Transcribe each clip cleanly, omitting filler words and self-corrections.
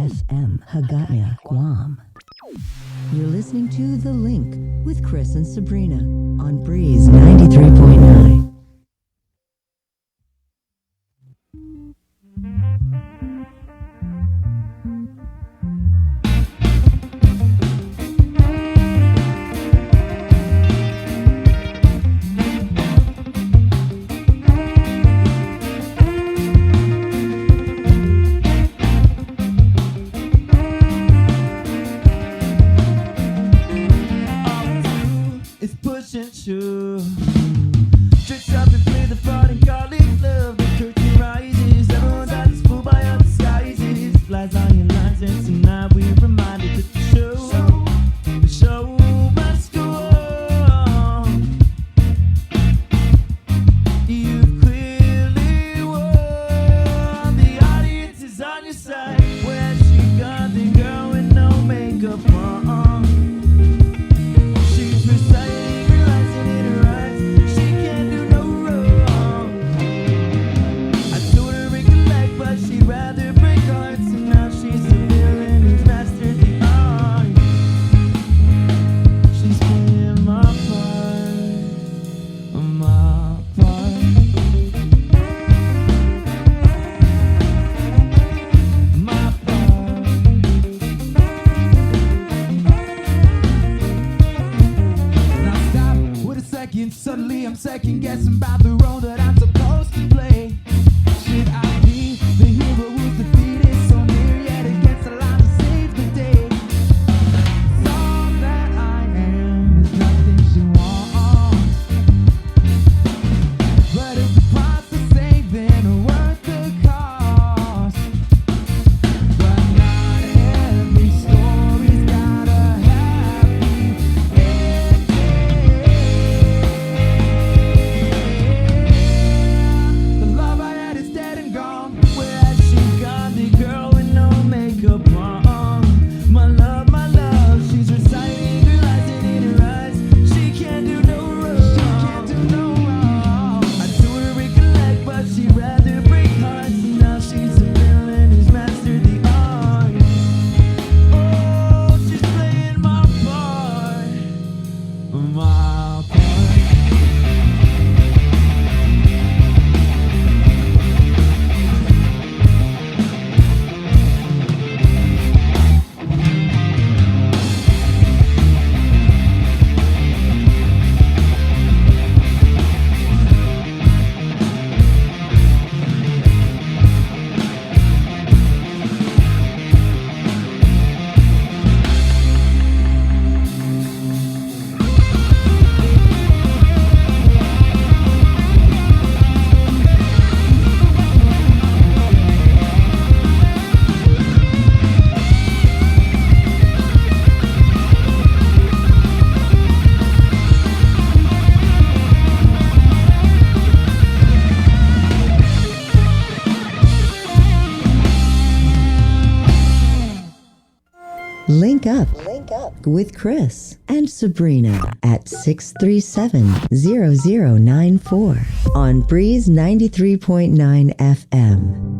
FM, Hagaya, Guam. You're listening to The Link with Chris and Sabrina on Breeze 93.9. Link up with Chris and Sabrina at 637-0094 on Breeze 93.9 FM.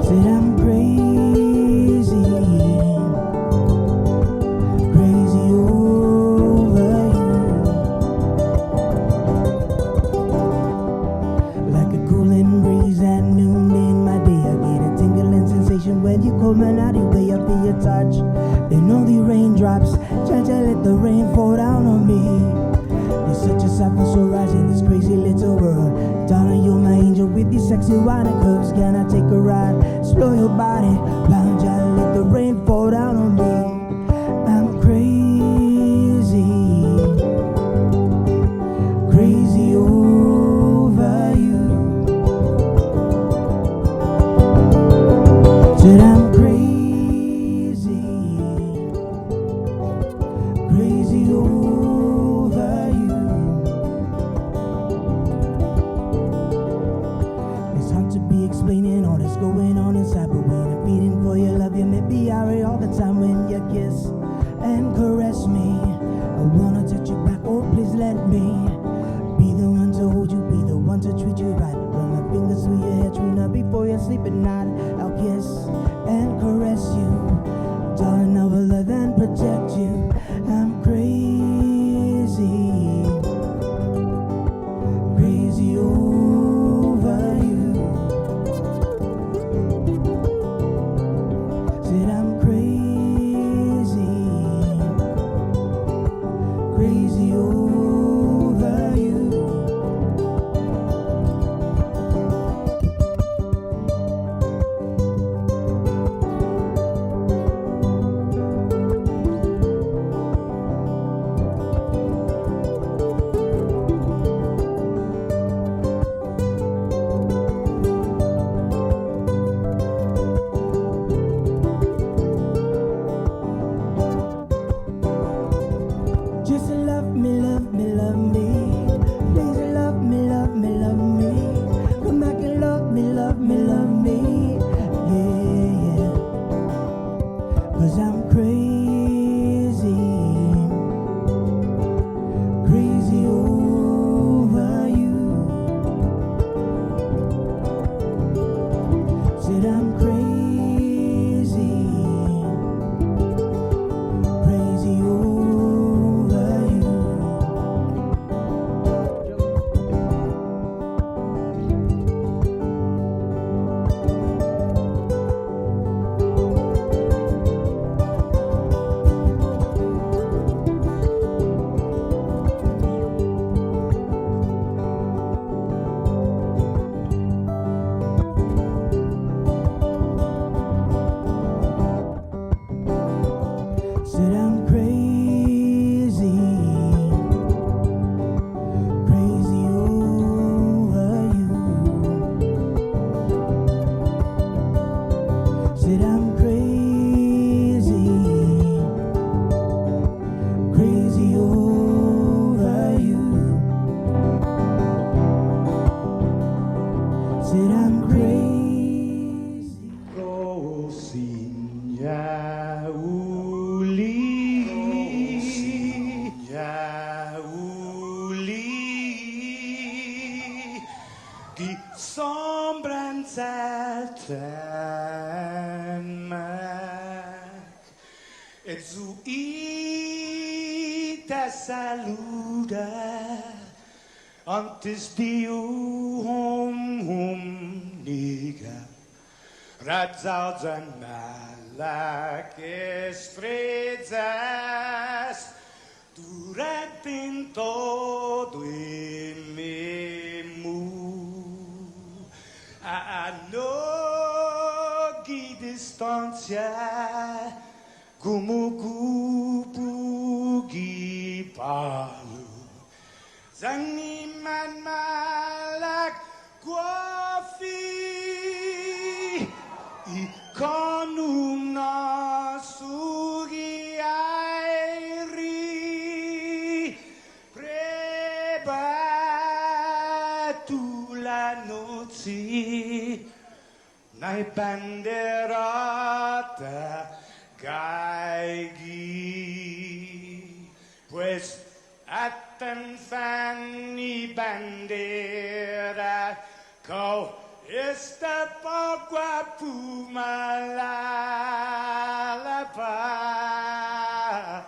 Said I'm crazy, crazy over you. Like a cooling breeze at noon in my day, I get a tingling sensation when you come and out your way. I feel your touch, and all the raindrops try to let the rain fall down on me. You're such a sight for so rising in this crazy little world. Darling, you're my angel with these sexy wine curves. Can I take a ride? Explore your body, round ya, let the rain fall down on me. I'm crazy, crazy over you. Said I'm crazy, crazy over you. It's hard to be explaining all that's going on inside, but when I'm feeding for your love, you make me irate all the time when you kiss and caress me. I wanna touch you back, oh please let me be the one to hold you, be the one to treat you right. Run my fingers through your hair, Trina, before you sleep at night. I'll kiss and caress you, darling, I will love and protect you. I'm crazy, crazy over you. Said I'm crazy, crazy over you. Just love me, love me, love me. Please love me, love me, love me. Come back and love me, love me, love me. Yeah, yeah. 'Cause I'm crazy, crazy over you. Said I'm crazy, crazy over you. Said I'm crazy, crazy over you. Said I'm crazy, crazy over you. Said I'm crazy. Die sombranzelten meg, et zu ite saluda, antes hum niga, radzaudzan malak estrezas, durant in todo in memu. A nogi distancia, como kupugi palu, zaniman malak guafi, ikonum nasugi airi, prebatu la noci, nai banderata gaigi, pues atan fanni bandera, kau esta guapumalapa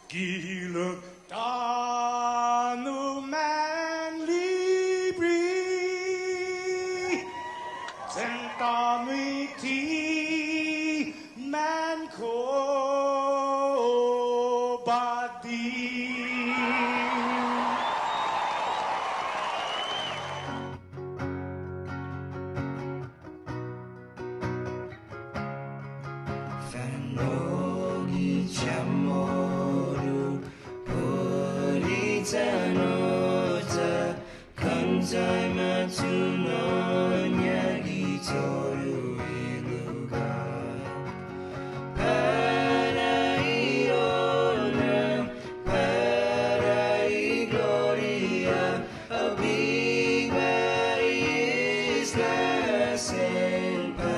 qui look dans nos mains libres sentamiti man ko body. Fanogi chamoru puritanota kantai matunonya gitoru iluga Paraiona Parai Gloria a big isla sen para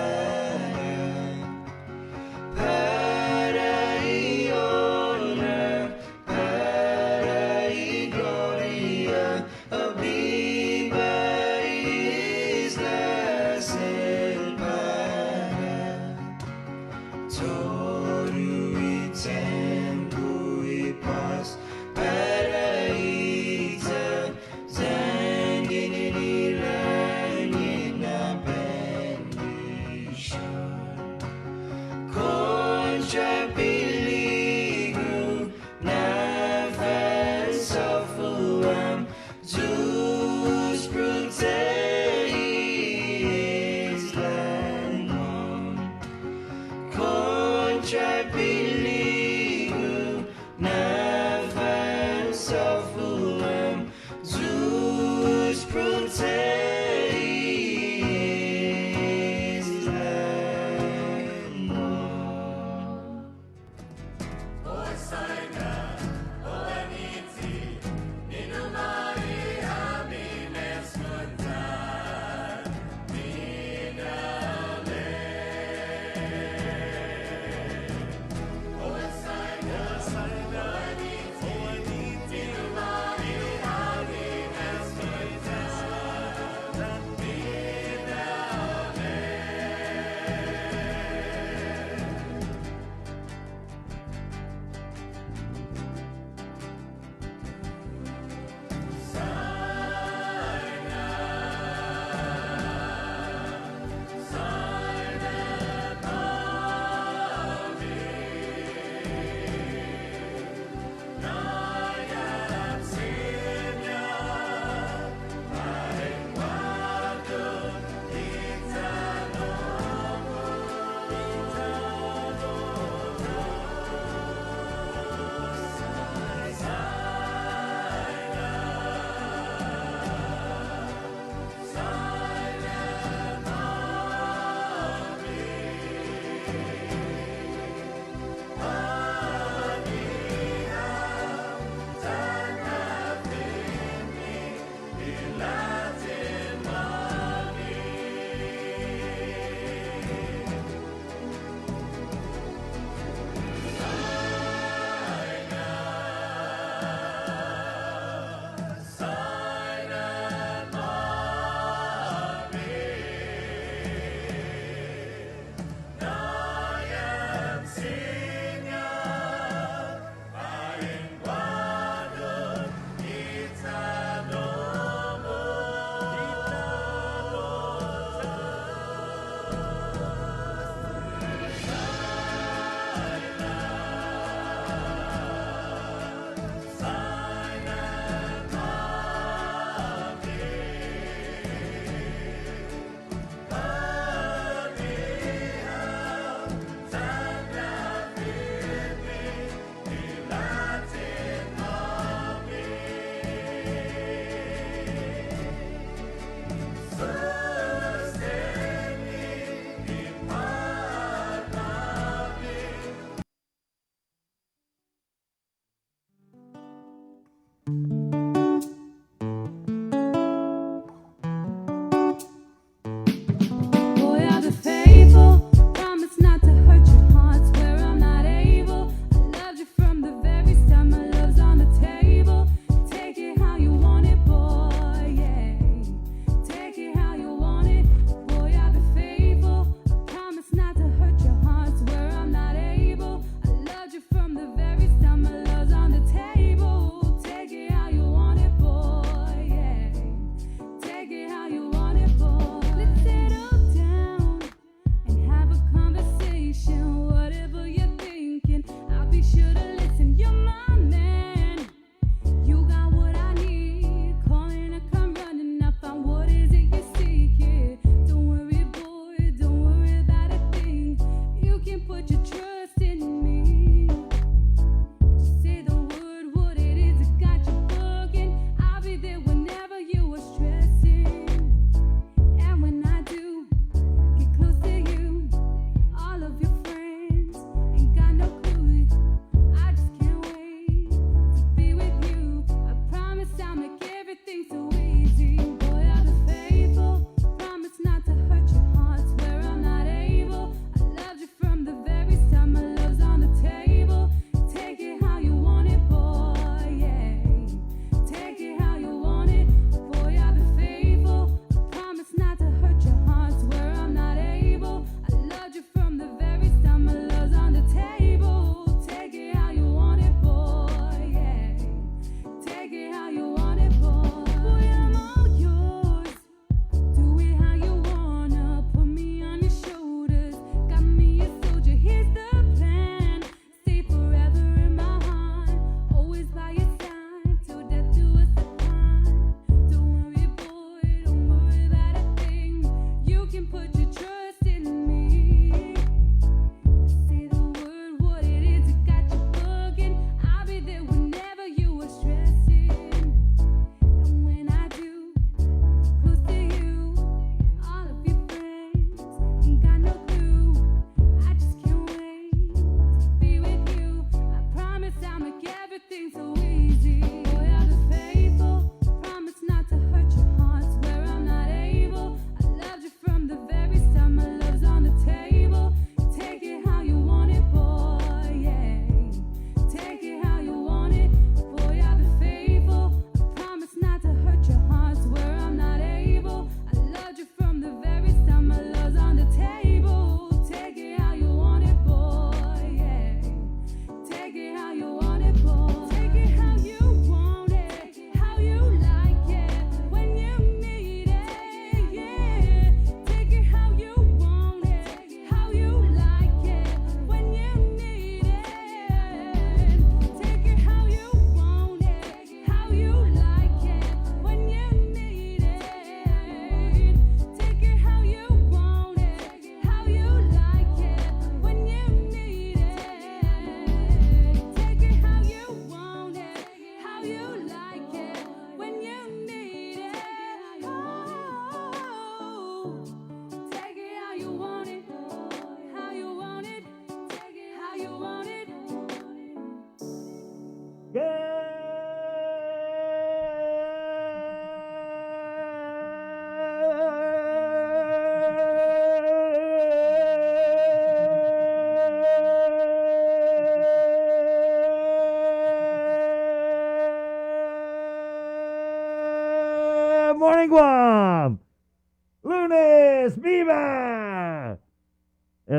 And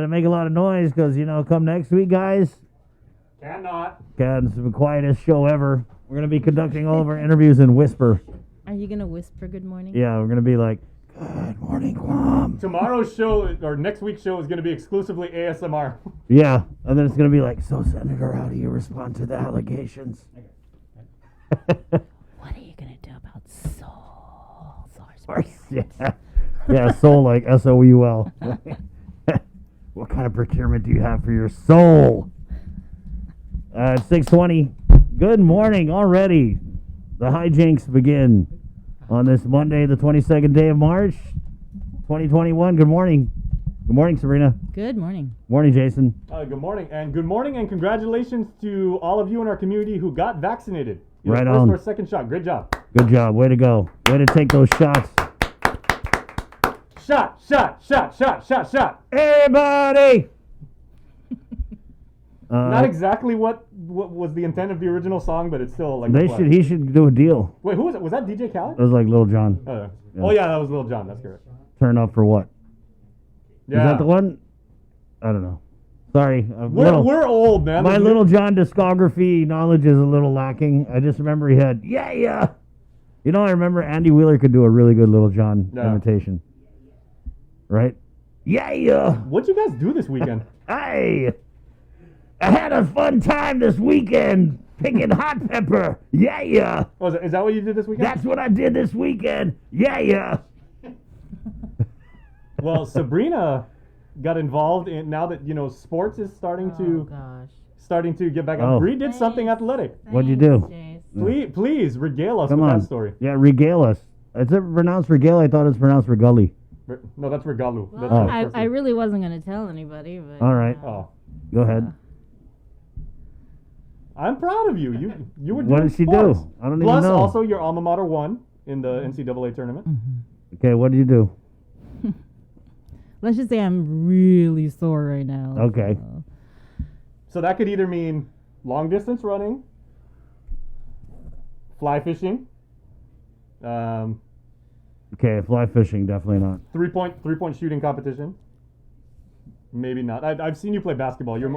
it make a lot of noise because, come next week, guys. Cannot. God, this is the quietest show ever. We're going to be conducting all of our interviews in whisper. Are you going to whisper good morning? Yeah, we're going to be like, good morning, Guam. Tomorrow's show, or next week's show, is going to be exclusively ASMR. Yeah, and then it's going to be like, so, Senator, how do you respond to the allegations? What are you going to do about soul? Yeah, soul like S-O-U-L. What kind of procurement do you have for your soul? It's 6:20. Good morning already. The hijinks begin on this Monday, the 22nd day of March, 2021. Good morning. Good morning, Sabrina. Good morning. Morning, Jason. Good morning, and congratulations to all of you in our community who got vaccinated. Either Right first on. or second shot. Great job. Good job. Way to go. Way to take those shots. Shot. Everybody! Not exactly what was the intent of the original song, but it's still like. He should do a deal. Wait, who was it? Was that DJ Khaled? It was like Lil Jon. Oh yeah, that was Lil Jon. That's correct. Turn up for what? Yeah. Is that the one? I don't know. Sorry. We're old, man. My Lil Jon discography knowledge is a little lacking. I just remember he had, yeah. I remember Andy Wheeler could do a really good Lil Jon imitation. Right? Yeah. What'd you guys do this weekend? Hey, I had a fun time this weekend picking hot pepper. Yeah. Oh, is that what you did this weekend? That's what I did this weekend. Yeah. Well, Sabrina got involved in, now that sports is starting to get back. Oh. Bree did something athletic. What'd you do? Please regale us Come with on. that story. Yeah, regale us. Is it pronounced regale? I thought it was pronounced regully. No, that's regalu. Well, That's I really wasn't going to tell anybody, but... All right. Oh, Go ahead. I'm proud of you. You were doing What did she sports. do? I don't Plus, even know. also your alma mater won in the NCAA tournament. Okay, what did you do? Let's just say I'm really sore right now. Okay. So that could either mean long distance running, fly fishing, Okay, fly fishing, definitely not. three point shooting competition. Maybe not. I've seen you play basketball. You've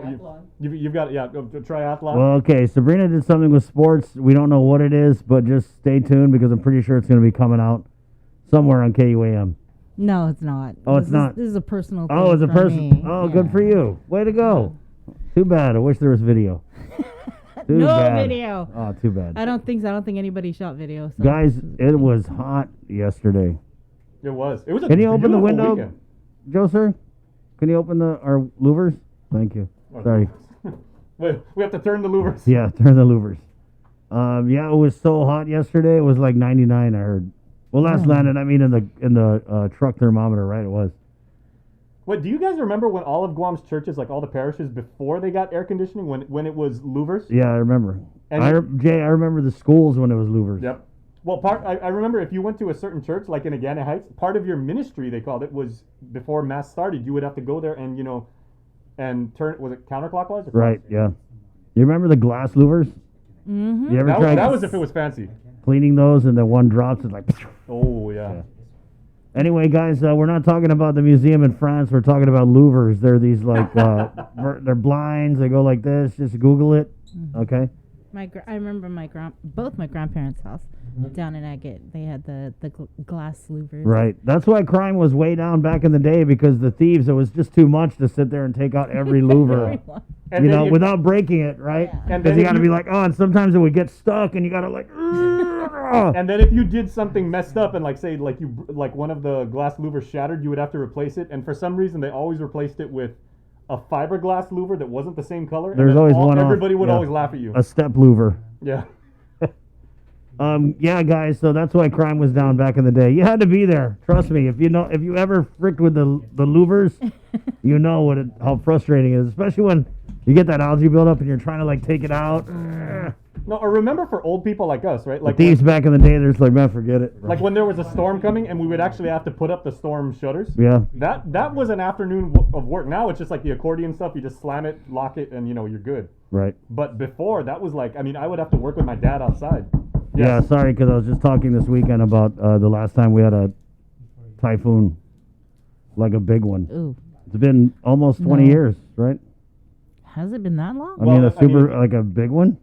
got a triathlon. Well, okay, Sabrina did something with sports. We don't know what it is, but just stay tuned because I'm pretty sure it's going to be coming out somewhere on KUAM. No, it's not. Oh, it's not? This is a personal thing. Oh, it's a for person. me. Oh, Yeah. good for you. Way to go. Too bad. I wish there was video. Too No bad. video. Oh, too bad. I don't think so. I don't think anybody shot video. So. Guys, it was hot yesterday. It was. It was a Can you open the beautiful window, weekend. Joe, sir? Can you open our louvers? Thank you. Sorry. Wait, we have to turn the louvers. Yeah, turn the louvers. Yeah, it was so hot yesterday. It was like 99. I heard. Well, last landed. I mean, in the truck thermometer, right? It was. Wait, do you guys remember when all of Guam's churches, like all the parishes, before they got air conditioning, when it was louvers? Yeah, I remember. And Jay, I remember the schools when it was louvers. Yep. Well, I remember if you went to a certain church, like in Agana Heights, part of your ministry, they called it, was before mass started, you would have to go there and and turn. Was it counterclockwise? Or Right. Yeah. You remember the glass louvers? Mm-hmm. You ever tried that was if it was fancy. cleaning those and then one drops? It's like. Oh yeah. Anyway, guys, we're not talking about the museum in France. We're talking about louvers. They're these like they're blinds. They go like this. Just Google it. Okay. I remember both my grandparents' house down in Agate. They had the glass louvers. Right. That's why crime was way down back in the day because the thieves, it was just too much to sit there and take out every louver. And then without breaking it, right? Yeah. And Because then you if got to be like, oh, and sometimes it would get stuck and you got to like, And then if you did something messed up and like one of the glass louvers shattered, you would have to replace it. And for some reason, they always replaced it with a fiberglass louver that wasn't the same color. There's and always one off. Everybody would Yeah. always laugh at you. a step louver. Yeah. Yeah, guys. So that's why crime was down back in the day. You had to be there. Trust me. If you ever fricked with the louvers, you know how frustrating it is, especially when you get that algae buildup and you're trying to like take it out. No, or remember for old people like us, right? Like Thieves back in the day, they're just like, man, forget it. like when there was a storm coming and we would actually have to put up the storm shutters. Yeah. That was an afternoon of work. Now it's just like the accordion stuff. You just slam it, lock it, and you're good. Right. But before, that was like, I would have to work with my dad outside. Yeah, Yes. sorry, because I was just talking this weekend about the last time we had a typhoon. like a big one. Ooh, It's been almost 20 No. years, right? has it been that long? I mean, Well, a super, like a big one?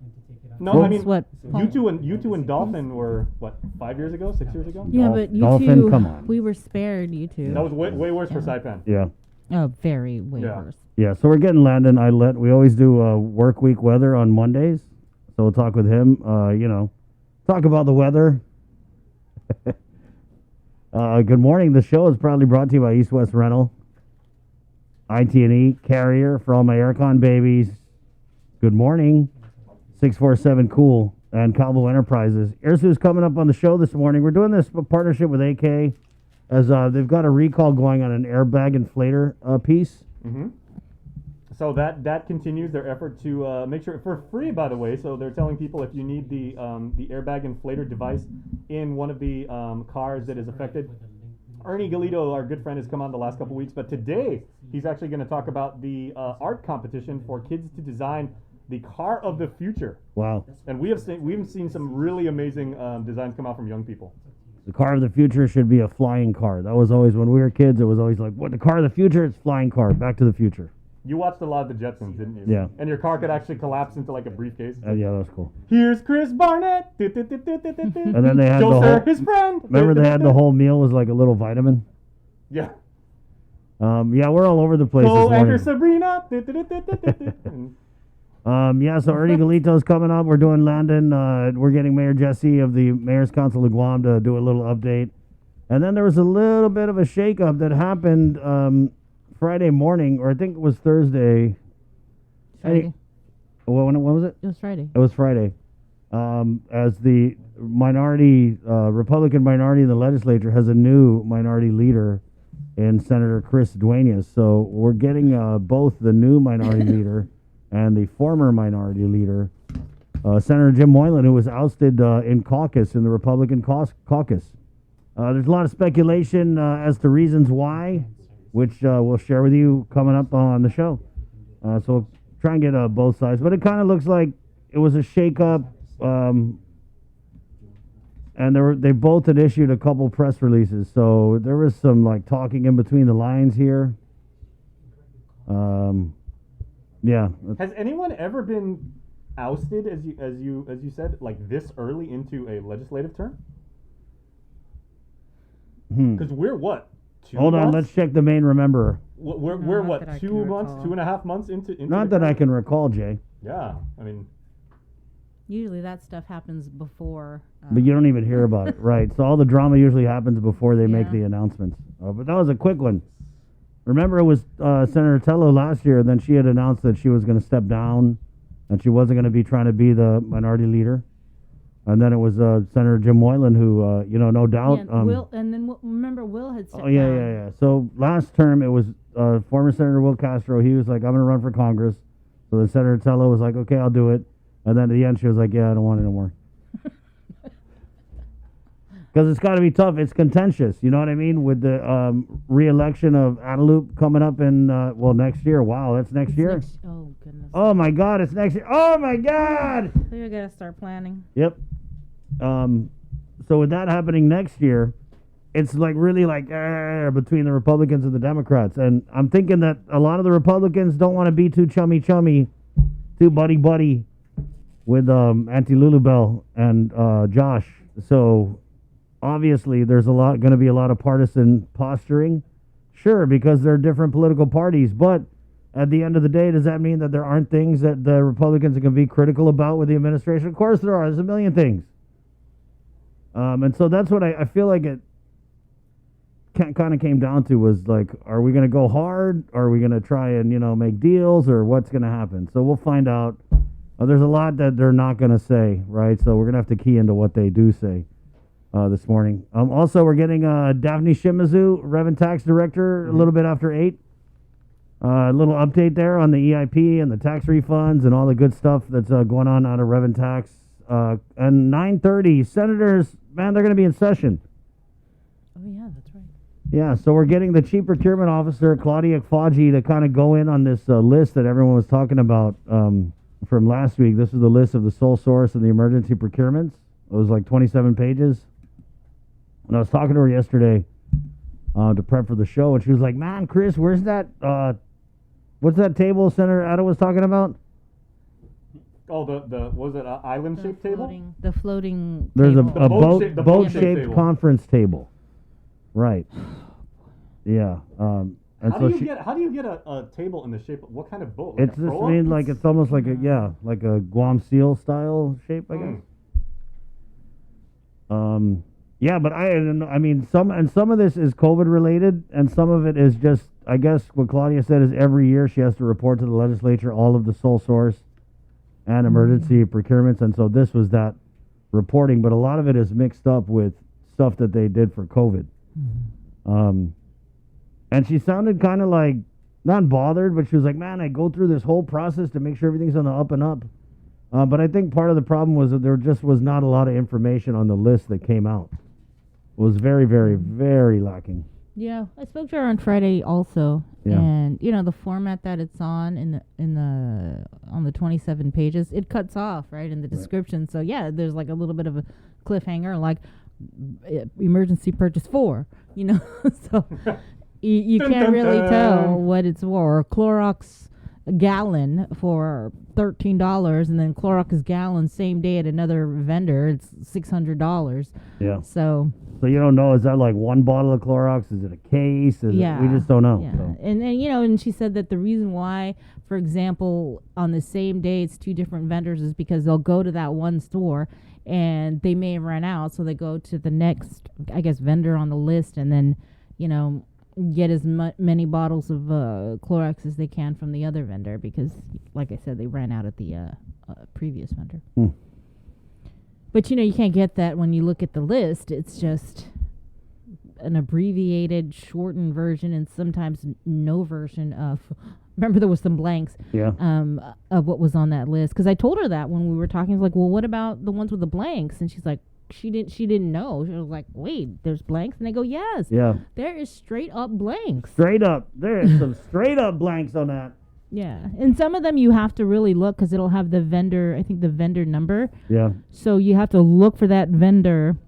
No, Well, I mean, That's what you two and Dolphin were what 5 years ago, 6 years ago? Yeah, Dolph- but you Dolphin, two, come on. we were spared. You two. That was way worse for Yeah. Saipan. Yeah. Oh, very way Yeah. worse. Yeah, so we're getting Landon Islet. We always do work week weather on Mondays. So we'll talk with him, talk about the weather. Good morning. The show is proudly brought to you by East West Rental, IT&E, Carrier for all my aircon babies. Good morning. 647 Cool and Cowboy Enterprises. Here's who's coming up on the show this morning. We're doing this partnership with AK as they've got a recall going on an airbag inflator piece. Mm-hmm. So that continues their effort to make sure for free, by the way. So they're telling people if you need the airbag inflator device in one of the cars that is affected. Ernie Galito, our good friend, has come on the last couple weeks, but today he's actually going to talk about the art competition for kids to design the car of the future. Wow. And we've seen some really amazing designs come out from young people. The car of the future should be a flying car. That was always, when we were kids, it was always like, what, the car of the future? It's flying car. Back to the Future. You watched a lot of the Jetsons, didn't you? Yeah. And your car could actually collapse into like a briefcase. Yeah, that was cool. Here's Chris Barnett. And then they had the Joe whole, his friend. remember they had the whole meal was like a little vitamin? Yeah. Yeah, we're all over the place Go this after morning. Sabrina. Yeah, so Ernie Galito's coming up. We're doing Landon. We're getting Mayor Jesse of the Mayor's Council of Guam to do a little update. And then there was a little bit of a shakeup that happened Friday morning, or I think it was Thursday. Friday. When was it? It was Friday. It was Friday. As the Republican minority in the legislature has a new minority leader in Senator Chris Duenas. So we're getting both the new minority leader and the former minority leader, Senator Jim Moylan, who was ousted in the Republican caucus. There's a lot of speculation as to reasons why, which we'll share with you coming up on the show. So we'll try and get both sides. But it kind of looks like it was a shakeup, and they both had issued a couple press releases. So there was some like talking in between the lines here. Yeah. Has anyone ever been ousted, as you said, like this early into a legislative term? Because we're what? 2 Hold on, months? let's check the main remember. We're not what? that I 2 can months, recall. 2.5 months into Not the that I term? can recall, Jay. Yeah, I mean, Usually that stuff happens before. But you don't even hear about it, right? So all the drama usually happens before they make Yeah. the announcements. But that was a quick one. Remember, it was Senator Tello last year. Then she had announced that she was going to step down, and she wasn't going to be trying to be the minority leader. And then it was Senator Jim Moylan, who, no doubt. Yeah, Will, and then remember Will had stepped Oh yeah, down. yeah. So last term it was former Senator Will Castro. He was like, "I'm going to run for Congress." So then Senator Tello was like, "Okay, I'll do it." And then at the end, she was like, "Yeah, I don't want it anymore." Because it's got to be tough. It's contentious. You know what I mean? With the re-election of Adelup coming up in, next year. Wow, that's next year. Oh, goodness. Oh, my God, it's next year. Oh, my God. So you got to start planning. Yep. So with that happening next year, it's like really like between the Republicans and the Democrats. And I'm thinking that a lot of the Republicans don't want to be too chummy, too buddy with Auntie Lulubelle and Josh. So obviously there's going to be a lot of partisan posturing. Sure, because they're different political parties. But at the end of the day, does that mean that there aren't things that the Republicans are going to be critical about with the administration? Of course there are. There's a million things. And so that's what I feel like it kind of came down to, was like, are we going to go hard? Are we going to try and, make deals, or what's going to happen? So we'll find out. There's a lot that they're not going to say, right? So we're going to have to key into what they do say this morning. Also, we're getting Daphne Shimizu, Revenue Tax Director, a little bit after 8. A little update there on the EIP and the tax refunds and all the good stuff that's going on out of Revenue Tax. And 9:30, senators, man, they're going to be in session. Oh, yeah, that's right. Yeah, so we're getting the Chief Procurement Officer, Claudia Kfaji, to kind of go in on this list that everyone was talking about from last week. This is the list of the sole source and the emergency procurements. It was like 27 pages. And I was talking to her yesterday. to prep for the show, and she was like, "Man, Chris, where's that? What's that table Senator Ada was talking about?" Oh, the was it an island shaped table? The floating. There's a table. The boat boat-shaped shaped table. conference table. Right. Yeah. And How so do you get a table in the shape of what kind of boat? it's a just proa? like it's almost like like a Guam seal style shape, I guess. Yeah, but I don't know. I mean, some of this is COVID related, and some of it is just, I guess, what Claudia said is every year she has to report to the legislature all of the sole source and emergency procurements, and so this was that reporting, but a lot of it is mixed up with stuff that they did for COVID. And she sounded kind of like, not bothered, but she was like, man, I go through this whole process to make sure everything's on the up and up. But I think part of the problem was that there just was not a lot of information on the list that came out. It was very, very, very lacking. Yeah, I spoke to her on Friday also, Yeah. and the format that it's on on the 27 pages, it cuts off right in the description. So yeah, there's like a little bit of a cliffhanger, like emergency purchase for, so you Dun, can't dun, really dun. tell what it's for. Clorox gallon for $13, and then Clorox gallon same day at another vendor, it's $600. Yeah. So you don't know, is that like one bottle of Clorox? Is it a case? We just don't know. Yeah. So. And and she said that the reason why, for example, on the same day it's two different vendors is because they'll go to that one store and they may have run out, so they go to the next, I guess, vendor on the list, and then, get as many bottles of Clorox as they can from the other vendor because, like I said, they ran out at the previous vendor. But, you can't get that when you look at the list. It's just an abbreviated, shortened version, and sometimes no version of... Remember, there was some blanks of what was on that list. Because I told her that when we were talking. I was like, well, what about the ones with the blanks? And she's like, she didn't know. She was like, wait, there's blanks? And I go, yes. Yeah. There is straight up blanks. Straight up. There is some straight up blanks on that. Yeah. And some of them you have to really look because it'll have the vendor, I think the vendor number. Yeah. So you have to look for that vendor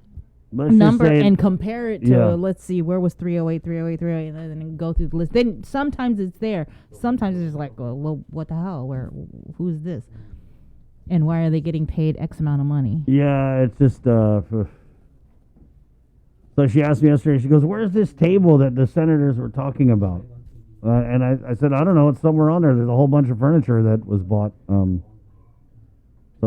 Let's number just say and compare it to, yeah. let's see, where was 308, 308, 308, and then go through the list. Then sometimes it's there. Sometimes it's like, well, what the hell? Who's this? And why are they getting paid X amount of money? Yeah, it's just so she asked me yesterday, she goes, where's this table that the senators were talking about? And I said, I don't know, it's somewhere on there. There's a whole bunch of furniture that was bought. So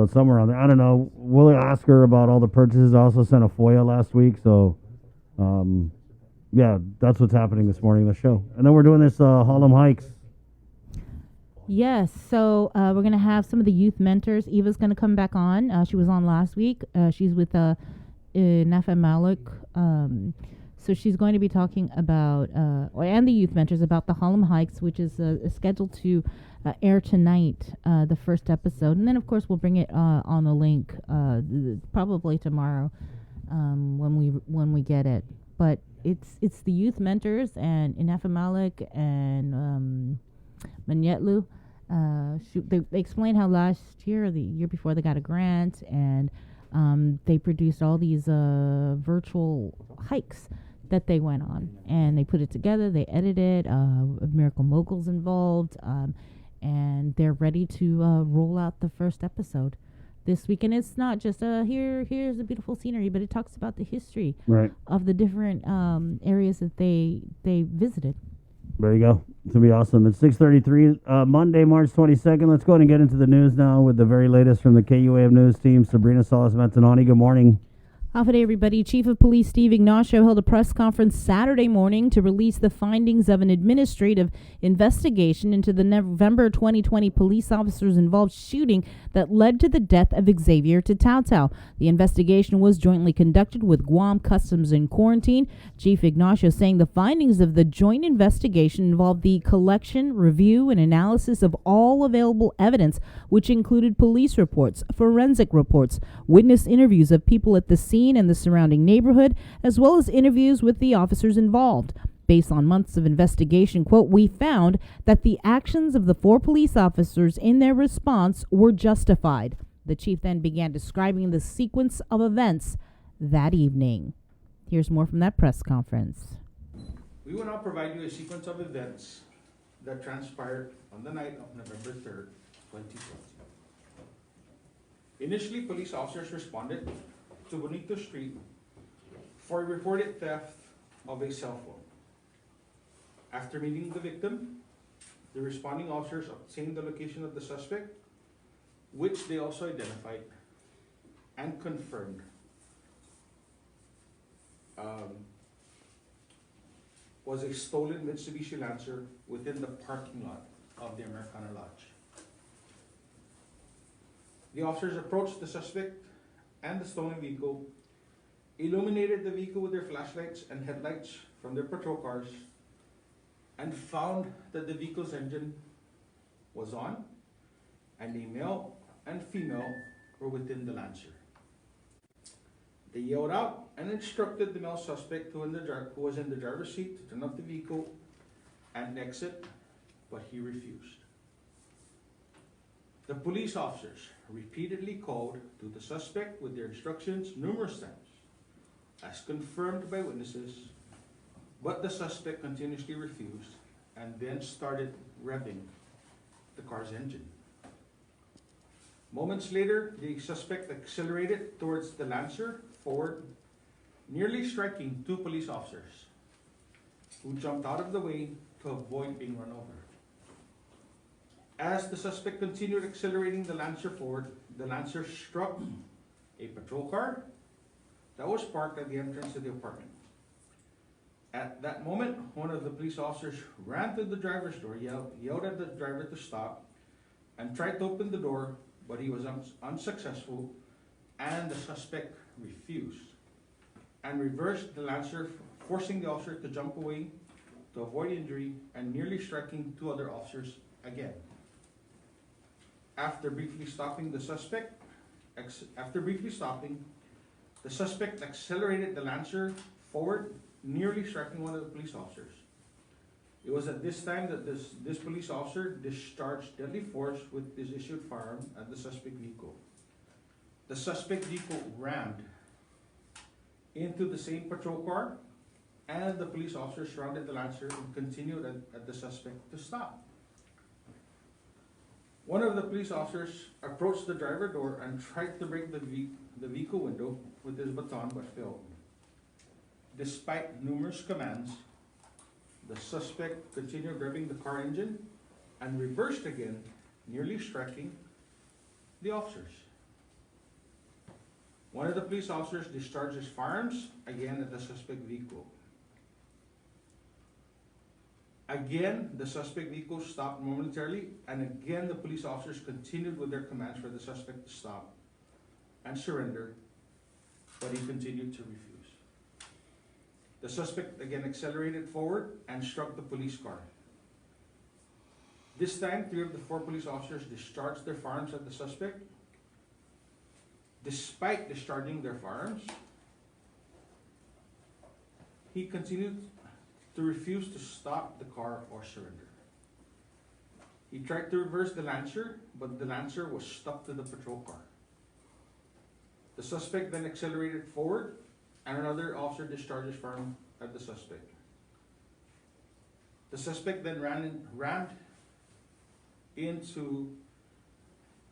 it's somewhere on there. I don't know. We'll ask her about all the purchases. I also sent a FOIA last week, so yeah, that's what's happening this morning in the show. And then we're doing this Harlem Hikes. Yes, so we're going to have some of the youth mentors. Eva's going to come back on. She was on last week. She's with Nafa Malik. So she's going to be talking about, and the youth mentors, about the Harlem Hikes, which is scheduled to air tonight, the first episode. And then, of course, we'll bring it on the link probably tomorrow when we get it. But it's the youth mentors and Nafa Malik and Manyetlu. They explain how last year or the year before they got a grant, and they produced all these virtual hikes that they went on, and they put it together, they edited, Miracle Mogul's involved, and they're ready to roll out the first episode this week. And it's not just here's the beautiful scenery, but it talks about the history of the different areas that they visited. There you go. It's going to be awesome. It's 6:33, Monday, March 22nd. Let's go ahead and get into the news now with the very latest from the KUAM News team. Sabrina Salas-Mantanani, good morning. Half a day, everybody. Chief of Police Steve Ignacio held a press conference Saturday morning to release the findings of an administrative investigation into the November 2020 police officers involved shooting that led to the death of Xavier Tatao. The investigation was jointly conducted with Guam Customs and Quarantine. Chief Ignacio saying the findings of the joint investigation involved the collection, review, and analysis of all available evidence, which included police reports, forensic reports, witness interviews of people at the scene and the surrounding neighborhood, as well as interviews with the officers involved. Based on months of investigation, quote, we found that the actions of the 4 police officers in their response were justified. The chief then began describing the sequence of events that evening. Here's more from that press conference. We will now provide you a sequence of events that transpired on the night of November 3rd, 2020. Initially, police officers responded to Bonito Street for a reported theft of a cell phone. After meeting the victim, the responding officers obtained the location of the suspect, which they also identified and confirmed was a stolen Mitsubishi Lancer within the parking lot of the Americana Lodge. The officers approached the suspect and the stolen vehicle, illuminated the vehicle with their flashlights and headlights from their patrol cars, and found that the vehicle's engine was on, and a male and female were within the Lancer. They yelled out and instructed the male suspect who was in the driver's seat to turn off the vehicle and exit, but he refused. The police officers repeatedly called to the suspect with their instructions numerous times, as confirmed by witnesses, but the suspect continuously refused and then started revving the car's engine. Moments later, the suspect accelerated towards the Lancer forward, nearly striking two police officers, who jumped out of the way to avoid being run over. As the suspect continued accelerating the Lancer forward, the Lancer struck a patrol car that was parked at the entrance to the apartment. At that moment, one of the police officers ran to the driver's door, yelled at the driver to stop, and tried to open the door, but he was unsuccessful, and the suspect refused and reversed the Lancer, forcing the officer to jump away to avoid injury and nearly striking two other officers again. After briefly stopping, the suspect accelerated the Lancer forward, nearly striking one of the police officers. It was at this time that this police officer discharged deadly force with his issued firearm at the suspect vehicle. The suspect vehicle rammed into the same patrol car, and the police officers surrounded the Lancer and continued at the suspect to stop. One of the police officers approached the driver door and tried to break the vehicle window with his baton, but failed. Despite numerous commands, the suspect continued revving the car engine and reversed again, nearly striking the officers. One of the police officers discharged his firearms again at the suspect vehicle. Again, the suspect vehicle stopped momentarily, and again the police officers continued with their commands for the suspect to stop and surrender, but he continued to refuse. The suspect again accelerated forward and struck the police car. This time, 3 of the 4 police officers discharged their firearms at the suspect. Despite discharging their firearms, he continued to refuse to stop the car or surrender. He tried to reverse the Lancer, but the Lancer was stuck to the patrol car. The suspect then accelerated forward, and another officer discharged his firearm at the suspect. The suspect then rammed into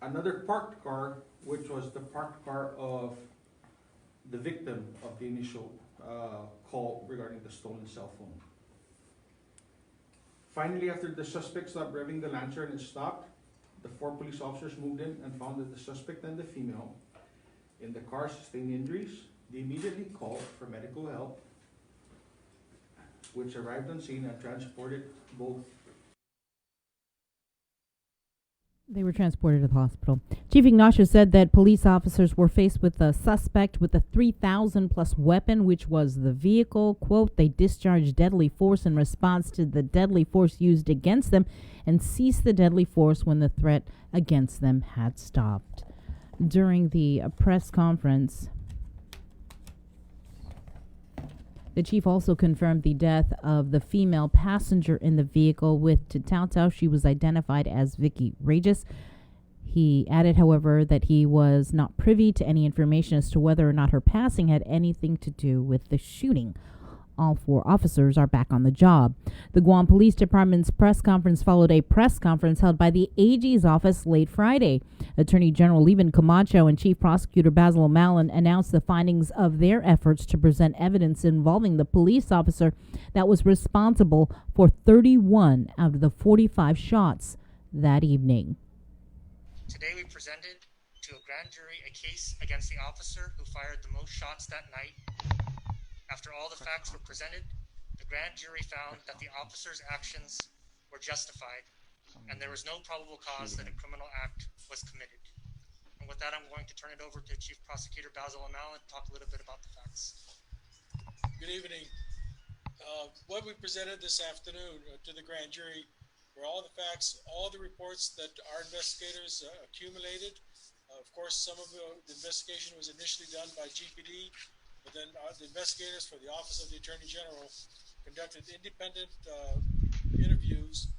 another parked car, which was the parked car of the victim of the initial call regarding the stolen cell phone. Finally, after the suspect stopped revving the Lancer and it stopped, the 4 police officers moved in and found that the suspect and the female in the car sustained injuries. They immediately called for medical help, which arrived on scene and transported both. They were transported to the hospital. Chief Ignacio said that police officers were faced with a suspect with a 3,000 plus weapon, which was the vehicle. Quote, they discharged deadly force in response to the deadly force used against them and ceased the deadly force when the threat against them had stopped. During the press conference, the chief also confirmed the death of the female passenger in the vehicle with Tau. She was identified as Vicky Regis. He added, however, that he was not privy to any information as to whether or not her passing had anything to do with the shooting All 4 officers are back on the job. The Guam Police Department's press conference followed a press conference held by the AG's office late Friday. Attorney General Levin Camacho and Chief Prosecutor Basil Moylan announced the findings of their efforts to present evidence involving the police officer that was responsible for 31 out of the 45 shots that evening. Today we presented to a grand jury a case against the officer who fired the most shots that night. After all the facts were presented, the grand jury found that the officer's actions were justified and there was no probable cause that a criminal act was committed. And with that, I'm going to turn it over to Chief Prosecutor Basil Moylan to talk a little bit about the facts. Good evening. What we presented this afternoon to the grand jury were all the facts, all the reports that our investigators accumulated. Of course, some of the investigation was initially done by GPD, but then the investigators for the Office of the Attorney General conducted independent interviews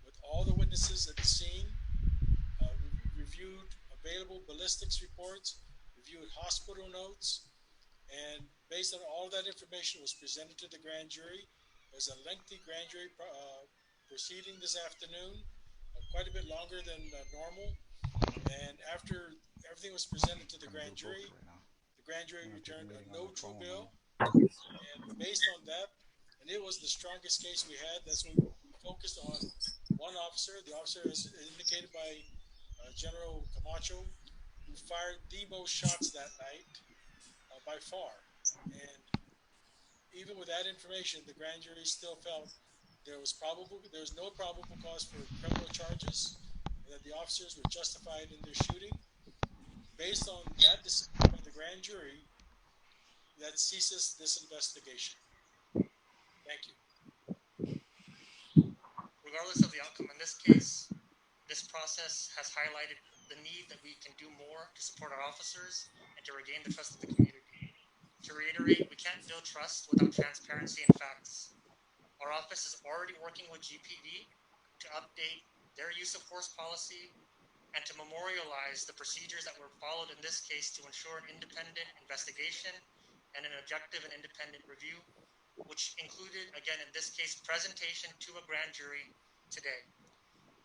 with all the witnesses at the scene, reviewed available ballistics reports, reviewed hospital notes, and based on all that information was presented to the grand jury. It was a lengthy grand jury proceeding this afternoon, quite a bit longer than normal. And after everything was presented to the grand jury returned a no true bill. And based on that, and it was the strongest case we had, that's when we focused on one officer. The officer is indicated by General Camacho, who fired the most shots that night by far. And even with that information, the grand jury still felt there was no probable cause for criminal charges, and that the officers were justified in their shooting. Based on that decision by the grand jury, that ceases this investigation. Thank you. Regardless of the outcome in this case, this process has highlighted the need that we can do more to support our officers and to regain the trust of the community. To reiterate, we can't build trust without transparency and facts. Our office is already working with GPD to update their use of force policy and to memorialize the procedures that were followed in this case to ensure an independent investigation and an objective and independent review, which included, again, in this case, presentation to a grand jury today.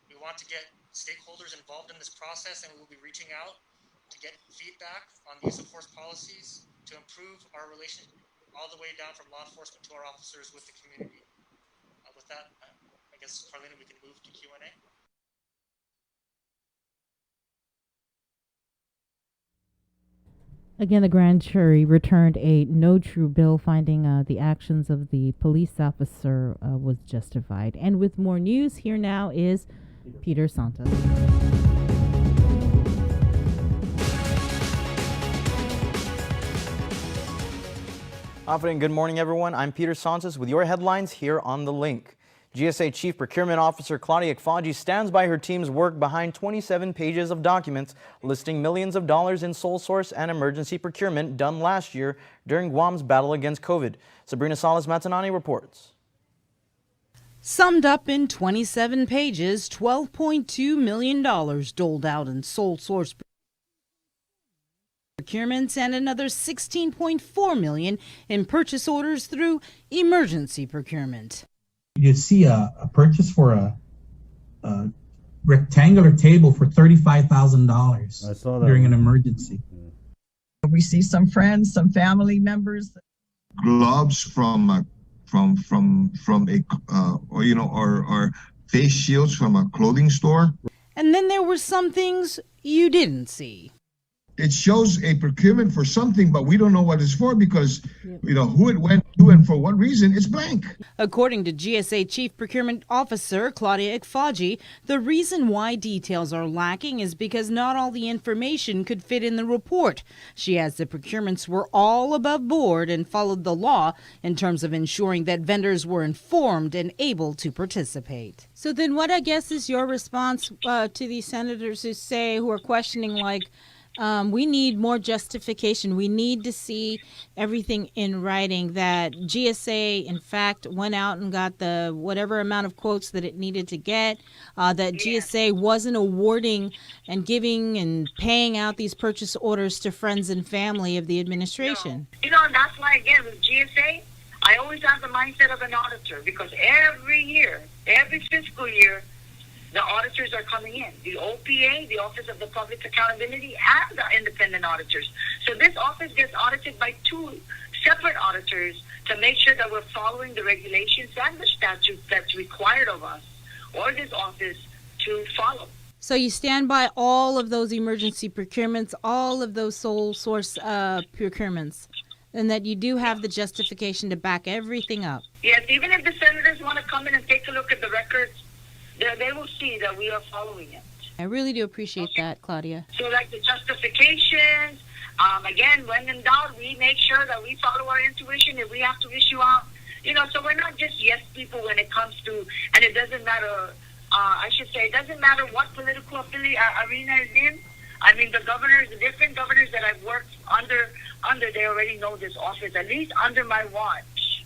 We want to get stakeholders involved in this process, and we will be reaching out to get feedback on the use of force policies to improve our relationship all the way down from law enforcement to our officers with the community. With that, I guess, Carlina, we can move to Q&A. Again, the grand jury returned a no true bill, finding the actions of the police officer was justified. And with more news, here now is Peter Santos. Afternoon, good morning, everyone. I'm Peter Santos with your headlines here on The Link. GSA Chief Procurement Officer Claudia Ekfaji stands by her team's work behind 27 pages of documents listing millions of dollars in sole source and emergency procurement done last year during Guam's battle against COVID. Sabrina Salas-Matanani reports. Summed up in 27 pages, $12.2 million doled out in sole source procurements and another $16.4 million in purchase orders through emergency procurement. You see a purchase for a rectangular table for $35,000 during an emergency. We see some friends, some family members. Gloves from a or face shields from a clothing store. And then there were some things you didn't see. It shows a procurement for something, but we don't know what it's for because, who it went to and for what reason, it's blank. According to GSA Chief Procurement Officer Claudia Ekfaji, the reason why details are lacking is because not all the information could fit in the report. She adds the procurements were all above board and followed the law in terms of ensuring that vendors were informed and able to participate. So then what, I guess, is your response to these senators who are questioning, like, we need more justification. We need to see everything in writing that GSA, in fact, went out and got the whatever amount of quotes that it needed to get, that GSA wasn't awarding and giving and paying out these purchase orders to friends and family of the administration. And that's why, again, with GSA, I always have the mindset of an auditor because every year, every fiscal year, the auditors are coming in. The OPA, the Office of the Public Accountability, and the independent auditors. So this office gets audited by two separate auditors to make sure that we're following the regulations and the statutes that's required of us or this office to follow. So you stand by all of those emergency procurements, all of those sole source procurements, and that you do have the justification to back everything up. Yes, even if the senators want to come in and take a look at the records, they will see that we are following it. I really do appreciate that, Claudia. So like the justifications, again, when in doubt, we make sure that we follow our intuition if we have to issue out. So we're not just yes people when it comes to, and it doesn't matter, it doesn't matter what political arena is in. I mean, the different governors that I've worked under, they already know this office, at least under my watch.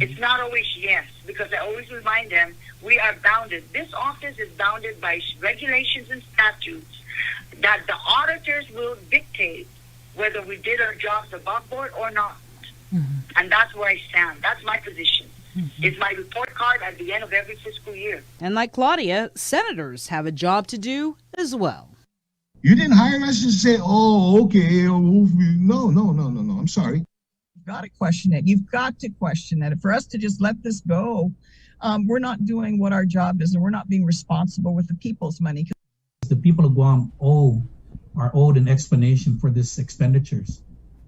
It's not always yes, because I always remind them, we are bounded. This office is bounded by regulations and statutes that the auditors will dictate whether we did our jobs above board or not. And that's where I stand. That's my position. It's my report card at the end of every fiscal year. And like Claudia, senators have a job to do as well. You didn't hire us and say, oh, okay. No. I'm sorry. You've got to question it. You've got to question it. For us to just let this go, we're not doing what our job is, and we're not being responsible with the people's money. The people of Guam are owed an explanation for this expenditures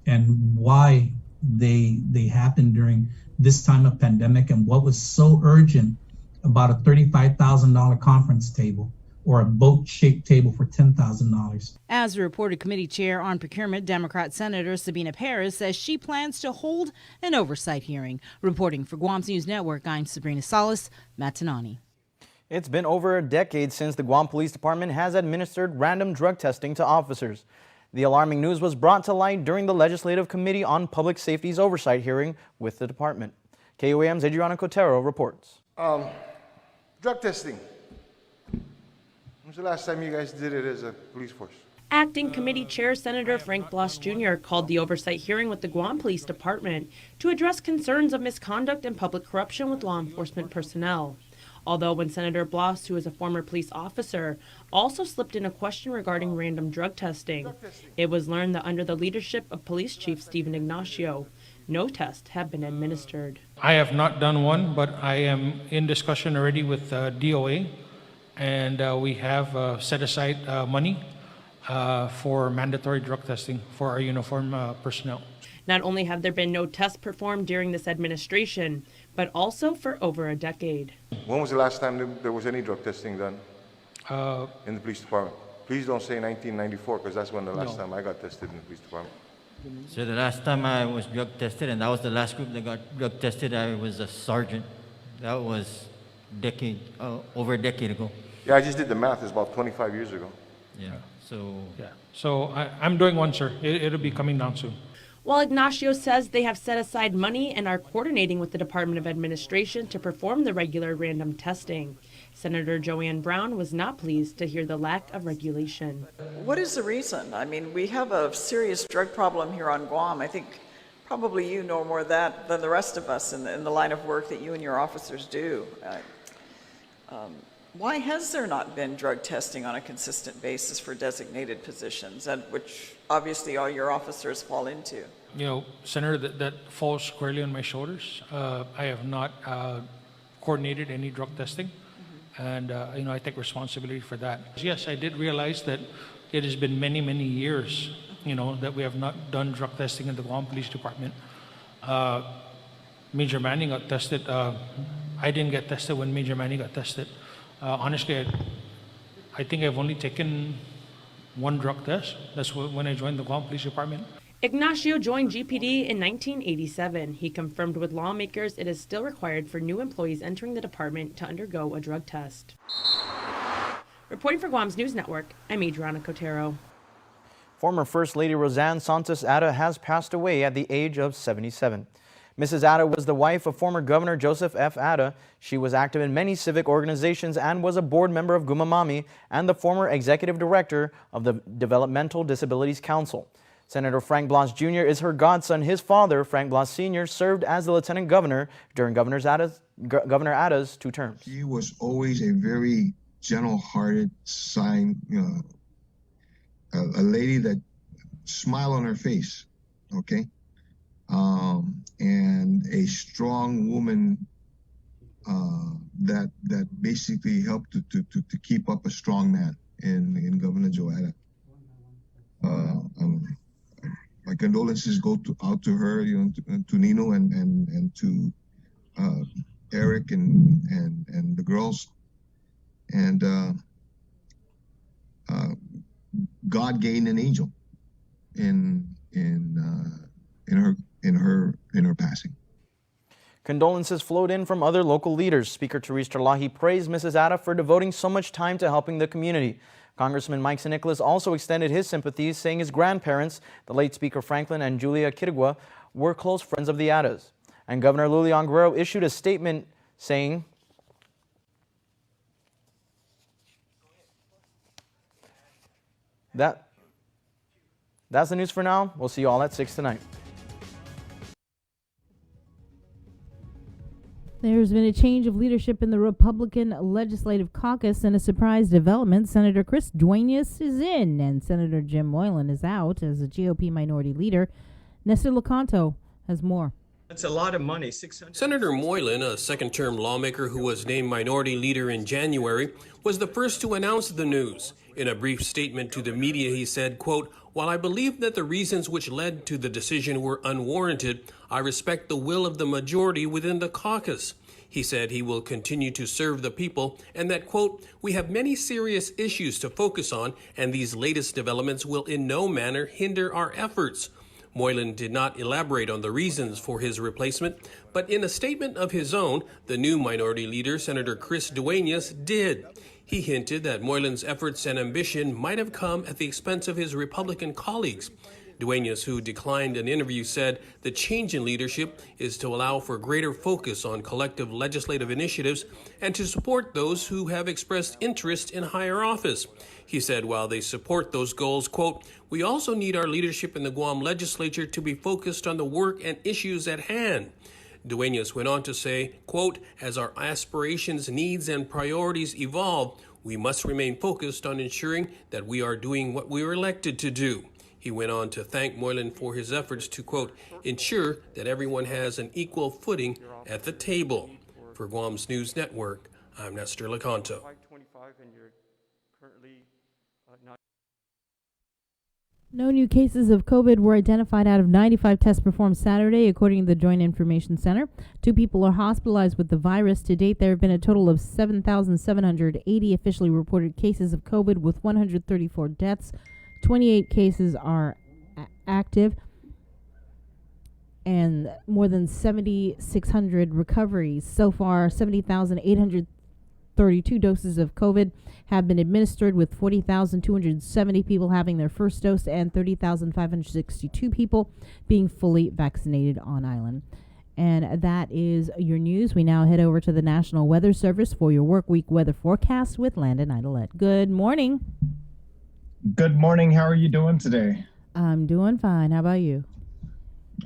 and why they happened during this time of pandemic, and what was so urgent about a $35,000 conference table or a boat-shaped table for $10,000. As reported, committee chair on procurement, Democrat Senator Sabina Perez says she plans to hold an oversight hearing. Reporting for Guam's News Network, I'm Sabrina Salas, Matanani. It's been over a decade since the Guam Police Department has administered random drug testing to officers. The alarming news was brought to light during the Legislative Committee on Public Safety's oversight hearing with the department. KOAM's Adriana Cotero reports. Drug testing. When's the last time you guys did it as a police force? Acting Committee Chair Senator Frank Bloss Jr. called the oversight hearing with the Guam Police Department to address concerns of misconduct and public corruption with law enforcement personnel. Although when Senator Bloss, who is a former police officer, also slipped in a question regarding random drug testing, it was learned that under the leadership of Police Chief Stephen Ignacio, no tests have been administered. I have not done one, but I am in discussion already with DOA, and we have set aside money for mandatory drug testing for our uniform personnel. Not only have there been no tests performed during this administration, but also for over a decade. When was the last time there was any drug testing done in the police department? Please don't say 1994, because that's when the last time I got tested in the police department. So the last time I was drug tested, and that was the last group that got drug tested, I was a sergeant. That was over a decade ago. Yeah, I just did the math. It's about 25 years ago. Yeah. So I'm doing one, sir. It'll be coming down soon. While Ignacio says they have set aside money and are coordinating with the Department of Administration to perform the regular random testing, Senator Joanne Brown was not pleased to hear the lack of regulation. What is the reason? I mean, we have a serious drug problem here on Guam. I think probably you know more of that than the rest of us in the line of work that you and your officers do. Why has there not been drug testing on a consistent basis for designated positions, and which obviously all your officers fall into? You know, Senator, that falls squarely on my shoulders. I have not coordinated any drug testing, and I take responsibility for that. Yes, I did realize that it has been many, many years, that we have not done drug testing in the Guam Police Department. Major Manning got tested. I didn't get tested when Major Manning got tested. Honestly, I think I've only taken one drug test. That's when I joined the Guam Police Department. Ignacio joined GPD in 1987. He confirmed with lawmakers it is still required for new employees entering the department to undergo a drug test. Reporting for Guam's News Network, I'm Adriana Cotero. Former First Lady Roseanne Santos Atta has passed away at the age of 77. Mrs. Atta was the wife of former Governor Joseph F. Atta. She was active in many civic organizations and was a board member of Gumamami and the former executive director of the Developmental Disabilities Council. Senator Frank Blas Jr. is her godson. His father, Frank Blas Sr., served as the lieutenant governor during Governor Atta's 2 terms. She was always a very gentle-hearted, a lady that smile on her face, okay, and a strong woman that basically helped to keep up a strong man in Governor Joe Atta. My condolences go out to her, to Nino and to Eric and the girls, and God gained an angel in her passing. Condolences flowed in from other local leaders. Speaker Therese Terlahi praised Mrs. Atta for devoting so much time to helping the community. Congressman Mike San Nicolas also extended his sympathies, saying his grandparents, the late Speaker Franklin and Julia Kirigua, were close friends of the Attas. And Governor Lulian Guerrero issued a statement saying, that's the news for now. We'll see you all at 6 tonight. There's been a change of leadership in the Republican Legislative Caucus, and a surprise development. Senator Chris Duenas is in, and Senator Jim Moylan is out as a GOP minority leader. Nestor Lecanto has more. That's a lot of money. Senator Moylan, a second-term lawmaker who was named minority leader in January, was the first to announce the news. In a brief statement to the media, he said, quote, "While I believe that the reasons which led to the decision were unwarranted, I respect the will of the majority within the caucus." He said he will continue to serve the people and that, quote, "We have many serious issues to focus on, and these latest developments will in no manner hinder our efforts." Moylan did not elaborate on the reasons for his replacement, but in a statement of his own, the new minority leader, Senator Chris Duenas, did. He hinted that Moylan's efforts and ambition might have come at the expense of his Republican colleagues. Duenas, who declined an interview, said the change in leadership is to allow for greater focus on collective legislative initiatives and to support those who have expressed interest in higher office. He said while they support those goals, quote, "We also need our leadership in the Guam legislature to be focused on the work and issues at hand." Duenas went on to say, quote, "As our aspirations, needs, and priorities evolve, we must remain focused on ensuring that we are doing what we were elected to do." He went on to thank Moylan for his efforts to, quote, "ensure that everyone has an equal footing at the table." For Guam's News Network, I'm Nestor Lecanto. No new cases of COVID were identified out of 95 tests performed Saturday, according to the Joint Information Center. 2 people are hospitalized with the virus. To date, there have been a total of 7,780 officially reported cases of COVID, with 134 deaths. 28 cases are active, and more than 7,600 recoveries. So far, 70,832 doses of COVID have been administered, with 40,270 people having their first dose and 30,562 people being fully vaccinated on island. And that is your news. We now head over to the National Weather Service for your Workweek weather forecast with Landon Idolette. Good morning. Good morning. How are you doing today? I'm doing fine. How about you?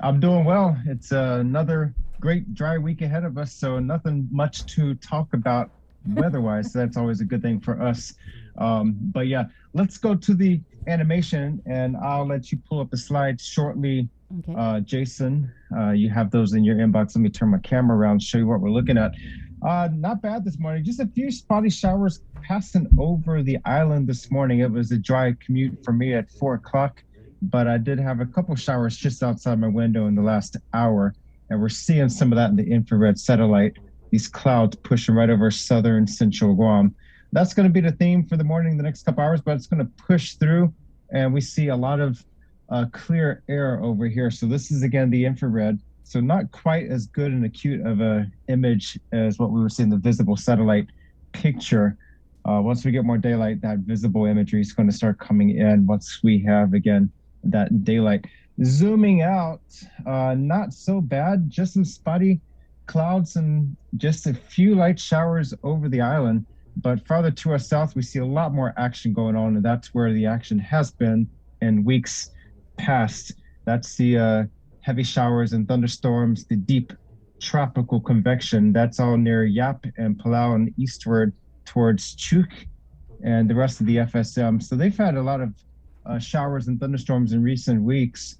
I'm doing well. It's another great dry week ahead of us, so nothing much to talk about weather-wise. So that's always a good thing for us. But yeah, let's go to the animation, and I'll let you pull up the slides shortly. Okay. Jason, you have those in your inbox. Let me turn my camera around, show you what we're looking at. Not bad this morning. Just a few spotty showers passing over the island this morning. It was a dry commute for me at 4 o'clock, but I did have a couple showers just outside my window in the last hour, and we're seeing some of that in the infrared satellite. These clouds pushing right over southern central Guam. That's going to be the theme for the morning the next couple hours, but it's going to push through, and we see a lot of clear air over here. So this is, again, the infrared. So not quite as good and acute of a image as what we were seeing in the visible satellite picture. Once we get more daylight, that visible imagery is going to start coming in once we have, again, that daylight. Zooming out, not so bad, just some spotty clouds and just a few light showers over the island. But farther to our south, we see a lot more action going on, and that's where the action has been in weeks past. That's the heavy showers and thunderstorms, the deep tropical convection. That's all near Yap and Palau and eastward towards Chuk and the rest of the FSM. So they've had a lot of showers and thunderstorms in recent weeks,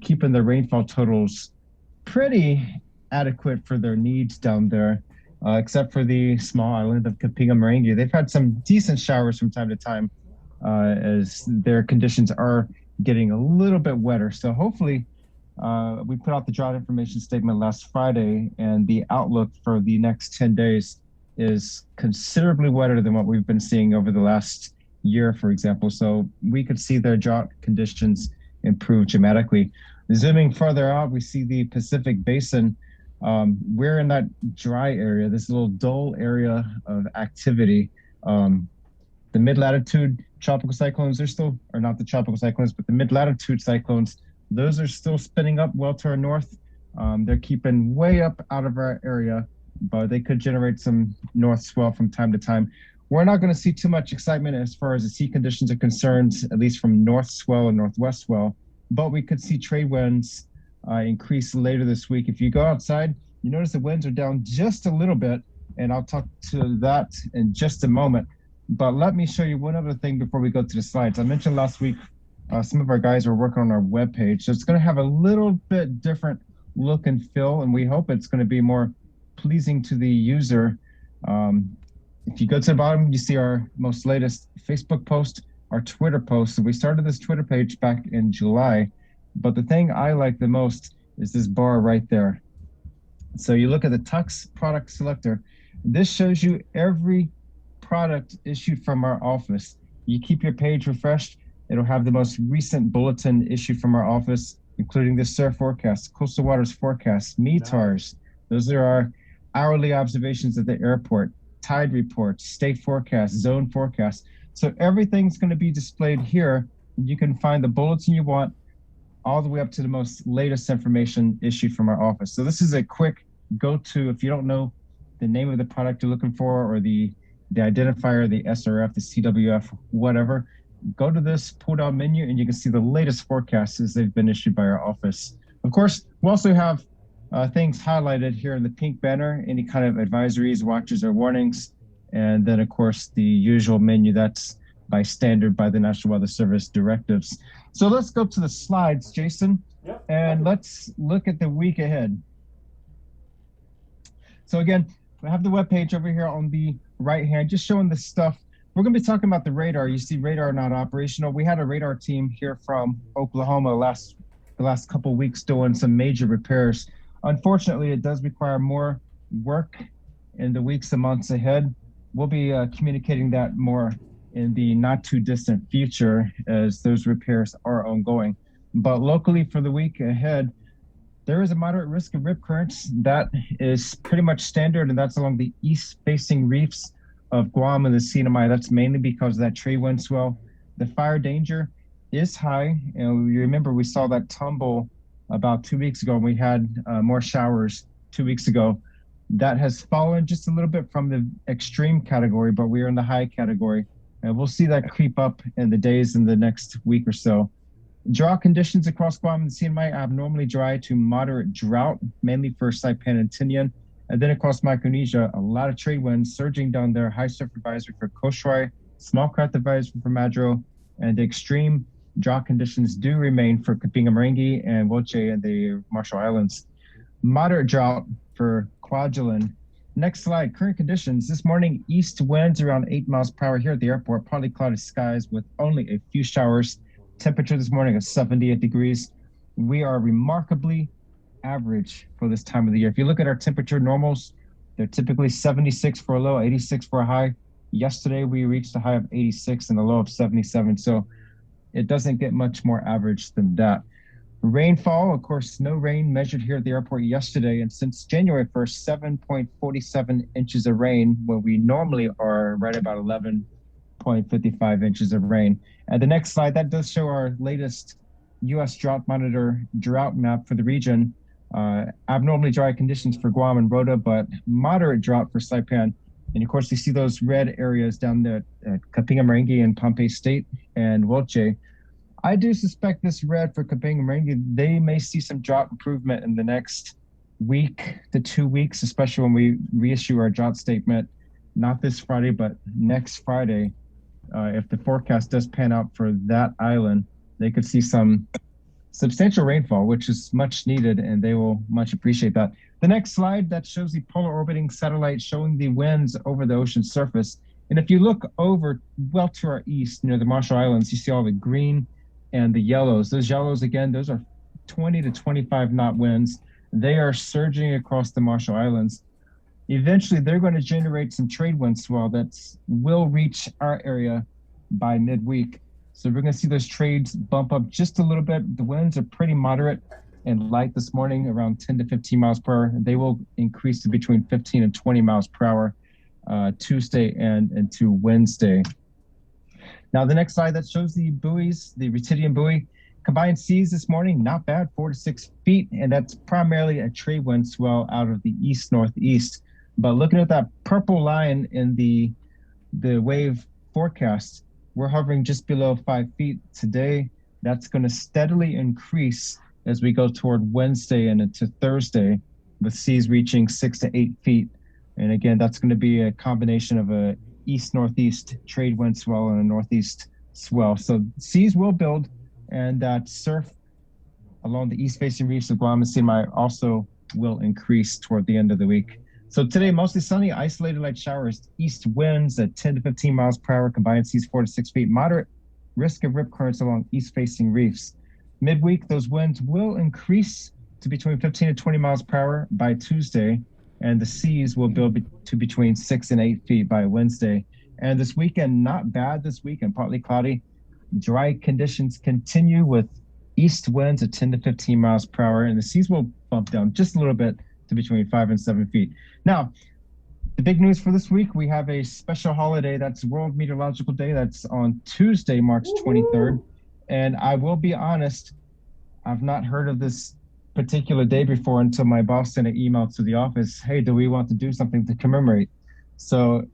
keeping the rainfall totals pretty adequate for their needs down there, except for the small island of Kapinga-Marangi. They've had some decent showers from time to time as their conditions are getting a little bit wetter. So hopefully we put out the drought information statement last Friday, and the outlook for the next 10 days is considerably wetter than what we've been seeing over the last year, for example. So we could see their drought conditions improve dramatically. Zooming further out, we see the Pacific Basin. We're in that dry area, this little dull area of activity. The mid-latitude tropical cyclones, they're still, or not the tropical cyclones, but the mid-latitude cyclones, those are still spinning up well to our north. They're keeping way up out of our area, but they could generate some north swell from time to time. We're not going to see too much excitement as far as the sea conditions are concerned, at least from north swell and northwest swell, but we could see trade winds increase later this week. If you go outside, you notice the winds are down just a little bit, and I'll talk to that in just a moment. But let me show you one other thing before we go to the slides. I mentioned last week some of our guys are working on our webpage, so it's going to have a little bit different look and feel, and we hope it's going to be more pleasing to the user. If you go to the bottom, you see our most latest Facebook post, our Twitter post. So we started this Twitter page back in July, but the thing I like the most is this bar right there. So you look at the Tux product selector. This shows you every product issued from our office. You keep your page refreshed, it'll have the most recent bulletin issued from our office, including the SIR forecast, coastal waters forecast, METARs. Those are our hourly observations at the airport, tide reports, state forecast, zone forecast. So everything's going to be displayed here. You can find the bulletin you want all the way up to the most latest information issued from our office. So this is a quick go-to if you don't know the name of the product you're looking for, or the identifier, the SRF, the CWF, whatever. Go to this pull-down menu and you can see the latest forecasts as they've been issued by our office. Of course, we also have things highlighted here in the pink banner, any kind of advisories, watches, or warnings. And then, of course, the usual menu that's by standard by the National Weather Service directives. So let's go to the slides, Jason, and let's look at the week ahead. So again, I have the webpage over here on the right hand, just showing the stuff. We're going to be talking about the radar. You see radar not operational. We had a radar team here from Oklahoma the last couple of weeks doing some major repairs. Unfortunately, it does require more work in the weeks and months ahead. We'll be communicating that more in the not too distant future as those repairs are ongoing. But locally for the week ahead, there is a moderate risk of rip currents. That is pretty much standard, and that's along the east-facing reefs of Guam and the CNMI. That's mainly because of that trade wind swell. The fire danger is high. And you remember we saw that tumble about 2 weeks ago, and we had more showers 2 weeks ago. That has fallen just a little bit from the extreme category, but we are in the high category. And we'll see that creep up in the days in the next week or so. Drought conditions across Guam and the CNMI, abnormally dry to moderate drought, mainly for Saipan and Tinian. And then across Micronesia, a lot of trade winds surging down there. High surf advisory for Kosrae, small craft advisory for Madro, and extreme drought conditions do remain for Kapinga-Marangi and Woche and the Marshall Islands. Moderate drought for Kwajalein. Next slide, current conditions. This morning, east winds around 8 miles per hour here at the airport, partly cloudy skies with only a few showers. Temperature this morning is 78 degrees. We are remarkably average for this time of the year. If you look at our temperature normals, they're typically 76 for a low, 86 for a high. Yesterday, we reached a high of 86 and a low of 77. So it doesn't get much more average than that. Rainfall, of course, no rain measured here at the airport yesterday. And since January 1st, 7.47 inches of rain, where we normally are right about 11.55 inches of rain. And the next slide, that does show our latest U.S. Drought Monitor drought map for the region. Abnormally dry conditions for Guam and Rota, but moderate drought for Saipan. And of course, you see those red areas down there at Kapinga-Marangi and Pohnpei State and Woche. I do suspect this red for Kabang and Maringi, they may see some drought improvement in the next week to 2 weeks, especially when we reissue our drought statement, not this Friday, but next Friday. If the forecast does pan out for that island, they could see some substantial rainfall, which is much needed, and they will much appreciate that. The next slide, that shows the polar orbiting satellite showing the winds over the ocean surface. And if you look over well to our east, near the Marshall Islands, you see all the green and the yellows. Those yellows, again, those are 20 to 25 knot winds. They are surging across the Marshall Islands. Eventually, they're going to generate some trade wind swell that will reach our area by midweek. So we're going to see those trades bump up just a little bit. The winds are pretty moderate and light this morning, around 10 to 15 miles per hour. They will increase to between 15 and 20 miles per hour Tuesday and into Wednesday. Now, the next slide that shows the buoys, the Retidian buoy. Combined seas this morning, not bad, 4 to 6 feet, and that's primarily a trade wind swell out of the east-northeast. But looking at that purple line in the wave forecast, we're hovering just below 5 feet today. That's going to steadily increase as we go toward Wednesday and into Thursday, with seas reaching 6 to 8 feet. And again, that's going to be a combination of a east-northeast trade wind swell and a northeast swell. So seas will build, and that surf along the east-facing reefs of Guam and CMI also will increase toward the end of the week. So today, mostly sunny, isolated light showers, east winds at 10 to 15 miles per hour, combined seas 4 to 6 feet, moderate risk of rip currents along east-facing reefs. Midweek, those winds will increase to between 15 and 20 miles per hour by Tuesday, and the seas will build to between 6 and 8 feet by Wednesday. And this weekend, not bad this weekend, partly cloudy. Dry conditions continue with east winds at 10 to 15 miles per hour, and the seas will bump down just a little bit to between 5 and 7 feet. Now, the big news for this week, we have a special holiday. That's World Meteorological Day. That's on Tuesday, March 23rd. And I will be honest, I've not heard of this particular day before until my boss sent an email to the office. Hey, do we want to do something to commemorate? So,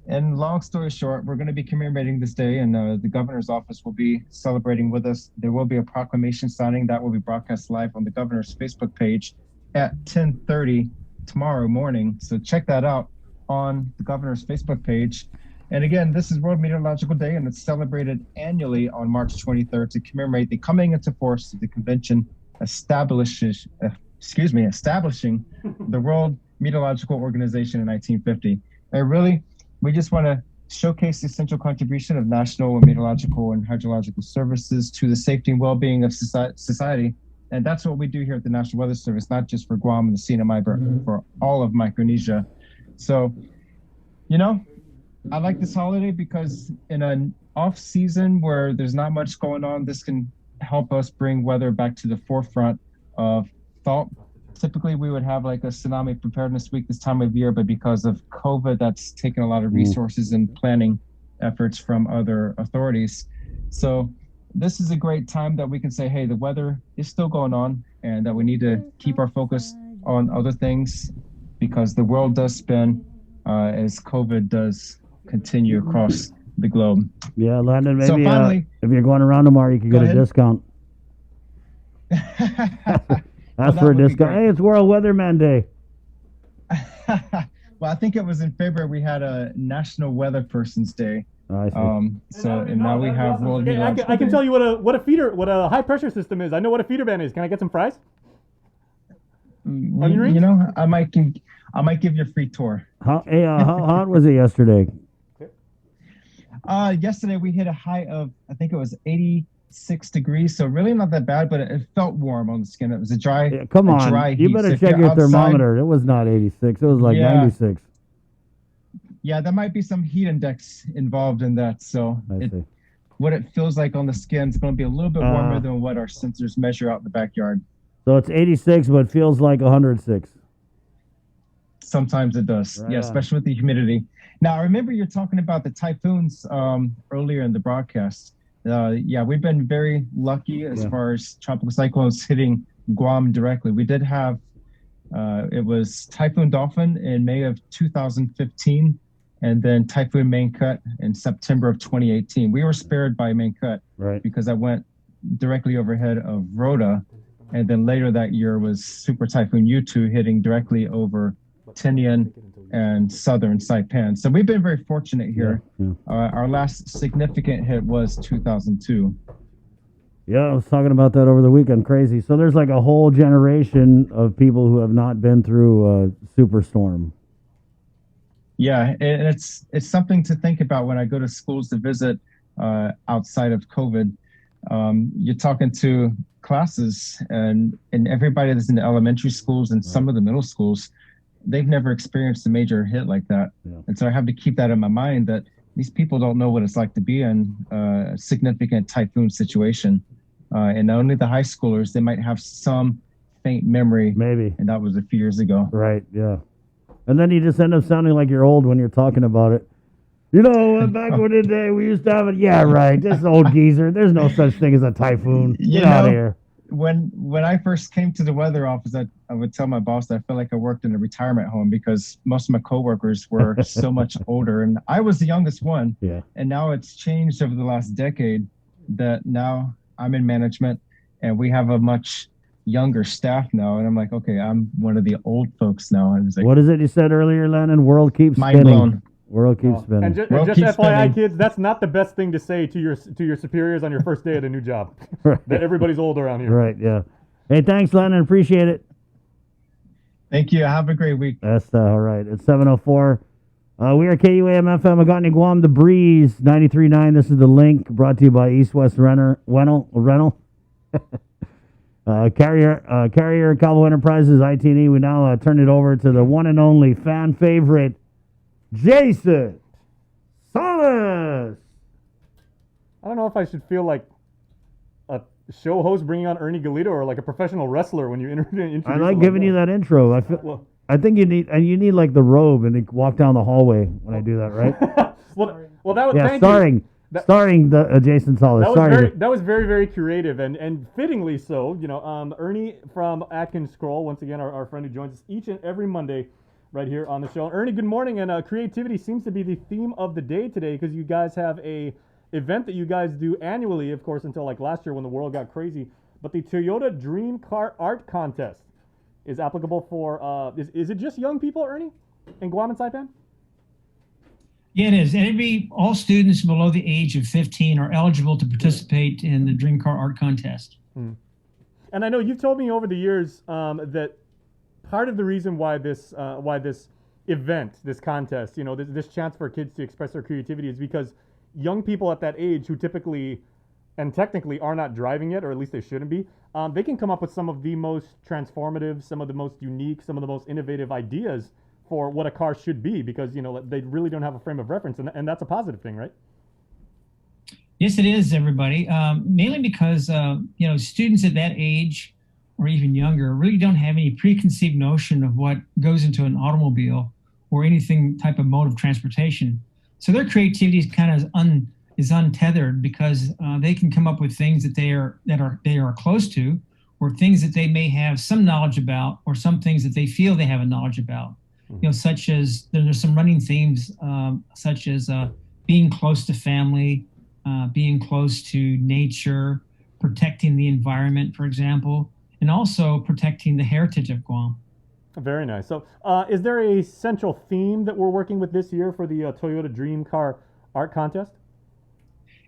and long story short, we're going to be commemorating this day, and the governor's office will be celebrating with us. There will be a proclamation signing that will be broadcast live on the governor's Facebook page at 10:30 tomorrow morning. So check that out on the governor's Facebook page. And again, this is World Meteorological Day, and it's celebrated annually on March 23rd to commemorate the coming into force of the convention establishing the World Meteorological Organization in 1950. And really, we just want to showcase the essential contribution of national meteorological and hydrological services to the safety and well-being of society. And that's what we do here at the National Weather Service, not just for Guam and the CNMI, but for all of Micronesia. So, you know, I like this holiday because in an off season where there's not much going on, this can help us bring weather back to the forefront of thought. Typically, we would have like a tsunami preparedness week this time of year, but because of COVID, that's taken a lot of resources and planning efforts from other authorities. So this is a great time that we can say, hey, the weather is still going on, and that we need to keep our focus on other things because the world does spin as COVID does continue across the globe. Yeah, Landon, maybe So finally, if you're going around tomorrow, you can get a discount. Ask for a discount. Hey, it's World Weatherman Day. Well, I think it was in February we had a National Weather Person's Day. I see. And now we have World Meteorological I can Day. tell you what a high pressure system is. I know what a feeder band is. Can I get some fries? You know, I might give you a free tour. How hot was it yesterday? Yesterday we hit a high of, I think it was 86 degrees, so really not that bad, but it felt warm on the skin. It was a dry, Come on, dry you heat. better So if check you're your outside- thermometer. It was not 86. It was like 96. Yeah, there might be some heat index involved in that. So what it feels like on the skin is going to be a little bit warmer than what our sensors measure out in the backyard. So it's 86, but feels like 106. Sometimes it does. Right Yeah, on. especially with the humidity. Now, I remember you're talking about the typhoons earlier in the broadcast. Yeah, we've been very lucky as far as tropical cyclones hitting Guam directly. We did have, it was Typhoon Dolphin in May of 2015, and then Typhoon Mangkhut in September of 2018. We were spared by Mangkhut because that went directly overhead of Rhoda. And then later that year was Super Typhoon Yutu hitting directly over Tinian and southern Saipan. So we've been very fortunate here. Our last significant hit was 2002. Yeah, I was talking about that over the weekend. Crazy. So there's like a whole generation of people who have not been through a superstorm. Yeah, and it's something to think about when I go to schools to visit outside of COVID. You're talking to classes and everybody that's in the elementary schools and some of the middle schools, they've never experienced a major hit like that. And so I have to keep that in my mind that these people don't know what it's like to be in a significant typhoon situation. And only the high schoolers, they might have some faint memory. Maybe. And that was a few years ago. Right, yeah. And then you just end up sounding like you're old when you're talking about it. You know, back in the day, we used to have it. Yeah, right. This old geezer. There's no such thing as a typhoon. Get out of here. When I first came to the weather office, I would tell my boss that I felt like I worked in a retirement home because most of my coworkers were so much older, and I was the youngest one. Yeah. And now it's changed over the last decade that now I'm in management, and we have a much younger staff now. And I'm like, okay, I'm one of the old folks now. And it's like, What is it you said earlier, Lennon? World keeps mind spinning. blown. World keeps spinning. And just FYI, kids, that's not the best thing to say to your superiors on your first day at a new job. Right. That everybody's old around here. Right, yeah. Hey, thanks, Lennon. Appreciate it. Thank you. Have a great week. That's all right. It's 7:04. We are KUAM FM, Agani, Guam, The Breeze, 93.9. This is The Link, brought to you by East West Rental. Carrier, Cabo Enterprises, IT&E. We now turn it over to the one and only fan favorite, Jason Salas. I don't know if I should feel like a show host bringing on Ernie Galito or like a professional wrestler when you introduce. I like giving you that intro. I think you need like the robe and walk down the hallway when I do that, right? well, that was starring the Jason Salas. That was very, very creative and fittingly so. You know, Ernie from Atkins Scroll, once again, our friend who joins us each and every Monday right here on the show. Ernie, good morning. And creativity seems to be the theme of the day today because you guys have a event that you guys do annually, of course, until like last year when the world got crazy. But the Toyota Dream Car Art Contest is applicable for, is it just young people, Ernie, in Guam and Saipan? Yeah, it is. All students below the age of 15 are eligible to participate in the Dream Car Art Contest. And I know you've told me over the years that part of the reason why this event, this contest, you know, this chance for kids to express their creativity is because young people at that age who typically and technically are not driving yet, or at least they shouldn't be, they can come up with some of the most transformative, some of the most unique, some of the most innovative ideas for what a car should be because, you know, they really don't have a frame of reference, and that's a positive thing, right? Yes, it is, everybody. Mainly because, you know, students at that age or even younger really don't have any preconceived notion of what goes into an automobile or anything type of mode of transportation. So their creativity is kind of untethered because they can come up with things that they are close to, or things that they may have some knowledge about, or some things that they feel they have a knowledge about. You know, such as there's some running themes, such as being close to family, being close to nature, protecting the environment, for example, and also protecting the heritage of Guam. Very nice. So is there a central theme that we're working with this year for the Toyota Dream Car Art Contest?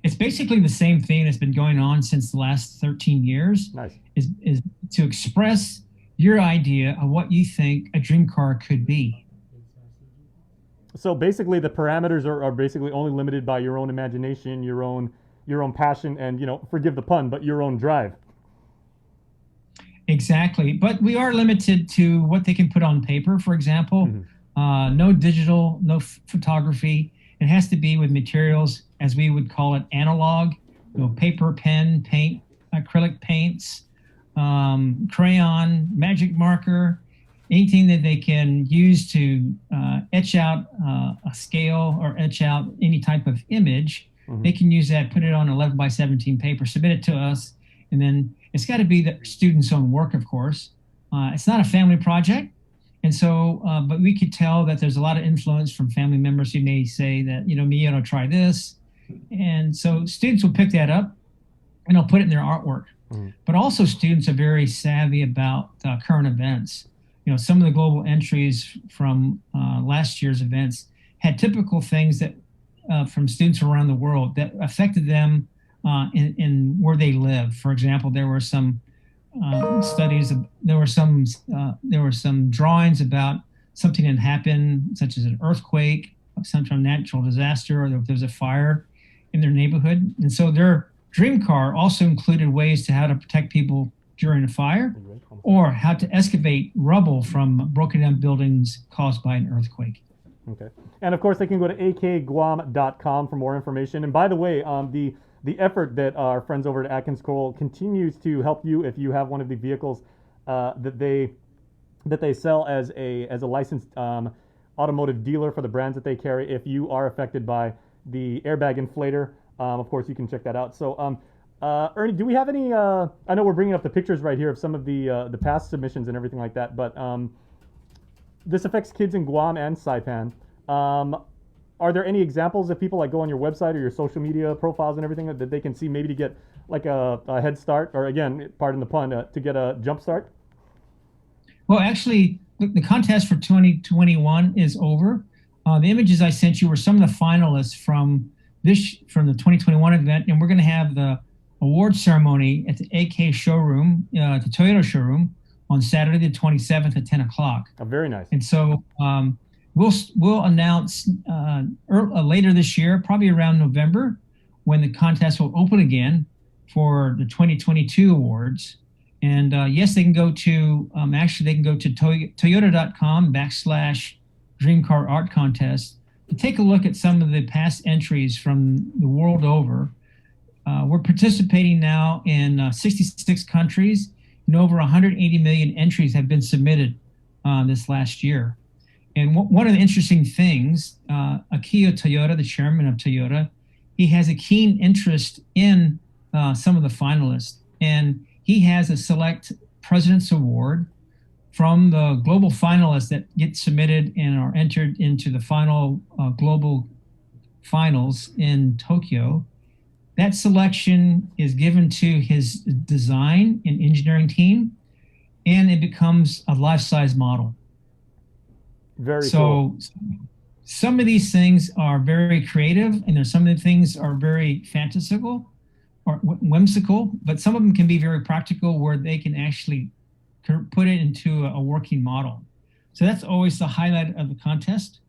It's basically the same thing that's been going on since the last 13 years. Nice. Is to express your idea of what you think a dream car could be. So basically the parameters are basically only limited by your own imagination, your own passion, and, you know, forgive the pun, but your own drive. Exactly. But we are limited to what they can put on paper, for example. No digital, no photography. It has to be with materials, as we would call it, analog, you know, paper, pen, paint, acrylic paints, crayon, magic marker, anything that they can use to etch out a scale or etch out any type of image. They can use that, put it on 11 by 17 paper, submit it to us, and then it's got to be the student's own work, of course. It's not a family project. And so, but we could tell that there's a lot of influence from family members who may say that, you know, me, try this. And so students will pick that up and they'll put it in their artwork. But also students are very savvy about current events. Some of the global entries from last year's events had typical things that from students around the world that affected them in where they live. For example, there were some studies. There were some drawings about something that happened, such as an earthquake, some kind of natural disaster, or if there's a fire in their neighborhood. And so their dream car also included ways to how to protect people during a fire, or how to excavate rubble from broken down buildings caused by an earthquake. Okay. And of course, they can go to akguam.com for more information. And by the way, the effort that our friends over at Atkins Coal continues to help you if you have one of the vehicles that they sell as a licensed automotive dealer for the brands that they carry. If you are affected by the airbag inflator, of course, you can check that out. So, Ernie, do we have any? I know we're bringing up the pictures right here of some of the past submissions and everything like that, but this affects kids in Guam and Saipan. Are there any examples if people go on your website or your social media profiles and everything that they can see, maybe to get like a head start, or again, pardon the pun, to get a jump start? Well, actually, the contest for 2021 is over. The images I sent you were some of the finalists from the 2021 event, and we're going to have the award ceremony at the AK showroom, the Toyota showroom, on Saturday the 27th at 10 o'clock. Oh, very nice. And so we'll announce later this year, probably around November, when the contest will open again for the 2022 awards. And yes, they can go to toyota.com/Dream Car Art Contest to take a look at some of the past entries from the world over. We're participating now in 66 countries, and over 180 million entries have been submitted this last year. And one of the interesting things, Akio Toyota, the chairman of Toyota, he has a keen interest in some of the finalists. And he has a Select President's Award from the global finalists that get submitted and are entered into the final global finals in Tokyo. That selection is given to his design and engineering team, and it becomes a life-size model. Very cool. So some of these things are very creative, and there's some of the things are very fantastical or whimsical, but some of them can be very practical where they can actually put it into a working model. So that's always the highlight of the contest.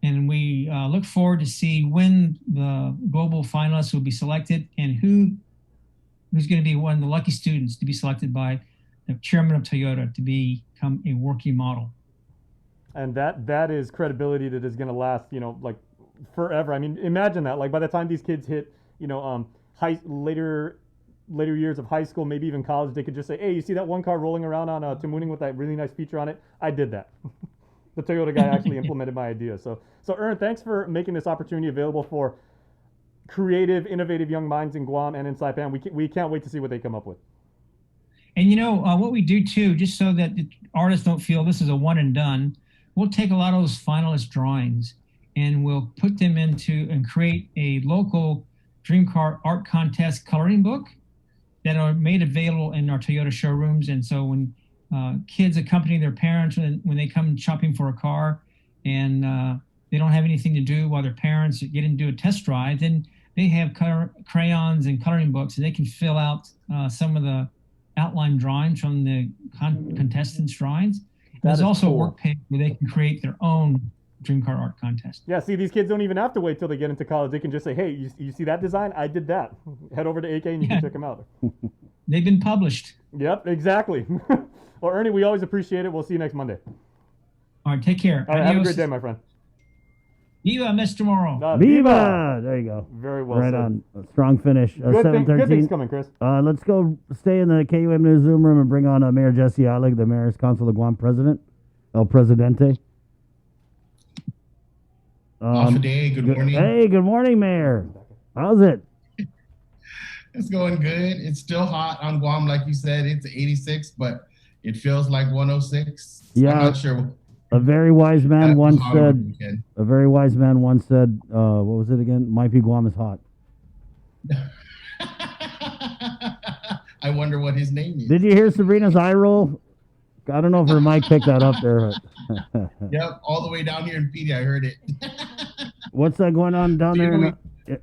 And we look forward to see when the global finalists will be selected and who's going to be one of the lucky students to be selected by the chairman of Toyota to become a working model. And that is credibility that is going to last, like forever. I mean, imagine that. Like by the time these kids hit, later years of high school, maybe even college, they could just say, "Hey, you see that one car rolling around on Tamuning with that really nice feature on it? I did that." The Toyota guy actually implemented my idea. So Ern, thanks for making this opportunity available for creative, innovative young minds in Guam and in Saipan. We can't wait to see what they come up with. And what we do too, just so that the artists don't feel this is a one and done, we'll take a lot of those finalist drawings and we'll put them into and create a local Dream Car Art Contest coloring book that are made available in our Toyota showrooms. And so when kids accompany their parents when they come shopping for a car and they don't have anything to do while their parents get into a test drive, then they have crayons and coloring books, and they can fill out some of the outline drawings from the contestants' drawings. There's also a work page where they can create their own Dream Car Art Contest. Yeah, see, these kids don't even have to wait till they get into college. They can just say, "Hey, you see that design? I did that." Head over to AK and you can check them out. They've been published. Yep, exactly. Well, Ernie, we always appreciate it. We'll see you next Monday. All right, take care. All right, have a great day, my friend. Viva Mr. Morrow. Viva! There you go. Very well right said. on. A strong finish. Good things coming, Chris. Let's go stay in the KUM News Zoom room and bring on Mayor Jesse Alec, the Mayor's Council of Guam President, El Presidente. Off a day. Good morning. Hey, good morning, Mayor. How's it? It's going good. It's still hot on Guam, like you said. It's 86, but it feels like 106. Yeah. I'm not sure. A very wise man once said. Weekend. A very wise man once said. What was it again? Might be Guam is hot. I wonder what his name is. Did you hear Sabrina's eye roll? I don't know if her mic picked that up there. But Yep, all the way down here in PD, I heard it. what's that going on down So, you there know,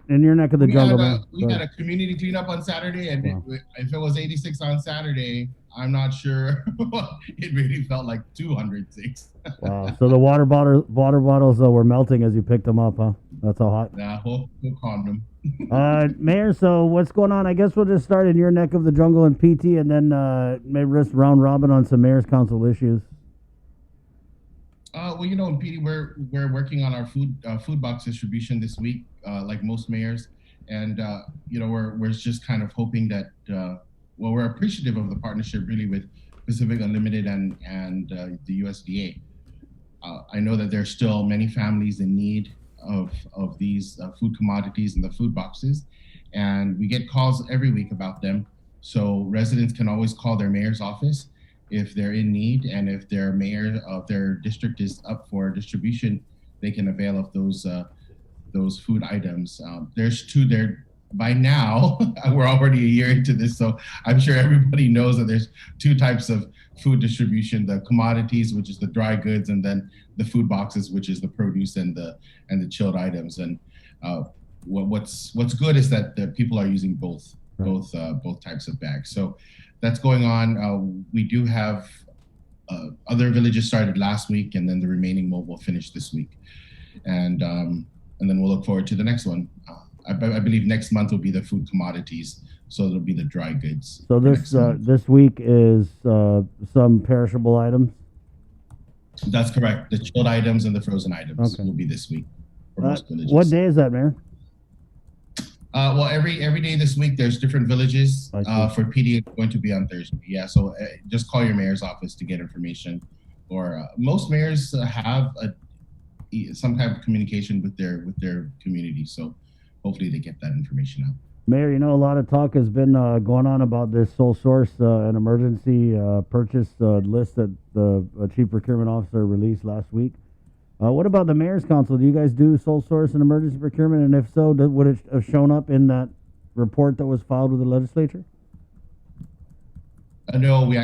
in your neck of the jungle, man? We had a community cleanup on Saturday, and if it was 86 on Saturday, I'm not sure. It really felt like 206. Wow. So the water bottles were melting as you picked them up, huh? That's how hot. Nah, we'll condom. Mayor, so what's going on? I guess we'll just start in your neck of the jungle in PT, and then maybe risk round robin on some mayor's council issues. Well, you know, in PD, we're working on our food box distribution this week, like most mayors, and you know, we're just kind of hoping that well, we're appreciative of the partnership really with Pacific Unlimited and the USDA. I know that there's still many families in need of these food commodities and the food boxes, and we get calls every week about them. So residents can always call their mayor's office if they're in need, and if their mayor of their district is up for distribution, they can avail of those food items. There's two there by now. We're already a year into this, so I'm sure everybody knows that there's two types of food distribution: the commodities, which is the dry goods, and then the food boxes, which is the produce and the chilled items. And what's good is that the people are using both types of bags. So that's going on. We do have other villages started last week, and then the remaining will finish this week, and then we'll look forward to the next one. I believe next month will be the food commodities, so it'll be the dry goods. So this week is some perishable items. That's correct. The chilled items and the frozen items will be this week for most villages. What day is that, Mayor? Well, every day this week there's different villages. For PD, it's going to be on Thursday. Yeah, so just call your mayor's office to get information. Or most mayors have some kind of communication with their community, so hopefully they get that information out. Mayor, you know, a lot of talk has been going on about this sole source and emergency purchase list that the Chief Procurement Officer released last week. What about the Mayor's Council? Do you guys do sole source and emergency procurement? And if so, would it have shown up in that report that was filed with the legislature? No, we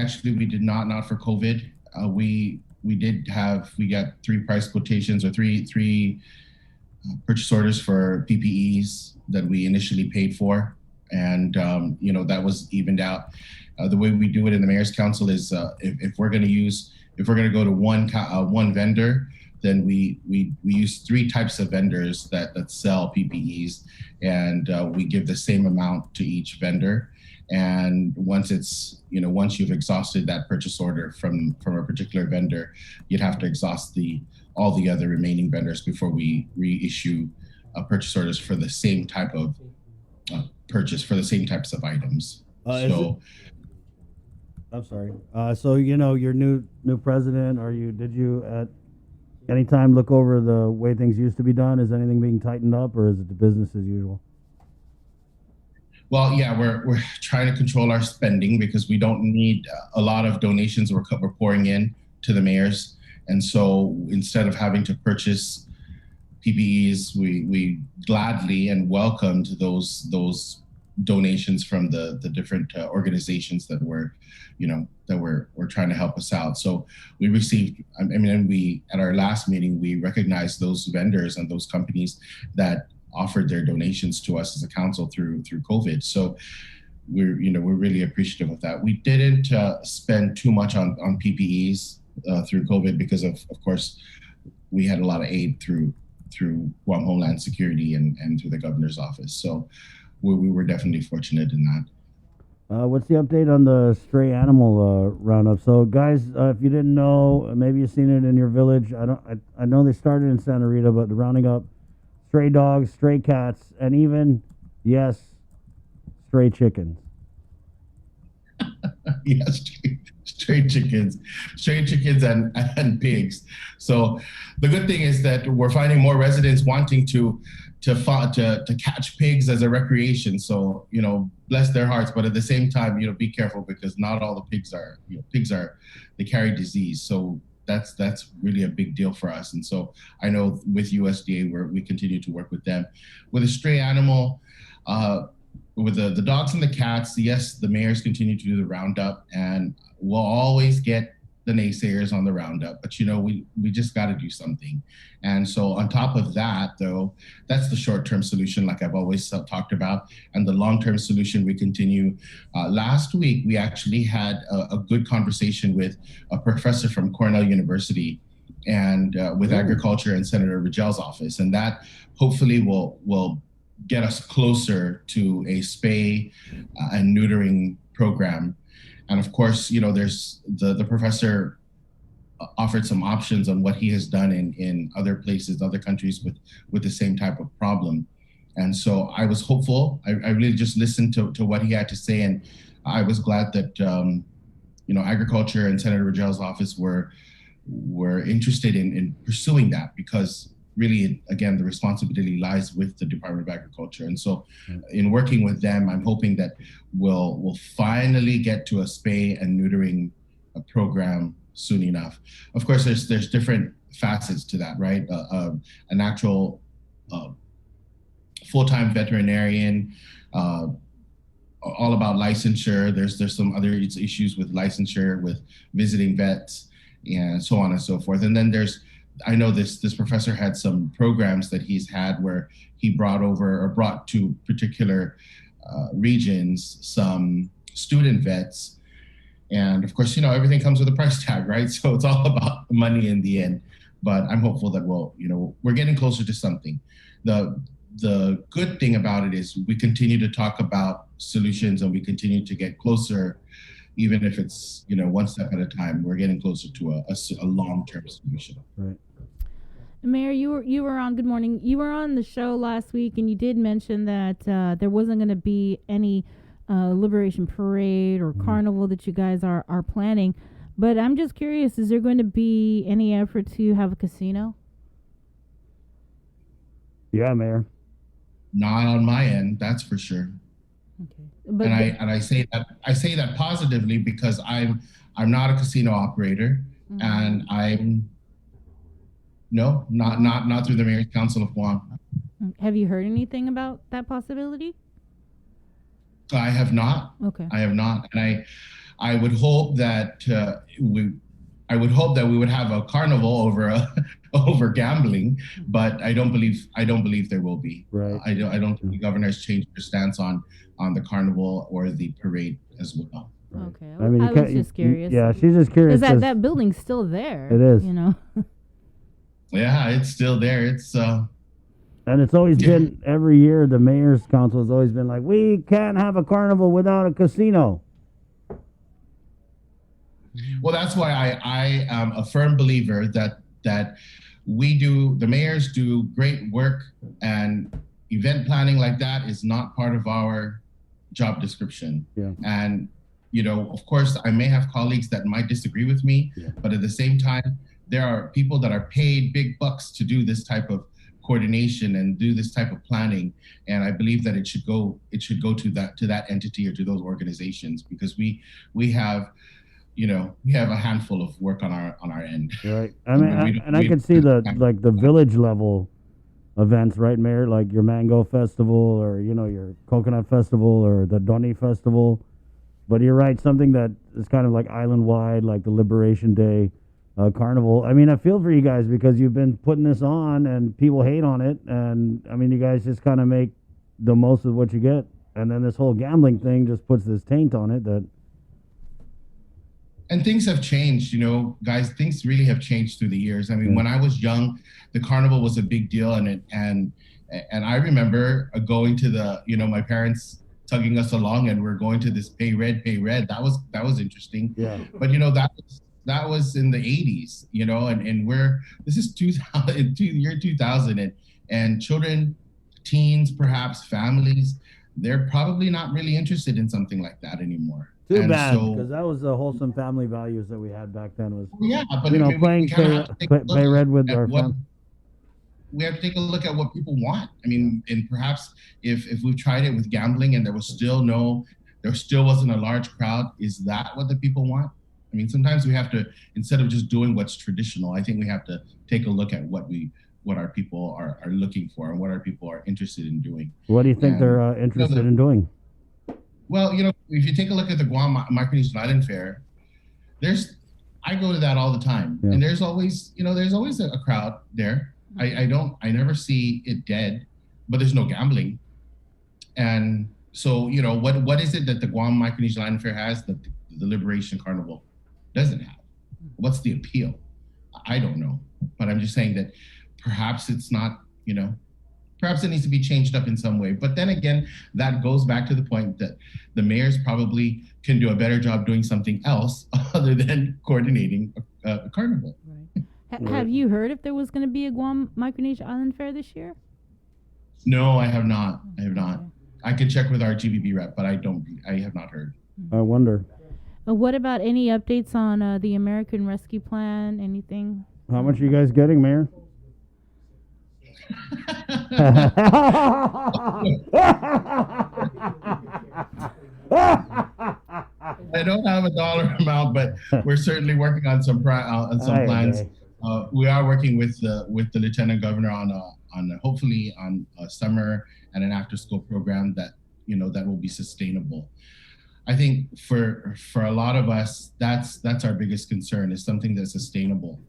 did not for COVID. We got 3 price quotations or three purchase orders for PPEs that we initially paid for, and you know, that was evened out. The way we do it in the Mayor's Council is if we're going to go to one vendor, then we use 3 types of vendors that sell PPEs, and we give the same amount to each vendor. And once you've exhausted that purchase order from a particular vendor, you'd have to exhaust all the other remaining vendors before we reissue purchase orders for the same type of purchase for the same types of items. I'm sorry. So you know, your new president, did you at any time look over the way things used to be done? Is anything being tightened up, or is it the business as usual? Well, yeah, we're trying to control our spending because we don't need a lot of donations we're pouring in to the mayors. And so instead of having to purchase PPEs, we gladly and welcomed those donations from the different organizations that were trying to help us out. So we received, at our last meeting, we recognized those vendors and those companies that offered their donations to us as a council through COVID. So we're really appreciative of that. We didn't spend too much on PPEs through COVID because of course we had a lot of aid through Guam Homeland Security and through the governor's office. So we were definitely fortunate in that. What's the update on the stray animal roundup? So guys, if you didn't know, maybe you've seen it in your village. I know they started in Santa Rita, but they're rounding up stray dogs, stray cats, and even, yes, stray chickens. Yes, stray chickens and pigs. So the good thing is that we're finding more residents wanting to catch pigs as a recreation. So, you know, bless their hearts, but at the same time, you know, be careful because not all the pigs they carry disease. So that's really a big deal for us. And so I know with USDA we continue to work with them. With a stray animal, with the dogs and the cats, yes, the mayors continue to do the roundup, and we'll always get the naysayers on the roundup, but we just got to do something. And so on top of that, though, that's the short-term solution, like I've always talked about, and the long-term solution we continue. Last week, we actually had a good conversation with a professor from Cornell University and with agriculture and Senator Rigel's office, and that hopefully will get us closer to a spay and neutering program. And of course, there's the professor offered some options on what he has done in other places, other countries with the same type of problem. And so I was hopeful. I really just listened to what he had to say, and I was glad that agriculture and Senator Rigel's office were interested in pursuing that, because really, again, the responsibility lies with the Department of Agriculture. And so in working with them, I'm hoping that we'll finally get to a spay and neutering program soon enough. Of course, there's different facets to that, right? An actual full-time veterinarian, all about licensure. There's some other issues with licensure, with visiting vets, and so on and so forth. And then I know this professor had some programs that he's had where he brought to particular regions some student vets. And of course, everything comes with a price tag, right? So it's all about money in the end. But I'm hopeful that we're getting closer to something. The good thing about it is we continue to talk about solutions, and we continue to get closer, even if it's one step at a time. We're getting closer to a long-term solution. Right. Mayor, you were on. Good morning. You were on the show last week, and you did mention that there wasn't going to be any liberation parade or carnival that you guys are planning. But I'm just curious: is there going to be any effort to have a casino? Yeah, Mayor. Not on my end, that's for sure. Okay. But I say that positively, because I'm not a casino operator, and I'm not through the Mayor's Council of Guam. Have you heard anything about that possibility? I have not. Okay. I have not, and I would hope that we would have a carnival over gambling, but I don't believe there will be. Right. I don't think the governor has changed her stance on the carnival or the parade as well. Right. Okay. I mean, I was just curious. Yeah, she's just curious. Because that building's still there. It is. Yeah, it's still there. It's and it's always been, every year the Mayor's Council has always been like, we can't have a carnival without a casino. Well, that's why I am a firm believer that the mayors do great work, and event planning like that is not part of our job description. Yeah. And of course, I may have colleagues that might disagree with me, but at the same time, there are people that are paid big bucks to do this type of coordination and do this type of planning, and I believe that it should go to that entity or to those organizations, because we have a handful of work on our end. Right. I mean, I can see the village level events, right, Mayor? Like your Mango Festival, or your Coconut Festival, or the Doni Festival. But you're right, something that is kind of like island wide, like the Liberation Day Carnival. I mean, I feel for you guys, because you've been putting this on and people hate on it, and I mean, you guys just kind of make the most of what you get, and then this whole gambling thing just puts this taint on it that. And things have changed, guys. Things really have changed through the years. I mean, when I was young, the carnival was a big deal, and I remember going to my parents tugging us along, and we're going to this pay red. That was interesting. Yeah. But that was in the 80s, and this is 2000, year 2000, and children, teens, perhaps families, they're probably not really interested in something like that anymore. Too bad, because that was the wholesome family values that we had back then. Was but playing pay red with our family. We have to take a look at what people want. I mean, and perhaps if we've tried it with gambling and there still wasn't a large crowd, is that what the people want? I mean, sometimes we have to, instead of just doing what's traditional, I think we have to take a look at what our people are looking for and what our people are interested in doing. What do you think they're interested in doing? Well, if you take a look at the Guam Micronesian Island Fair, I go to that all the time, and there's always a crowd there. I never see it dead, but there's no gambling. And so, what is it that the Guam Micronesian Island Fair has that the Liberation Carnival doesn't have? What's the appeal? I don't know, but I'm just saying that perhaps it's not, perhaps it needs to be changed up in some way. But then again, that goes back to the point that the mayors probably can do a better job doing something else other than coordinating a carnival. Right. Have you heard if there was going to be a Guam Micronesia Island Fair this year? No, I have not. I could check with our GBB rep, but I have not heard. I wonder. What about any updates on the American Rescue Plan? Anything? How much are you guys getting, Mayor? I don't have a dollar amount, but we're certainly working on some plans. We are working with the Lieutenant Governor on hopefully on a summer and an after-school program that will be sustainable. I think for a lot of us, that's our biggest concern, is something that's sustainable,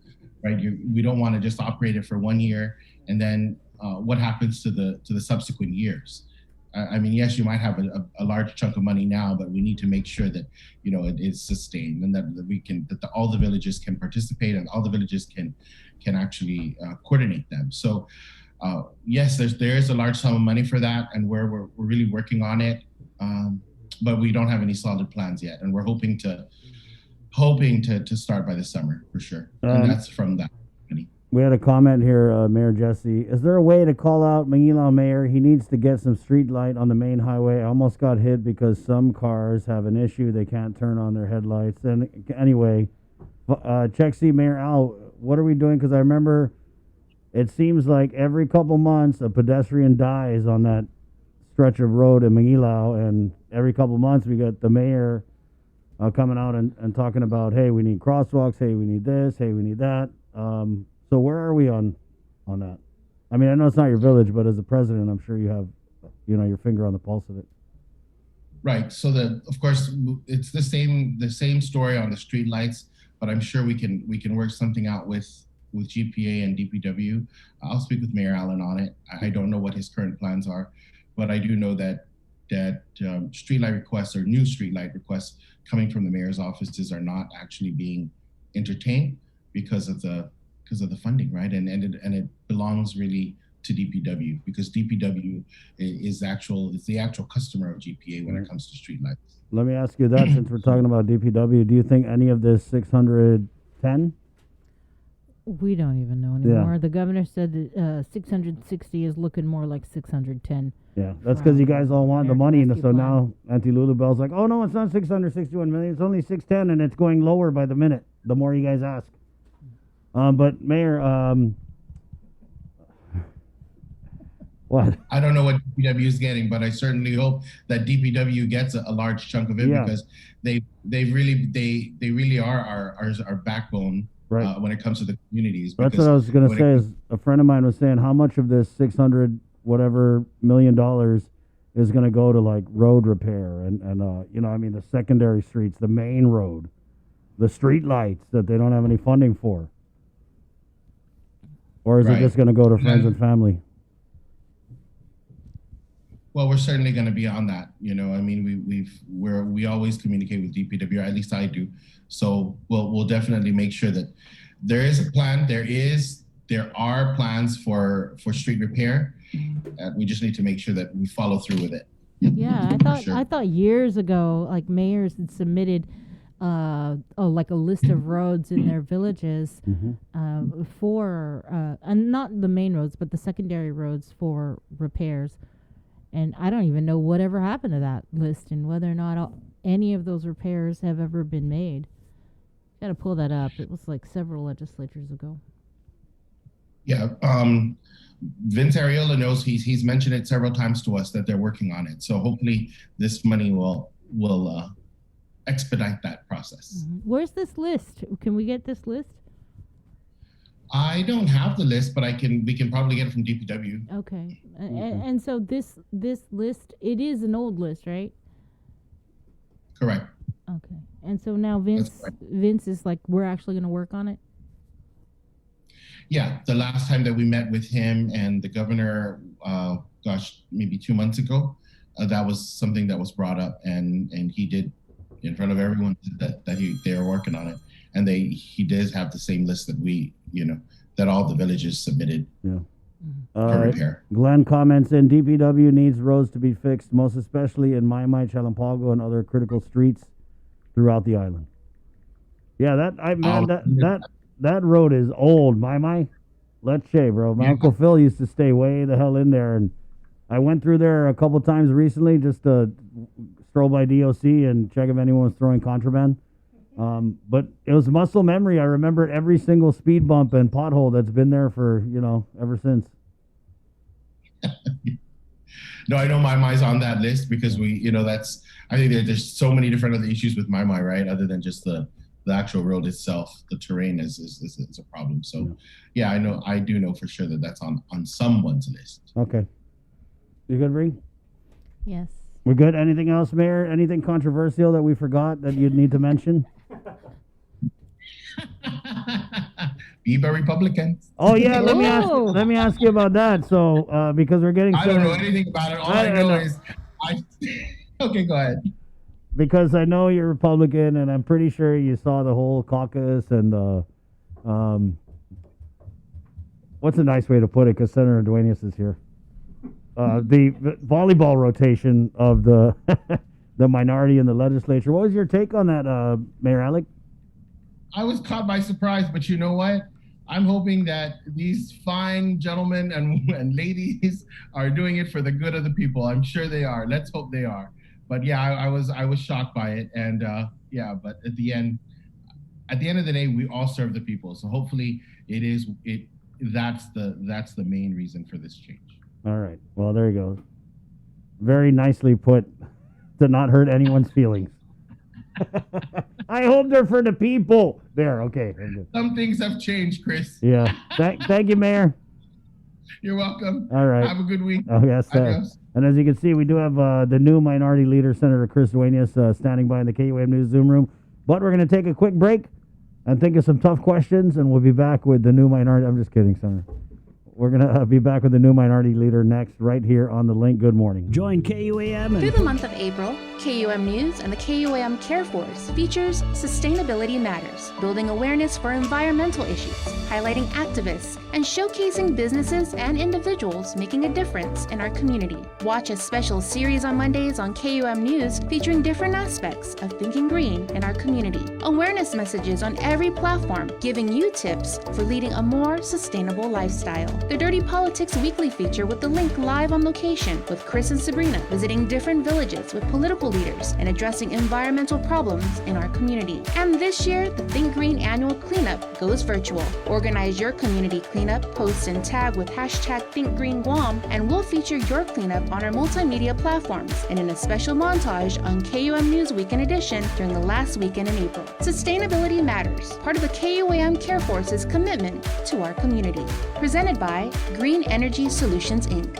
right? We don't want to just operate it for 1 year and then what happens to the subsequent years. I mean, yes, you might have a large chunk of money now, but we need to make sure that it is sustained, and that all the villages can participate, and all the villages can actually coordinate them. So yes, there is a large sum of money for that, and we're really working on it, but we don't have any solid plans yet, and we're hoping to start by the summer for sure, and that's from that. We had a comment here, Mayor Jesse. Is there a way to call out Manila Mayor? He needs to get some street light on the main highway. I almost got hit because some cars have an issue. They can't turn on their headlights. And anyway, check see Mayor Al, what are we doing? Because I remember it seems like every couple months a pedestrian dies on that stretch of road in Manila. And every couple months we got the mayor coming out and talking about, hey, we need crosswalks. Hey, we need this. Hey, we need that. So where are we on that? I mean, I know it's not your village, but as a president, I'm sure you have, your finger on the pulse of it. Right. So of course, it's the same story on the street lights, but I'm sure we can work something out with GPA and DPW. I'll speak with Mayor Allen on it. I don't know what his current plans are, but I do know that streetlight requests or new streetlight requests coming from the mayor's offices are not actually being entertained because of the funding, right? And it belongs really to DPW, because DPW is the actual customer of GPA when it comes to streetlights. Let me ask you that, since we're talking about DPW, do you think any of this 610? We don't even know anymore. Yeah. The governor said that 660 is looking more like 610. Yeah, that's because you guys all want the money, and so now Auntie Lulu Bell's like, oh no, it's not 661 million, it's only 610, and it's going lower by the minute, the more you guys ask. But Mayor, what? I don't know what DPW is getting, but I certainly hope that DPW gets a large chunk of it, because they really are our backbone, right, when it comes to the communities. That's what I was going to say. Is a friend of mine was saying, how much of this $600 whatever million is going to go to like road repair and the secondary streets, the main road, the street lights that they don't have any funding for. Or is it just going to go to friends and family? Well, we're certainly going to be on that. I mean, we always communicate with DPW, or at least I do. So we'll definitely make sure that there is a plan. There are plans for street repair. We just need to make sure that we follow through with it. Yeah, I thought years ago, like mayors had submitted like a list of roads in their villages for and not the main roads, but the secondary roads for repairs. And I don't even know whatever happened to that list and whether or not any of those repairs have ever been made. Got to pull that up. It was like several legislatures ago. Yeah, Vince Ariola knows. He's mentioned it several times to us that they're working on it. So hopefully this money will expedite that process. Where's this list? Can we get this list? I don't have the list, but we can probably get it from DPW. Okay. And so this list, it is an old list, right? Correct. Okay. And so now Vince is like, we're actually going to work on it? Yeah, the last time that we met with him and the governor, maybe 2 months ago, that was something that was brought up, and he did, in front of everyone, that they are working on it, and he does have the same list that that all the villages submitted. Yeah. For repair. Glenn comments in, DPW needs roads to be fixed, most especially in Maimai, Chalampago, and other critical streets throughout the island. Yeah, that road is old. Maimai, Lecce, bro. My Uncle Phil used to stay way the hell in there, and I went through there a couple times recently just to stroll by DOC and check if anyone was throwing contraband. But it was muscle memory. I remember every single speed bump and pothole that's been there for, ever since. No, I know Maimai's on that list because I think there's so many different other issues with Maimai, right? Other than just the actual road itself, the terrain is a problem. So yeah, I do know for sure that that's on someone's list. Okay. You good, Bree? Yes. We're good. Anything else, Mayor? Anything controversial that we forgot that you'd need to mention? Viva Republicans. Oh yeah, let me ask you about that. So because we're getting, I don't know anything about it. All I know is okay, go ahead. Because I know you're Republican, and I'm pretty sure you saw the whole caucus and what's a nice way to put it? Because Senator Duenas is here. The volleyball rotation of the the minority in the legislature. What was your take on that, Mayor Alec? I was caught by surprise, but you know what? I'm hoping that these fine gentlemen and ladies are doing it for the good of the people. I'm sure they are. Let's hope they are. But yeah, I was shocked by it, and but at the end of the day, we all serve the people. So hopefully, that's the main reason for this change. All right. Well, there you go. Very nicely put, to not hurt anyone's feelings. I hope they're for the people. There, okay. Some things have changed, Chris. Yeah. Thank you, Mayor. You're welcome. All right. Have a good week. Oh, yes, and as you can see, we do have the new minority leader, Senator Chris Duenas, standing by in the KUAM News Zoom room. But we're going to take a quick break and think of some tough questions, and we'll be back with the new minority. I'm just kidding, Senator. We're going to be back with the new minority leader next, right here on The Link. Good morning. Join KUAM. Through the month of April, KUAM News and the KUAM Care Force features Sustainability Matters, building awareness for environmental issues, highlighting activists, and showcasing businesses and individuals making a difference in our community. Watch a special series on Mondays on KUAM News featuring different aspects of thinking green in our community. Awareness messages on every platform, giving you tips for leading a more sustainable lifestyle. The Dirty Politics Weekly feature with The Link live on location with Chris and Sabrina, visiting different villages with political leaders and addressing environmental problems in our community. And this year, the Think Green Annual Cleanup goes virtual. Organize your community cleanup, post and tag with hashtag ThinkGreenGuam, and we'll feature your cleanup on our multimedia platforms and in a special montage on KUAM News Weekend Edition during the last weekend in April. Sustainability Matters, part of the KUAM Care Force's commitment to our community. Presented by Green Energy Solutions, Inc.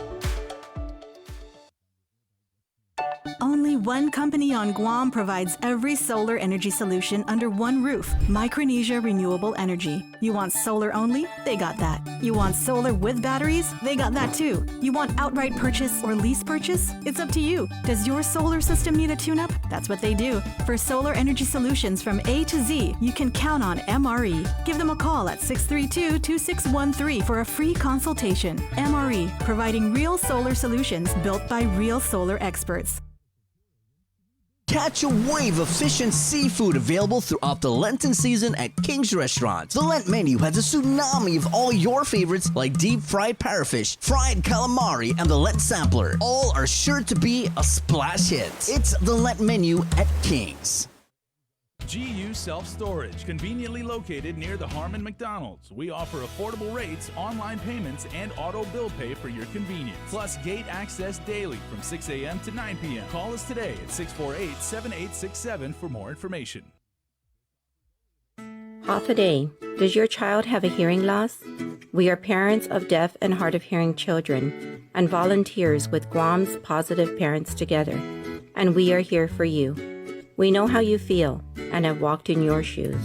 Only one company on Guam provides every solar energy solution under one roof, Micronesia Renewable Energy. You want solar only? They got that. You want solar with batteries? They got that too. You want outright purchase or lease purchase? It's up to you. Does your solar system need a tune-up? That's what they do. For solar energy solutions from A to Z, you can count on MRE. Give them a call at 632-2613 for a free consultation. MRE, providing real solar solutions built by real solar experts. Catch a wave of fish and seafood available throughout the Lenten season at King's Restaurant. The Lent menu has a tsunami of all your favorites like deep fried parrotfish, fried calamari, and the Lent sampler. All are sure to be a splash hit. It's the Lent menu at King's. GU Self-Storage, conveniently located near the Harmon McDonald's. We offer affordable rates, online payments, and auto bill pay for your convenience. Plus gate access daily from 6 a.m. to 9 p.m. Call us today at 648-7867 for more information. Half a day. Does your child have a hearing loss? We are parents of deaf and hard of hearing children and volunteers with Guam's Positive Parents Together, and we are here for you. We know how you feel and have walked in your shoes.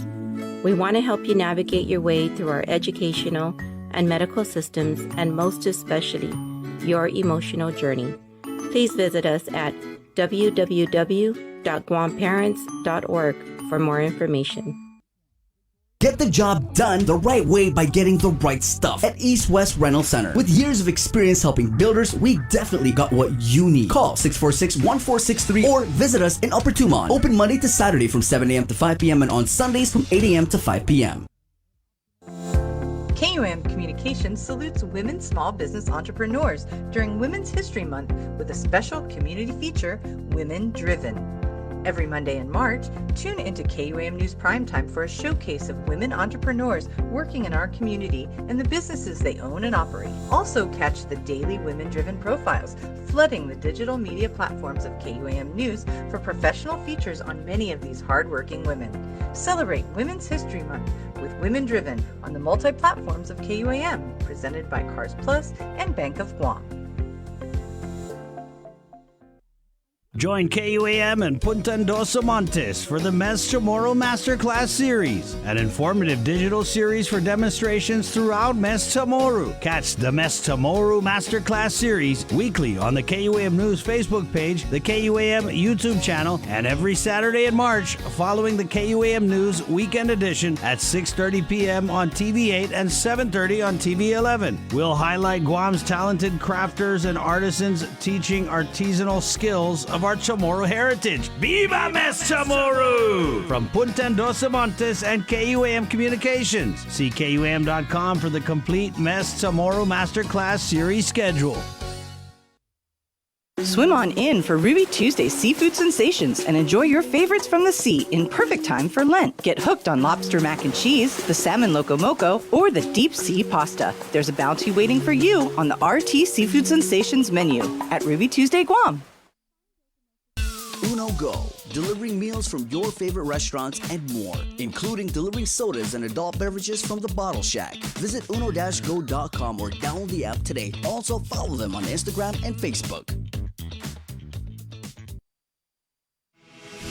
We want to help you navigate your way through our educational and medical systems, and most especially, your emotional journey. Please visit us at www.guamparents.org for more information. Get the job done the right way by getting the right stuff at East West Rental Center. With years of experience helping builders, we definitely got what you need. Call 646-1463 or visit us in Upper Tumon. Open Monday to Saturday from 7 a.m. to 5 p.m. and on Sundays from 8 a.m. to 5 p.m. KUAM Communications salutes women small business entrepreneurs during Women's History Month with a special community feature, Women Driven. Every Monday in March, tune into KUAM News Primetime for a showcase of women entrepreneurs working in our community and the businesses they own and operate. Also catch the daily women-driven profiles, flooding the digital media platforms of KUAM News for professional features on many of these hardworking women. Celebrate Women's History Month with Women Driven on the multi-platforms of KUAM, presented by Cars Plus and Bank of Guam. Join KUAM and Punta Dos Montes for the Mes Chamorro Masterclass Series, an informative digital series for demonstrations throughout Mes Chamorro. Catch the Mes Chamorro Masterclass Series weekly on the KUAM News Facebook page, the KUAM YouTube channel, and every Saturday in March following the KUAM News Weekend Edition at 6:30 p.m. on TV 8 and 7:30 on TV 11. We'll highlight Guam's talented crafters and artisans teaching artisanal skills of our Chamorro heritage. Viva Mes Chamorro! From Punta Dos Montes and KUAM Communications. See KUAM.com for the complete Mes Chamorro Masterclass series schedule. Swim on in for Ruby Tuesday Seafood Sensations and enjoy your favorites from the sea in perfect time for Lent. Get hooked on lobster mac and cheese, the salmon loco moco, or the deep sea pasta. There's a bounty waiting for you on the RT Seafood Sensations menu at Ruby Tuesday Guam. Uno Go, delivering meals from your favorite restaurants and more, including delivering sodas and adult beverages from the Bottle Shack. Visit uno-go.com or download the app today. Also follow them on Instagram and Facebook.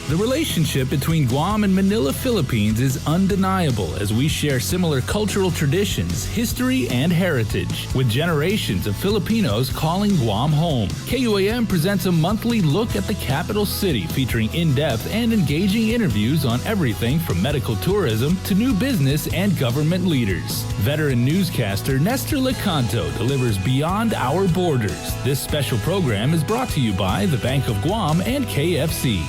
The relationship between Guam and Manila, Philippines is undeniable as we share similar cultural traditions, history, and heritage, with generations of Filipinos calling Guam home. KUAM presents a monthly look at the capital city featuring in-depth and engaging interviews on everything from medical tourism to new business and government leaders. Veteran newscaster Nestor Lecanto delivers Beyond Our Borders. This special program is brought to you by the Bank of Guam and KFC.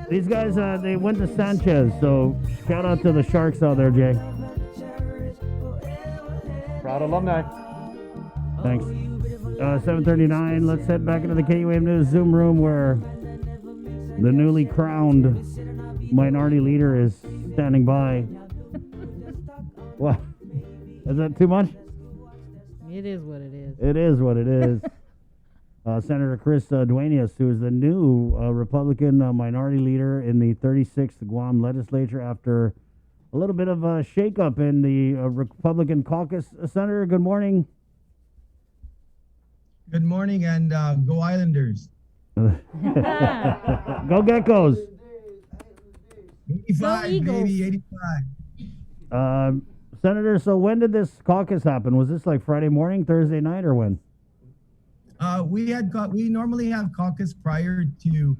These guys, they went to Sanchez, so shout out to the Sharks out there, Jay. Proud alumni. Thanks. 7:39. Let's head back into the KUAM News Zoom room where The newly crowned minority leader is standing by. What? Is that too much? It is what it is. It is what it is. Senator Chris Duenas, who is the new Republican minority leader in the 36th Guam legislature after a little bit of a shakeup in the Republican caucus. Senator, good morning. Good morning, and go Islanders. Go Geckos. 85, baby, 85. Senator, so when did this caucus happen? Was this like Friday morning, Thursday night, or when? We normally have caucus prior to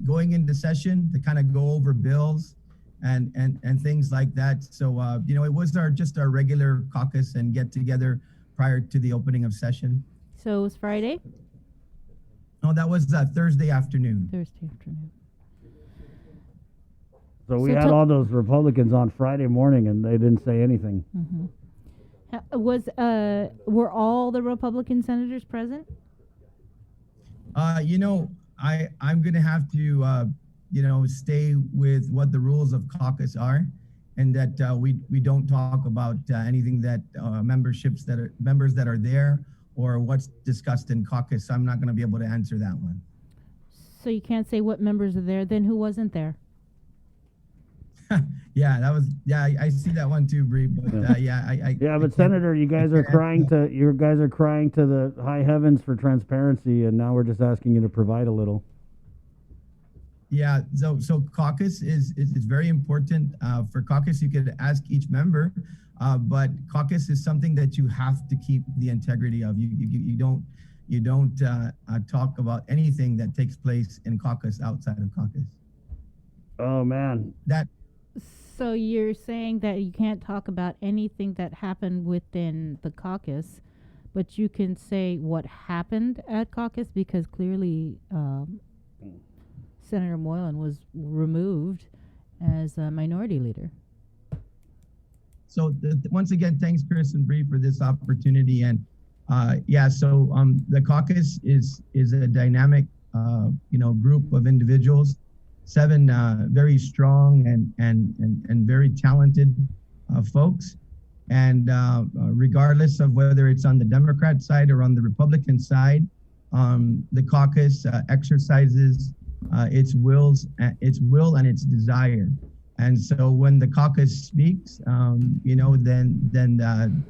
going into session to kind of go over bills and things like that. So it was just our regular caucus and get together prior to the opening of session. So it was Friday? No, that was Thursday afternoon. Thursday afternoon. So we had all those Republicans on Friday morning, and they didn't say anything. Mm-hmm. Were all the Republican senators present? I'm going to have to, stay with what the rules of caucus are, and that we don't talk about anything that members that are there or what's discussed in caucus. I'm not going to be able to answer that one. So you can't say what members are there. Then who wasn't there? I see that one too, Bree. But but Senator, you guys are crying to the high heavens for transparency, and now we're just asking you to provide a little. Yeah, so caucus is very important. For caucus, you could ask each member, but caucus is something that you have to keep the integrity of. You don't talk about anything that takes place in caucus outside of caucus. Oh man, So you're saying that you can't talk about anything that happened within the caucus, but you can say what happened at caucus, because clearly Senator Moylan was removed as a minority leader. So once again, thanks, Chris and Bree, for this opportunity. And the caucus is a dynamic group of individuals. 7 very strong and very talented folks. And regardless of whether it's on the Democrat side or on the Republican side, the caucus exercises its will and its desire. And so when the caucus speaks, then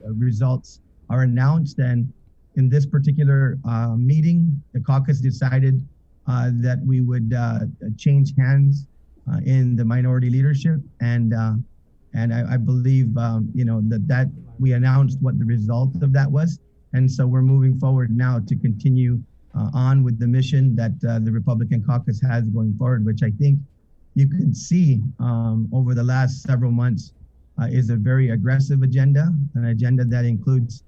results are announced. And in this particular meeting, the caucus decided that we would change hands in the minority leadership, and I believe that we announced what the result of that was, and so we're moving forward now to continue on with the mission that the Republican caucus has going forward, which I think you can see over the last several months is a very aggressive agenda, an agenda that includes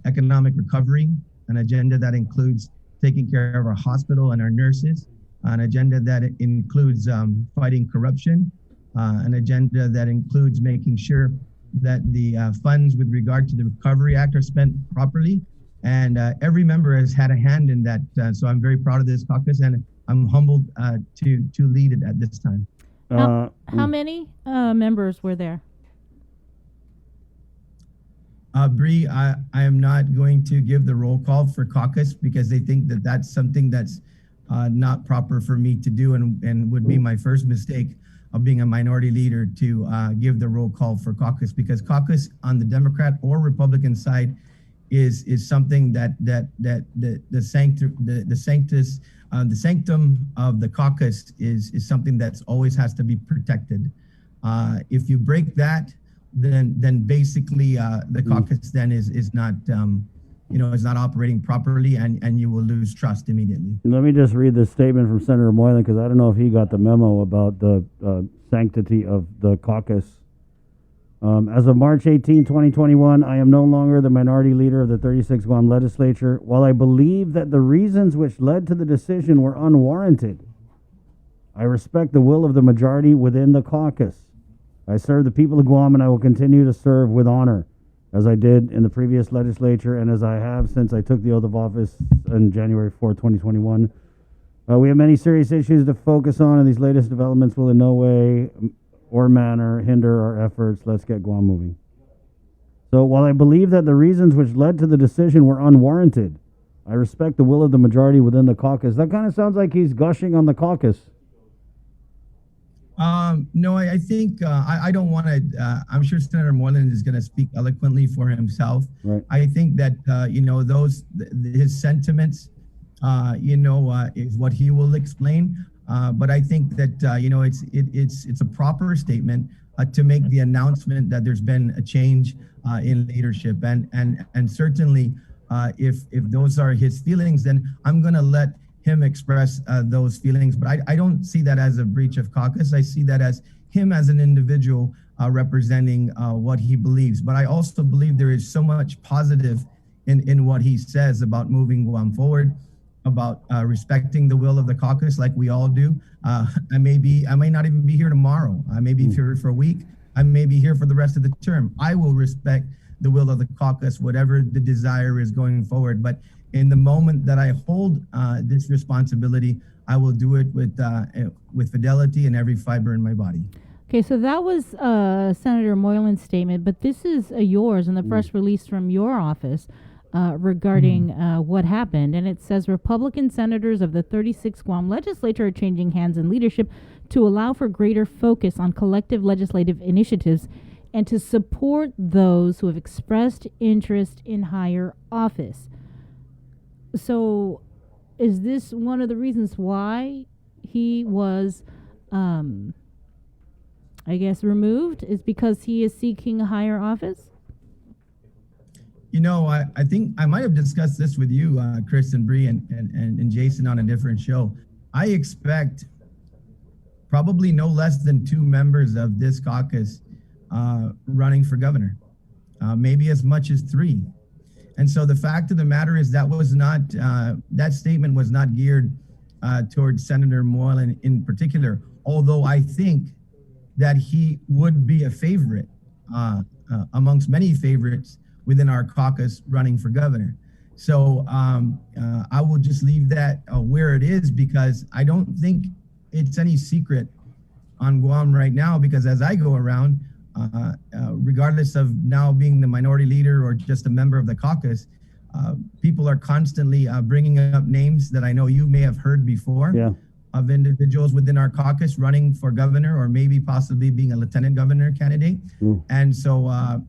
economic recovery, an agenda that includes taking care of our hospital and our nurses, an agenda that includes fighting corruption, an agenda that includes making sure that the funds with regard to the Recovery Act are spent properly. And every member has had a hand in that. So I'm very proud of this caucus, and I'm humbled to lead it at this time. How many members were there? Bree, I am not going to give the roll call for caucus because they think that that's something that's not proper for me to do, and would be my first mistake of being a minority leader to give the roll call for caucus, because caucus on the Democrat or Republican side is something that the sanctum of the caucus is something that's always has to be protected. If you break that, then basically the caucus then is not is not operating properly, and you will lose trust immediately. Let me just read this statement from Senator Moylan, because I don't know if he got the memo about the sanctity of the caucus. As of March 18, 2021, I am no longer the minority leader of the 36th Guam legislature. While I believe that the reasons which led to the decision were unwarranted, I respect the will of the majority within the caucus. I serve the people of Guam, and I will continue to serve with honor, as I did in the previous legislature and as I have since I took the oath of office on January 4, 2021. We have many serious issues to focus on, and these latest developments will in no way or manner hinder our efforts. Let's get Guam moving. So while I believe that the reasons which led to the decision were unwarranted, I respect the will of the majority within the caucus. That kind of sounds like he's gushing on the caucus. No, I think I don't want to. I'm sure Senator Moylan is going to speak eloquently for himself. Right. I think that his sentiments, is what he will explain. But I think that it's a proper statement to make the announcement that there's been a change in leadership, and certainly if those are his feelings, then I'm going to let him express those feelings. But I don't see that as a breach of caucus. I see that as him as an individual representing what he believes. But I also believe there is so much positive in what he says about moving Guam forward, about respecting the will of the caucus like we all do. I may not even be here tomorrow. I may be here for a week. I may be here for the rest of the term. I will respect the will of the caucus, whatever the desire is going forward. But in the moment that I hold this responsibility, I will do it with fidelity and every fiber in my body. Okay, so that was Senator Moylan's statement, but this is yours and the press release from your office regarding what happened. And it says Republican senators of the 36th Guam legislature are changing hands in leadership to allow for greater focus on collective legislative initiatives and to support those who have expressed interest in higher office. So is this one of the reasons why he was, removed, is because he is seeking a higher office? I think I might have discussed this with you, Chris and Bree and Jason on a different show. I expect probably no less than 2 members of this caucus running for governor, maybe as much as 3. And so the fact of the matter is that statement was not geared towards Senator Moylan in particular, although I think that he would be a favorite amongst many favorites within our caucus running for governor. So I will just leave that where it is, because I don't think it's any secret on Guam right now, because as I go around, regardless of now being the minority leader or just a member of the caucus, people are constantly bringing up names that I know you may have heard before of individuals within our caucus running for governor or maybe possibly being a lieutenant governor candidate. And so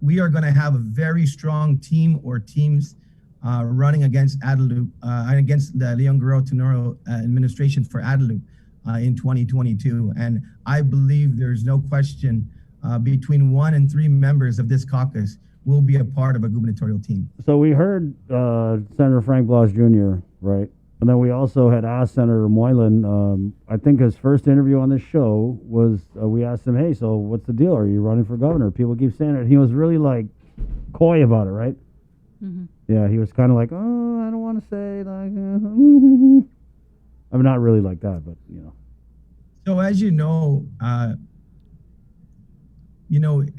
we are going to have a very strong team or teams running against Adelup, against the Leon Guerrero Tenoro administration for Adelup in 2022. And I believe there's no question between 1 and 3 members of this caucus will be a part of a gubernatorial team. So we heard Senator Frank Blas Jr., right? And then we also had asked Senator Moylan, I think his first interview on this show was, we asked him, hey, so what's the deal? Are you running for governor? People keep saying it. He was really coy about it, right? Mm-hmm. Yeah, he was kind of like, oh, I don't want to say I'm not really like that, but So as you know,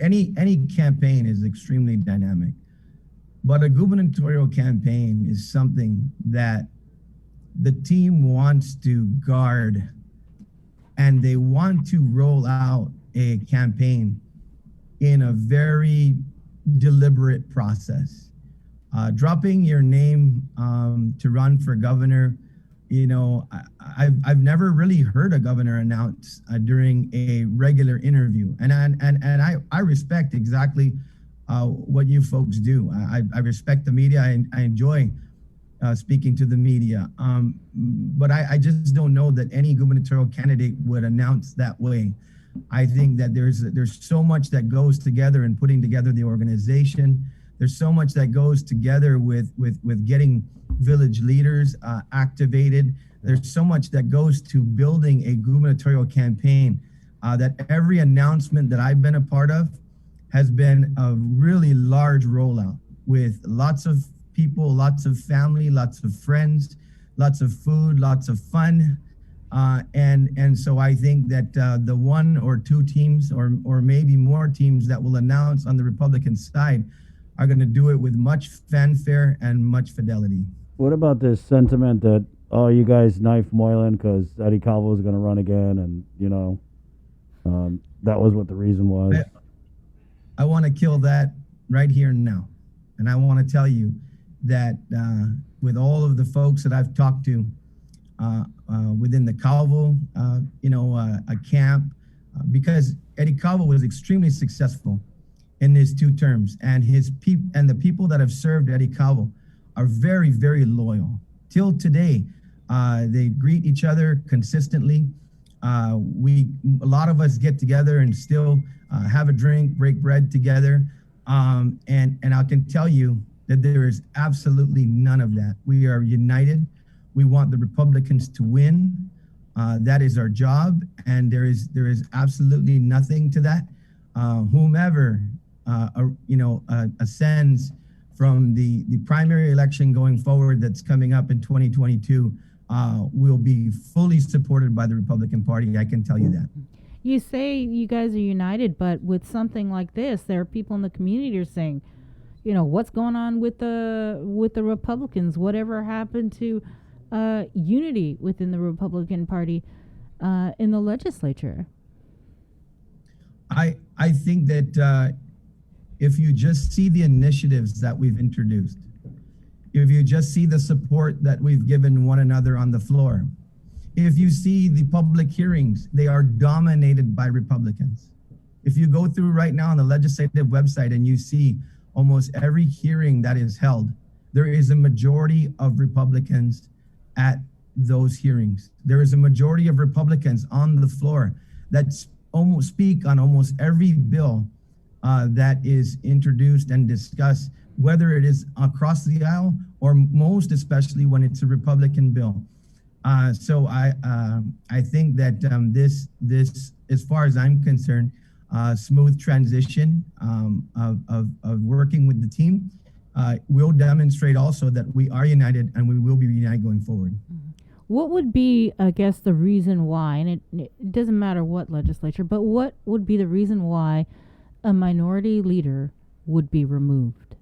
any campaign is extremely dynamic, but a gubernatorial campaign is something that the team wants to guard, and they want to roll out a campaign in a very deliberate process. Dropping your name to run for governor, I've never really heard a governor announce during a regular interview, and I respect exactly what you folks do. I respect the media. I enjoy speaking to the media, but I just don't know that any gubernatorial candidate would announce that way. I think that there's so much that goes together in putting together the organization. There's so much that goes together with getting village leaders activated. There's so much that goes to building a gubernatorial campaign that every announcement that I've been a part of has been a really large rollout with lots of people, lots of family, lots of friends, lots of food, lots of fun. And so I think that the 1 or 2 teams or maybe more teams that will announce on the Republican side are going to do it with much fanfare and much fidelity. What about this sentiment that oh, you guys knifed Moylan because Eddie Calvo was going to run again, and that was what the reason was. I want to kill that right here and now. And I want to tell you that with all of the folks that I've talked to within the Calvo, a camp, because Eddie Calvo was extremely successful in his 2 terms, and the people that have served Eddie Calvo are very, very loyal. Till today, they greet each other consistently. A lot of us get together and still have a drink, break bread together. And I can tell you that there is absolutely none of that. We are united. We want the Republicans to win. That is our job, and there is absolutely nothing to that. Whomever ascends from the primary election going forward that's coming up in 2022 will be fully supported by the Republican Party. I can tell you that. You say you guys are united, but with something like this, there are people in the community who are saying, what's going on with the Republicans? Whatever happened to unity within the Republican Party in the legislature? I think that if you just see the initiatives that we've introduced, if you just see the support that we've given one another on the floor, if you see the public hearings, they are dominated by Republicans. If you go through right now on the legislative website and you see almost every hearing that is held, there is a majority of Republicans at those hearings. There is a majority of Republicans on the floor that almost speak on almost every bill that is introduced and discussed, whether it is across the aisle or most especially when it's a Republican bill. So I think that this, as far as I'm concerned, smooth transition of working with the team will demonstrate also that we are united and we will be united going forward. What would be, I guess, the reason why, and it doesn't matter what legislature, but what would be the reason why a minority leader would be removed?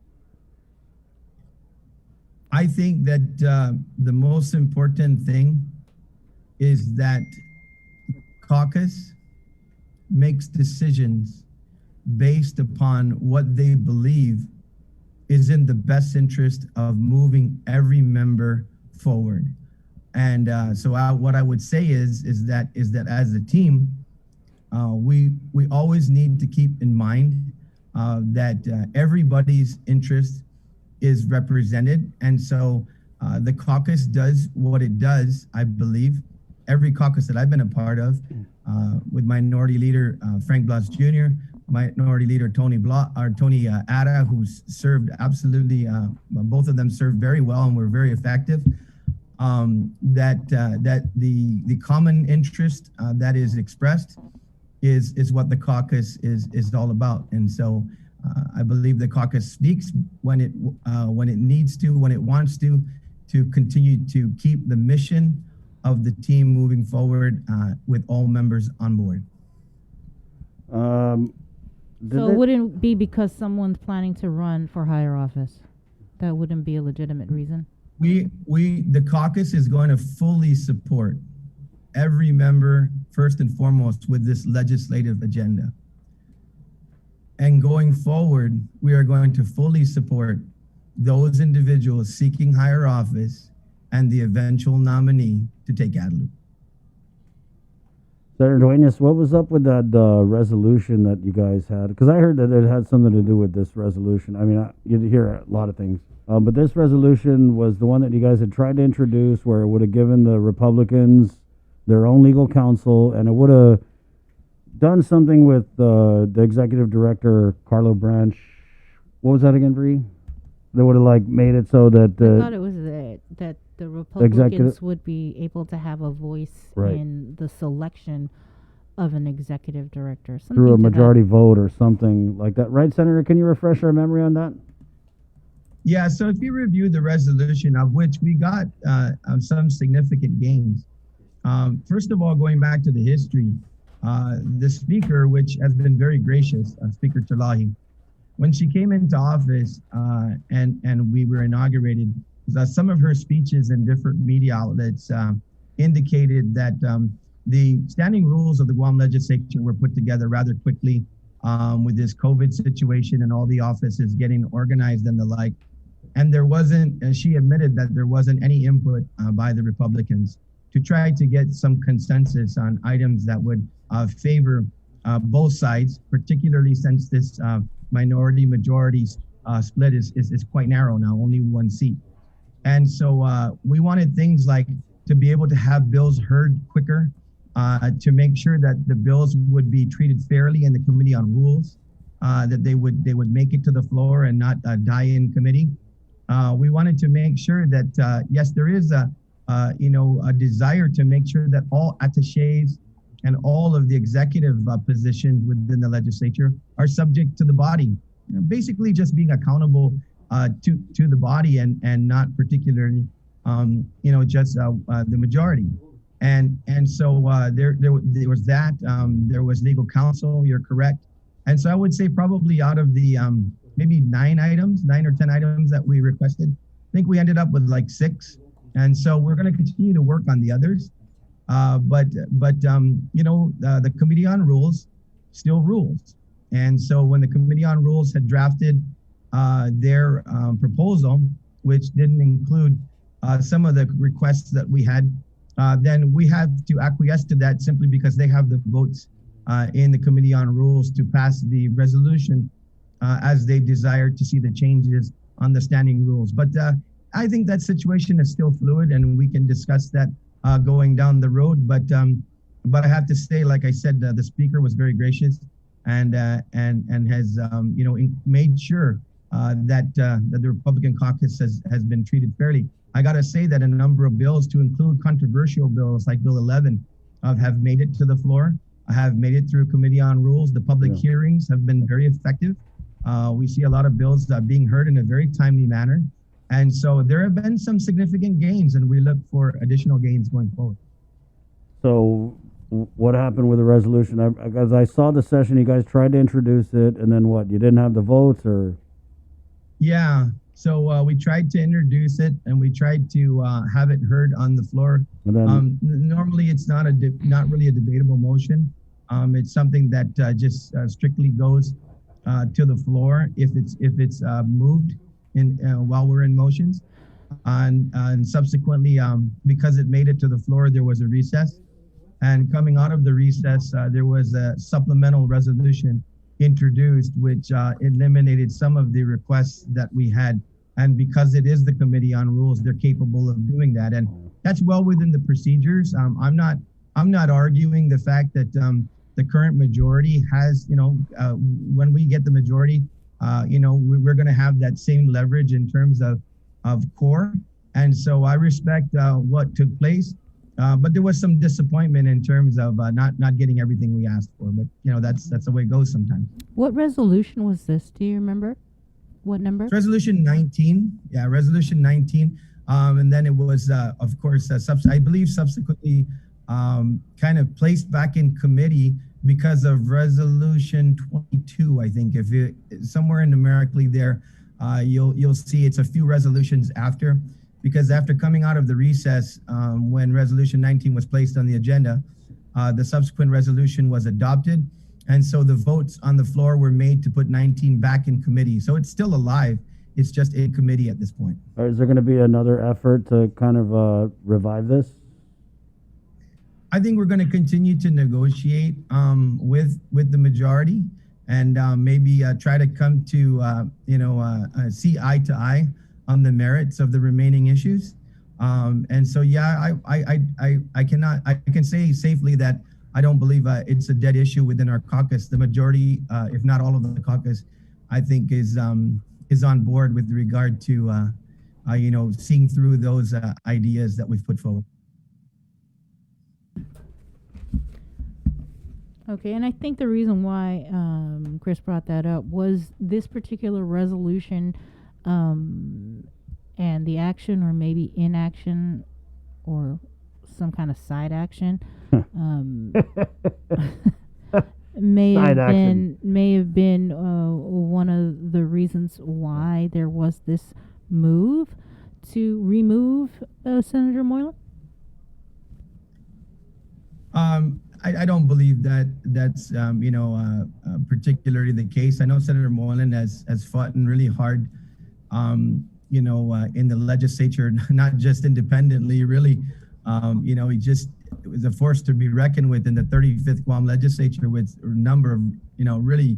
I think that the most important thing is that caucus makes decisions based upon what they believe is in the best interest of moving every member forward. And what I would say is that as a team, we always need to keep in mind that everybody's interest is represented. And so the caucus does what it does, I believe. Every caucus that I've been a part of, with Minority Leader Frank Blas Jr., Minority Leader Tony Ada, who's served absolutely, both of them served very well and were very effective. That the common interest that is expressed is what the caucus is all about. And so I believe the caucus speaks when it needs to, when it wants to continue to keep the mission of the team moving forward with all members on board. So it wouldn't be because someone's planning to run for higher office? That wouldn't be a legitimate reason? The caucus is going to fully support every member, first and foremost, with this legislative agenda. And going forward, we are going to fully support those individuals seeking higher office and the eventual nominee to take Guadalupe. Senator Duenas, what was up with that resolution that you guys had? Because I heard that it had something to do with this resolution. I mean, you hear a lot of things. But this resolution was the one that you guys had tried to introduce where it would have given the Republicans their own legal counsel, and it would have done something with the executive director, Carlo Branch. What was that again, Bree? They would have made it so that I thought it was that the Republicans would be able to have a voice in the selection of an executive director. Through a majority vote or something like that. Right, Senator? Can you refresh our memory on that? Yeah, so if you review the resolution, of which we got some significant gains. First of all, going back to the history, the speaker, which has been very gracious, Speaker Talahi, when she came into office and we were inaugurated, some of her speeches in different media outlets indicated that the standing rules of the Guam legislature were put together rather quickly with this COVID situation and all the offices getting organized and the like. And there wasn't, she admitted that there wasn't any input by the Republicans to try to get some consensus on items that would favor both sides, particularly since this minority majority split is quite narrow now, only one seat. And so we wanted things like to be able to have bills heard quicker, to make sure that the bills would be treated fairly in the Committee on Rules, that they would make it to the floor and not die in committee. We wanted to make sure that yes, there is a desire to make sure that all attachés and all of the executive positions within the legislature are subject to the body, basically just being accountable to the body and not particularly just the majority. And so there was that. There was legal counsel. You're correct. And so I would say probably out of the maybe 9 or 10 items that we requested, I think we ended up with like 6. And so we're going to continue to work on the others. But the Committee on Rules still rules. And so when the Committee on Rules had drafted their proposal, which didn't include some of the requests that we had, then we had to acquiesce to that simply because they have the votes in the Committee on Rules to pass the resolution as they desire to see the changes on the standing rules. But I think that situation is still fluid, and we can discuss that going down the road. But I have to say, like I said, the Speaker was very gracious and has made sure that the Republican caucus has been treated fairly. I got to say that a number of bills, to include controversial bills like Bill 11, have made it to the floor. Have made it through Committee on Rules. The public hearings have been very effective. We see a lot of bills being heard in a very timely manner. And so there have been some significant gains, and we look for additional gains going forward. So what happened with the resolution? As I saw the session, you guys tried to introduce it, and then what? You didn't have the votes, or? Yeah. So we tried to introduce it, and we tried to have it heard on the floor. Normally, it's not really a debatable motion. It's something that just strictly goes to the floor if it's moved while we're in motions, and subsequently, because it made it to the floor, there was a recess, and coming out of the recess, there was a supplemental resolution introduced, which eliminated some of the requests that we had. And because it is the Committee on Rules, they're capable of doing that, and that's well within the procedures. I'm not arguing the fact that the current majority has, when we get the majority, we're going to have that same leverage in terms of core. And so I respect what took place, but there was some disappointment in terms of not getting everything we asked for. But that's the way it goes sometimes. What resolution was this? Do you remember? What number? Resolution 19. Yeah, Resolution 19. And then it was, of course, I believe subsequently kind of placed back in committee because of Resolution 22. I think if you somewhere numerically there, you'll see it's a few resolutions after, because after coming out of the recess, when Resolution 19 was placed on the agenda, the subsequent resolution was adopted. And so the votes on the floor were made to put 19 back in committee. So it's still alive. It's just in committee at this point. Is there going to be another effort to kind of revive this? I think we're going to continue to negotiate with the majority, and maybe try to come to see eye to eye on the merits of the remaining issues. And so I can say safely that I don't believe it's a dead issue within our caucus. The majority, if not all of the caucus, I think is on board with regard to seeing through those ideas that we've put forward. Okay, and I think the reason why Chris brought that up was this particular resolution and the action, or maybe inaction, or some kind of side action may have been one of the reasons why there was this move to remove Senator Moylan? I don't believe that that's particularly the case. I know Senator Moylan has fought really hard, in the legislature, not just independently, really. He just was a force to be reckoned with in the 35th Guam legislature with a number of, really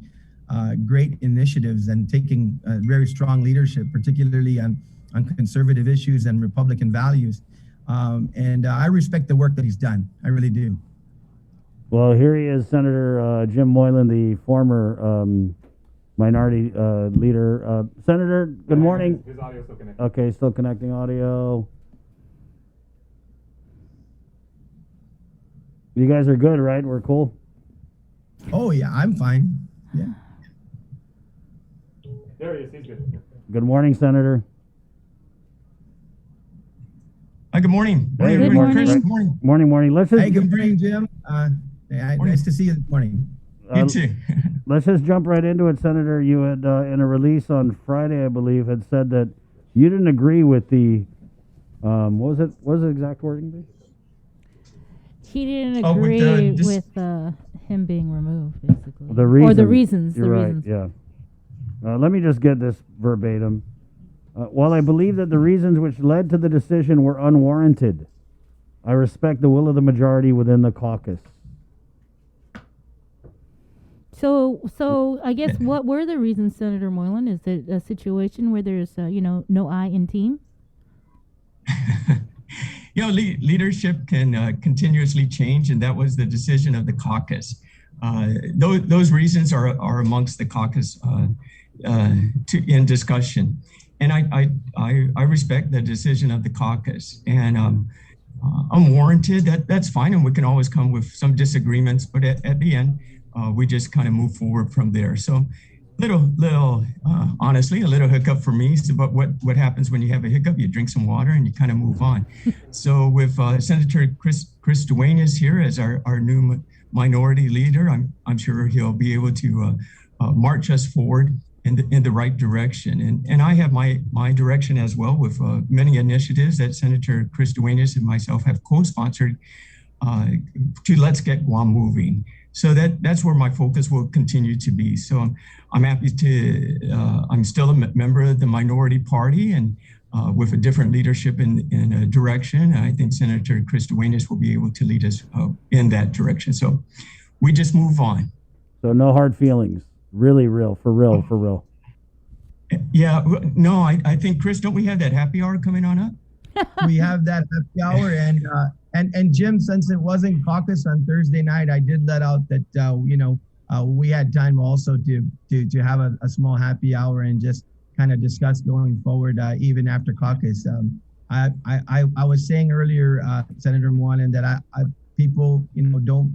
great initiatives and taking very strong leadership, particularly on conservative issues and Republican values. And I respect the work that he's done. I really do. Well, here he is, Senator Jim Moylan, the former minority leader. Senator, good morning. His audio's still connected. Okay, still connecting audio. You guys are good, right? We're cool? Oh, yeah, I'm fine. Yeah. There he is. He's good. Good morning, Senator. Hi, good morning. Hey, Good morning, Chris. Good Morning. Morning. Let's just Hey, good morning, Jim. Nice to see you this morning. You too. Let's just jump right into it, Senator. You had, in a release on Friday, I believe, had said that you didn't agree with the, what was the exact wording? He didn't agree with him being removed, basically. The reason, or the reasons. You're right, yeah. Let me just get this verbatim. While I believe that the reasons which led to the decision were unwarranted, I respect the will of the majority within the caucus. So I guess what were the reasons, Senator Moylan? Is it a situation where there's, no I in team? Leadership can continuously change, and that was the decision of the caucus. Those reasons are amongst the caucus in discussion. And I respect the decision of the caucus, and unwarranted, that's fine, and we can always come with some disagreements, but at the end, we just kind of move forward from there. So honestly, a little hiccup for me, but what happens when you have a hiccup? You drink some water and you kind of move on. So with Senator Chris Duenas here as our new minority leader, I'm sure he'll be able to march us forward in the right direction. And I have my direction as well with many initiatives that Senator Chris Duenas and myself have co-sponsored to Let's Get Guam Moving. So that's where my focus will continue to be. So I'm happy I'm still a member of the minority party, and with a different leadership in a direction. I think Senator Chris Duenas will be able to lead us in that direction. So we just move on. So no hard feelings. Really real, for real. Yeah, no, I think, Chris, don't we have that happy hour coming on up? We have that happy hour, and Jim, since it wasn't caucus on Thursday night, I did let out that we had time also to have a small happy hour and just kind of discuss going forward, even after caucus. I was saying earlier, Senator Moylan, that people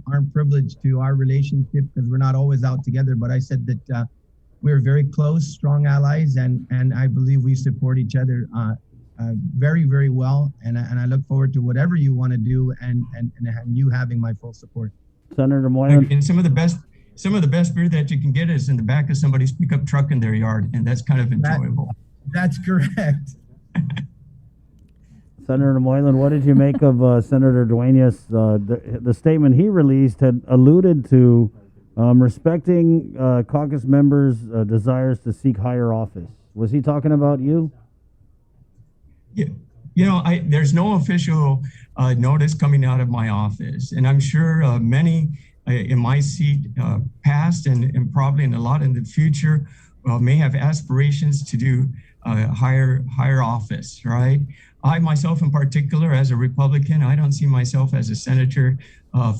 aren't privileged to our relationship because we're not always out together. But I said that we're very close, strong allies, and I believe we support each other very, very well, and I look forward to whatever you want to do, and you having my full support. Senator Moylan. And some of the best beer that you can get is in the back of somebody's pickup truck in their yard, and that's kind of enjoyable. That's correct. Senator Moylan, what did you make of Senator Duenas? The statement he released had alluded to respecting caucus members' desires to seek higher office. Was he talking about you? Yeah, there's no official notice coming out of my office, and I'm sure many in my seat past and probably in a lot in the future may have aspirations to do higher office, right? I myself in particular, as a Republican, I don't see myself as a senator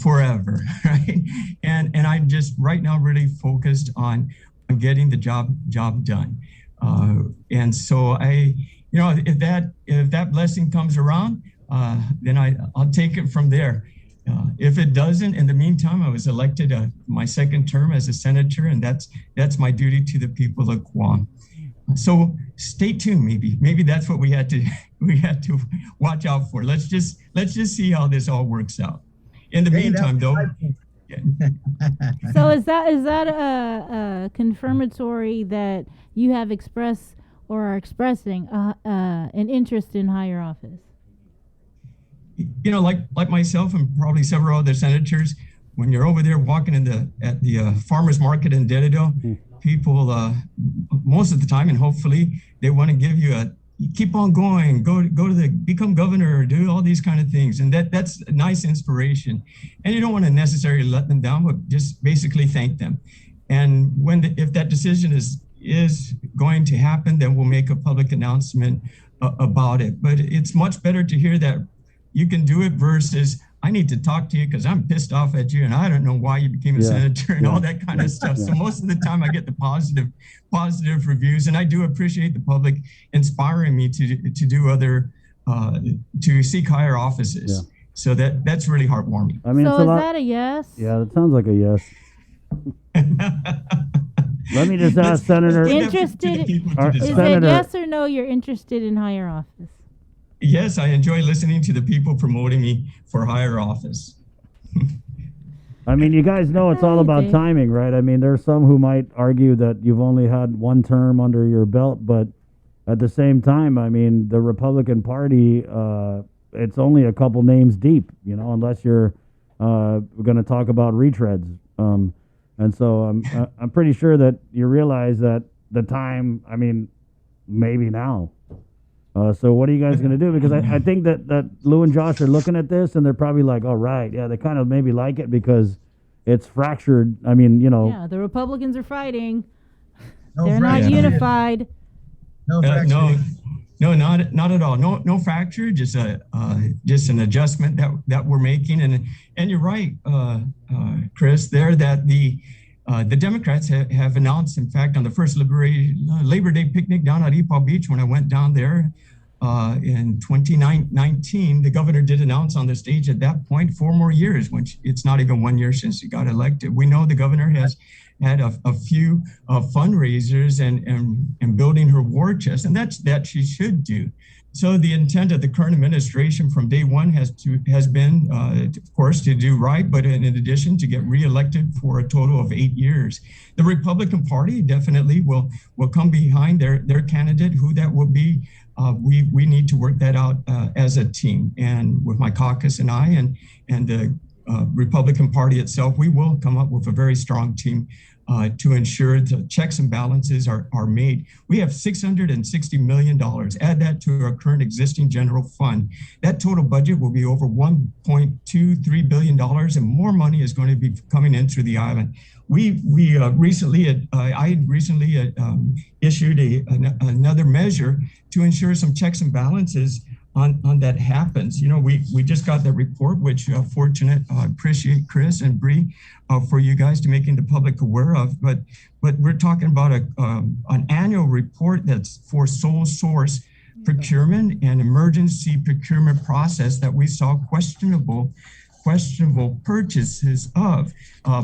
forever, right? And I'm just right now really focused on getting the job done. And so if that blessing comes around, then I'll take it from there. If it doesn't, in the meantime, I was elected my second term as a senator, and that's my duty to the people of Guam. So stay tuned. Maybe that's what we had to watch out for. Let's just see how this all works out. In the meantime, though. So is that a confirmatory that you have expressed or are expressing an interest in higher office? You know, like myself and probably several other senators, when you're over there walking at the farmers market in Dededo, people most of the time, and hopefully they want to give you keep on going, go to become governor, do all these kind of things, and that's a nice inspiration. And you don't want to necessarily let them down, but just basically thank them. And if that decision is going to happen, then we'll make a public announcement about it. But it's much better to hear that you can do it versus I need to talk to you because I'm pissed off at you and I don't know why you became a senator and all that kind of stuff. So most of the time I get the positive reviews, and I do appreciate the public inspiring me to do other to seek higher offices. So that's really heartwarming. I mean, so is that a yes? Yeah, that sounds like a yes. Let me just ask, Senator. Interested? Is it yes or no? You're interested in higher office? Yes, I enjoy listening to the people promoting me for higher office. I mean, you guys know it's all about timing, right? I mean, there's some who might argue that you've only had one term under your belt, but at the same time, I mean, the Republican Party, it's only a couple names deep, you know, unless you're going to talk about retreads. And so I'm pretty sure that you realize that the time, I mean, maybe now. So what are you guys going to do? Because I think that Lou and Josh are looking at this and they're probably like, all right, yeah, they kind of maybe like it because it's fractured. I mean, you know. Yeah, the Republicans are fighting. They're not unified. No, not at all. No fracture, just an adjustment that we're making. And you're right, Chris, there that the Democrats have announced, in fact, on the first Labor Day picnic down at Ipaw Beach, when I went down there in 2019, the governor did announce on the stage at that point 4 more years, which it's not even 1 year since he got elected. We know the governor has had a few fundraisers and building her war chest, and that she should do. So the intent of the current administration from day one has been, of course, to do right, but in addition, to get reelected for a total of 8 years. The Republican Party definitely will come behind their candidate, who that will be. We need to work that out as a team, and with my caucus and I and the Republican Party itself, we will come up with a very strong team to ensure the checks and balances are made. We have $660 million. Add that to our current existing general fund. That total budget will be over $1.23 billion, and more money is going to be coming in through the island. I recently issued another measure to ensure some checks and balances on that happens. You know, we just got that report, which I appreciate Chris and Bree for you guys to making the public aware of. But we're talking about an annual report that's for sole source procurement and emergency procurement process that we saw questionable purchases of.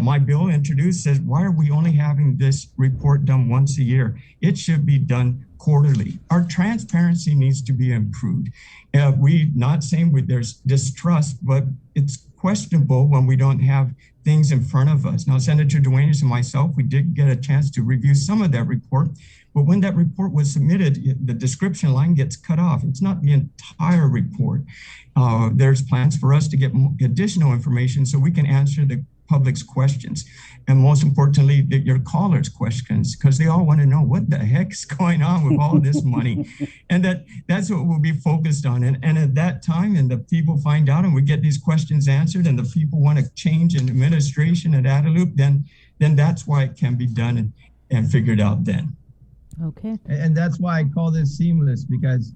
My bill introduced says, why are we only having this report done once a year? It should be done quarterly. Our transparency needs to be improved. We not saying there's distrust, but it's questionable when we don't have things in front of us. Now, Senator Duenas and myself, we did get a chance to review some of that report, but when that report was submitted, the description line gets cut off. It's not the entire report. There's plans for us to get additional information so we can answer the public's questions, and most importantly, your callers' questions, because they all want to know what the heck's going on with all this money. And that's what we'll be focused on. And at that time, and the people find out and we get these questions answered, and the people want to change in administration and add a loop, then that's why it can be done and figured out then. Okay. And that's why I call this seamless, because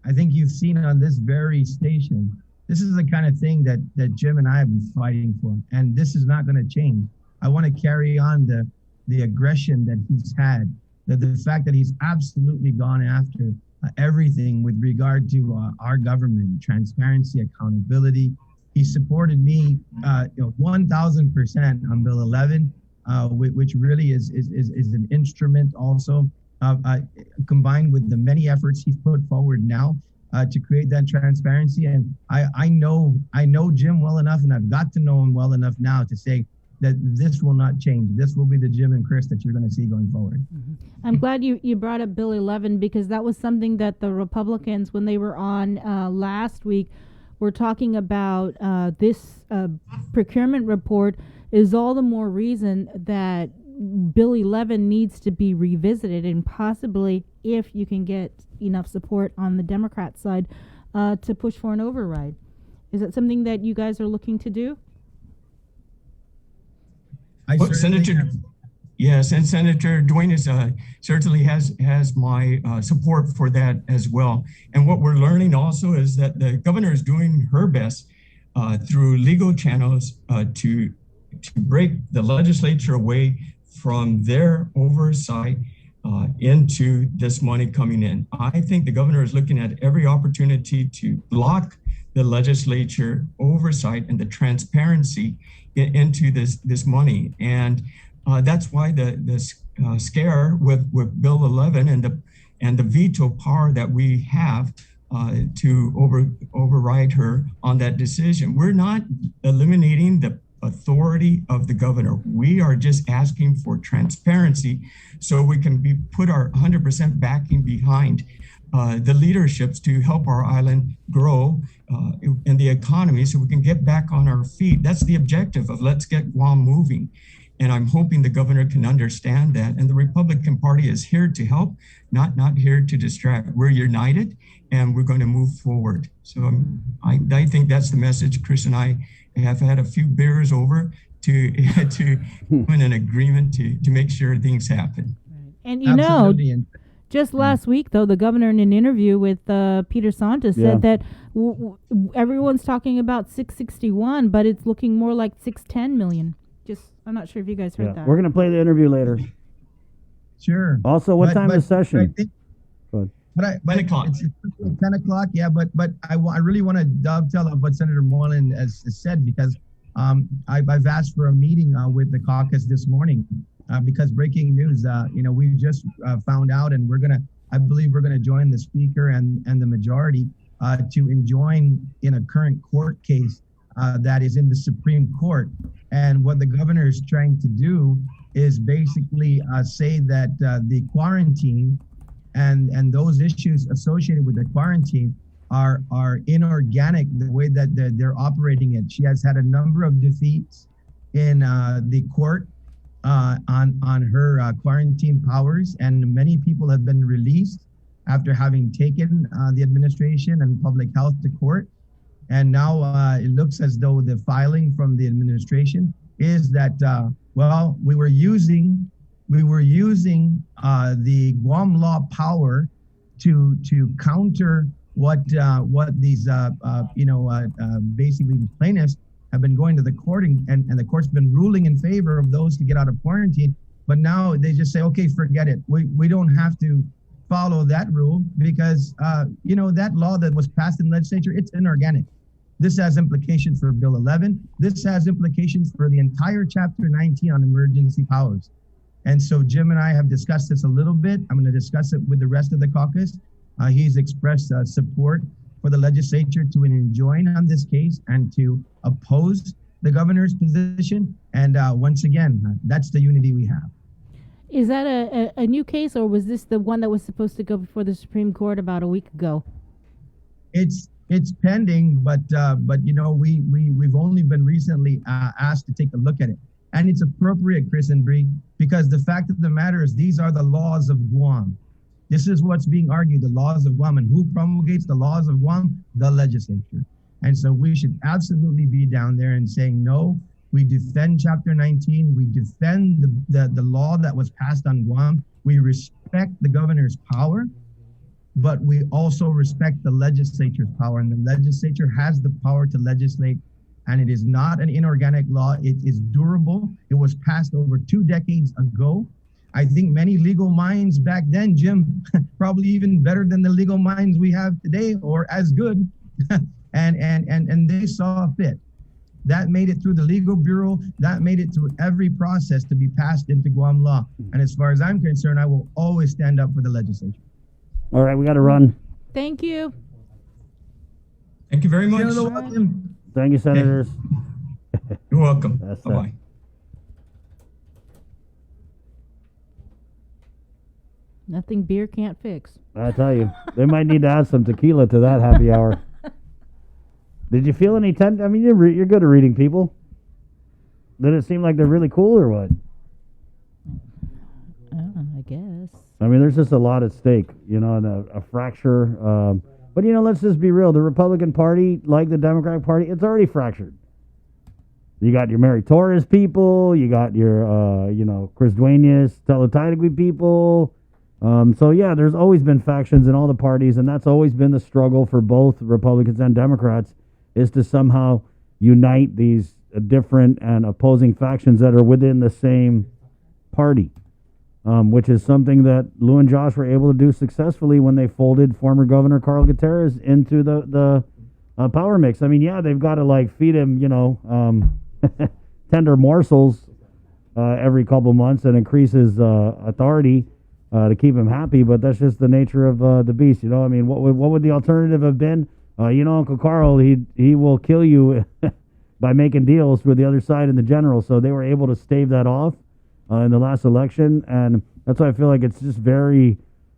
I think you've seen on this very station, this is the kind of thing that Jim and I have been fighting for, and this is not going to change. I want to carry on the aggression that he's had, the fact that he's absolutely gone after everything with regard to our government, transparency, accountability. He supported me 1,000% on Bill 11, which really is an instrument also, combined with the many efforts he's put forward now to create that transparency. And I know Jim well enough, and I've got to know him well enough now to say, that this will not change. This will be the Jim and Chris that you're going to see going forward. I'm glad you brought up Bill 11 because that was something that the Republicans, when they were on last week, were talking about. This procurement report is all the more reason that Bill 11 needs to be revisited, and possibly, if you can get enough support on the Democrat side, to push for an override. Is that something that you guys are looking to do? Senator, yes, and Senator Duane is certainly has my support for that as well. And what we're learning also is that the governor is doing her best through legal channels to break the legislature away from their oversight into this money coming in. I think the governor is looking at every opportunity to block the legislature oversight and the transparency into this money. And that's why the scare with Bill 11 and the veto power that we have to override her on that decision. We're not eliminating the authority of the governor. We are just asking for transparency so we can put our 100% backing behind the leaderships to help our island grow in the economy so we can get back on our feet. That's the objective of Let's Get Guam Moving. And I'm hoping the governor can understand that. And the Republican Party is here to help, not here to distract. We're united and we're going to move forward. So I think that's the message. Chris and I have had a few beers over to win an agreement to make sure things happen. And you Absolutely. Know, just last week, though, the governor in an interview with Peter Santos said that everyone's talking about 661, but it's looking more like 610 million. I'm not sure if you guys heard that. We're going to play the interview later. Sure. Also, what time is session? But 10 o'clock. It's 10 o'clock, yeah. But I really want to dovetail on what Senator Moylan has said, because I've asked for a meeting with the caucus this morning because breaking news. We've just found out, and I believe we're gonna join the speaker and the majority to enjoin in a current court case that is in the Supreme Court. And what the governor is trying to do is basically say that the quarantine and those issues associated with the quarantine are inorganic, the way that they're operating it. She has had a number of defeats in the court on her quarantine powers, and many people have been released after having taken the administration and public health to court. And now it looks as though the filing from the administration is that, we were using the Guam law power to counter what these basically the plaintiffs have been going to the court, and the court's been ruling in favor of those to get out of quarantine. But now they just say, okay, forget it. We don't have to follow that rule because that law that was passed in the legislature, it's inorganic. This has implications for Bill 11. This has implications for the entire Chapter 19 on emergency powers. And so Jim and I have discussed this a little bit. I'm going to discuss it with the rest of the caucus. He's expressed support for the legislature to enjoin on this case and to oppose the governor's position. And once again, that's the unity we have. Is that a new case, or was this the one that was supposed to go before the Supreme Court about a week ago? It's pending, but we've only been recently asked to take a look at it. And it's appropriate, Chris and Bree, because the fact of the matter is these are the laws of Guam. This is what's being argued, the laws of Guam. And who promulgates the laws of Guam? The legislature. And so we should absolutely be down there and saying, no, we defend Chapter 19. We defend the law that was passed on Guam. We respect the governor's power, but we also respect the legislature's power. And the legislature has the power to legislate. And it is not an inorganic law. It is durable. It was passed over 2 decades ago. I think many legal minds back then, Jim, probably even better than the legal minds we have today, or as good, and they saw fit. That made it through the legal bureau. That made it through every process to be passed into Guam law. And as far as I'm concerned, I will always stand up for the legislature. All right, we got to run. Thank you. Thank you very much. Thank you, Senators. You're welcome. Bye-bye. Nothing beer can't fix. I tell you, they might need to add some tequila to that happy hour. Did you feel any I mean, you're good at reading people. Did it seem like they're really cool or what? I guess. I mean, there's just a lot at stake, and a fracture. But, let's just be real. The Republican Party, like the Democratic Party, it's already fractured. You got your Mary Torres people. You got your, Chris Duenas, Teletigui people. So, yeah, there's always been factions in all the parties, and that's always been the struggle for both Republicans and Democrats, is to somehow unite these different and opposing factions that are within the same party, which is something that Lou and Josh were able to do successfully when they folded former Governor Carl Gutierrez into the power mix. I mean, yeah, they've got to, feed him, tender morsels every couple months and increase his authority to keep him happy, but that's just the nature of the beast, I mean, what would the alternative have been? Uncle Carl, he will kill you by making deals with the other side in the general. So they were able to stave that off in the last election, and that's why I feel like it's just very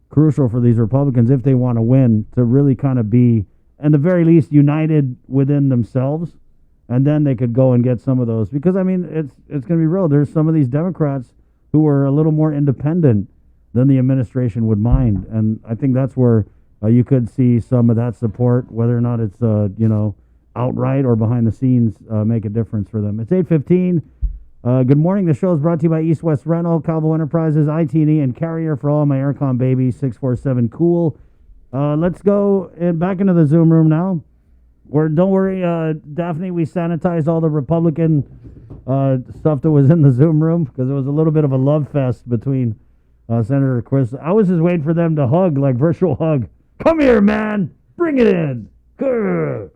crucial for these Republicans, if they want to win, to really kind of be, at the very least, united within themselves, and then they could go and get some of those. Because, I mean, it's going to be real. There's some of these Democrats who are a little more independent than the administration would mind, and I think that's where you could see some of that support, whether or not it's, outright or behind the scenes, make a difference for them. It's 8:15. Good morning. The show is brought to you by East West Rental, Calvo Enterprises, IT&E, and Carrier for all my aircon babies, 647-COOL. Let's go back into the Zoom room now. Don't worry, Daphne, we sanitized all the Republican stuff that was in the Zoom room, because it was a little bit of a love fest between Senator Chris. I was just waiting for them to hug, like virtual hug. Come here, man. Bring it in. Grr.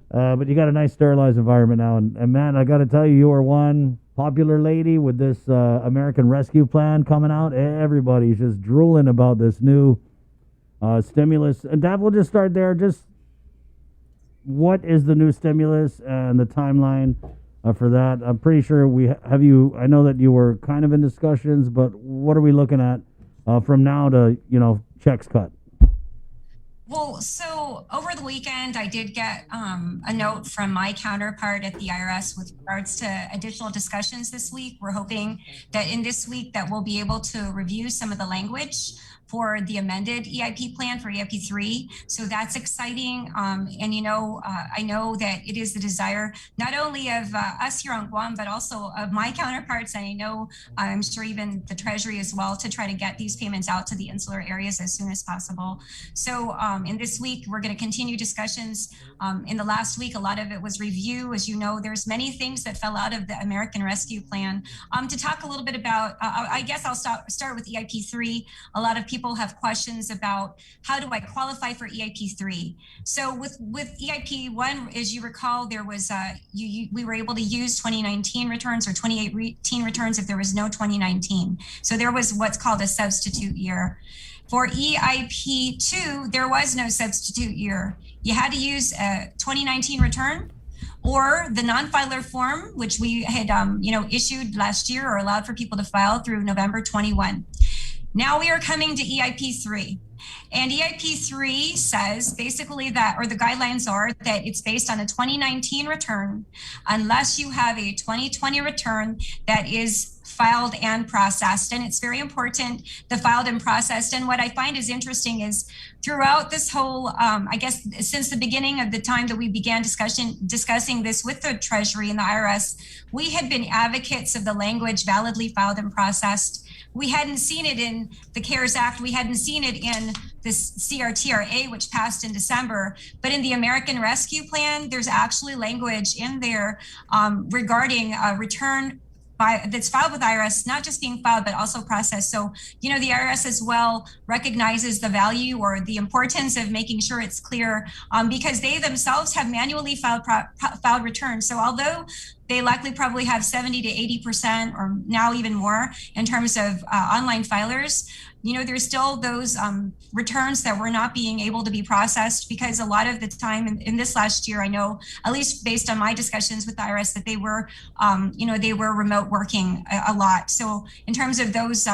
But you got a nice sterilized environment now. And man, I got to tell you, you are one popular lady with this American Rescue Plan coming out. Everybody's just drooling about this new stimulus. And Dad, we'll just start there. Just what is the new stimulus and the timeline for that? I'm pretty sure I know that you were kind of in discussions, but what are we looking at from now to, checks cut? Well, so over the weekend, I did get a note from my counterpart at the IRS with regards to additional discussions this week. We're hoping that in this week that we'll be able to review some of the language for the amended EIP plan for EIP 3. So that's exciting. And, I know that it is the desire not only of us here on Guam, but also of my counterparts. And I know, I'm sure even the Treasury as well, to try to get these payments out to the insular areas as soon as possible. So in this week, we're going to continue discussions. In the last week, a lot of it was review. As you know, there's many things that fell out of the American Rescue Plan. To talk a little bit about, I guess I'll start with EIP 3. A lot of people have questions about how do I qualify for EIP 3. So with EIP 1, as you recall, there was we were able to use 2019 returns or 2018 returns if there was no 2019. So there was what's called a substitute year. For EIP 2, there was no substitute year. You had to use a 2019 return or the non-filer form, which we had issued last year or allowed for people to file through November 21. Now we are coming to EIP 3. And EIP 3 says basically that, or the guidelines are that it's based on a 2019 return unless you have a 2020 return that is filed and processed. And it's very important, the filed and processed. And what I find is interesting is throughout this whole, I guess, since the beginning of the time that we began discussing this with the Treasury and the IRS, we had been advocates of the language validly filed and processed. We hadn't seen it in the CARES Act. We hadn't seen it in this CRTRA, which passed in December. But in the American Rescue Plan, there's actually language in there regarding a return that's filed with IRS, not just being filed, but also processed. So, the IRS as well recognizes the value or the importance of making sure it's clear because they themselves have manually filed returns. So although they likely probably have 70 to 80% or now even more in terms of online filers, there's still those returns that were not being able to be processed because a lot of the time in this last year, I know, at least based on my discussions with the IRS, that they were, they were remote working a lot. So in terms of those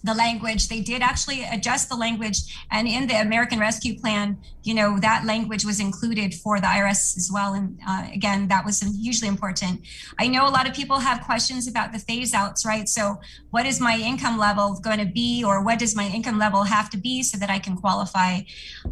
the language. They did actually adjust the language, and in the American Rescue Plan, that language was included for the IRS as well. And again, that was hugely important. I know a lot of people have questions about the phase outs, right? So what is my income level going to be, or what does my income level have to be so that I can qualify?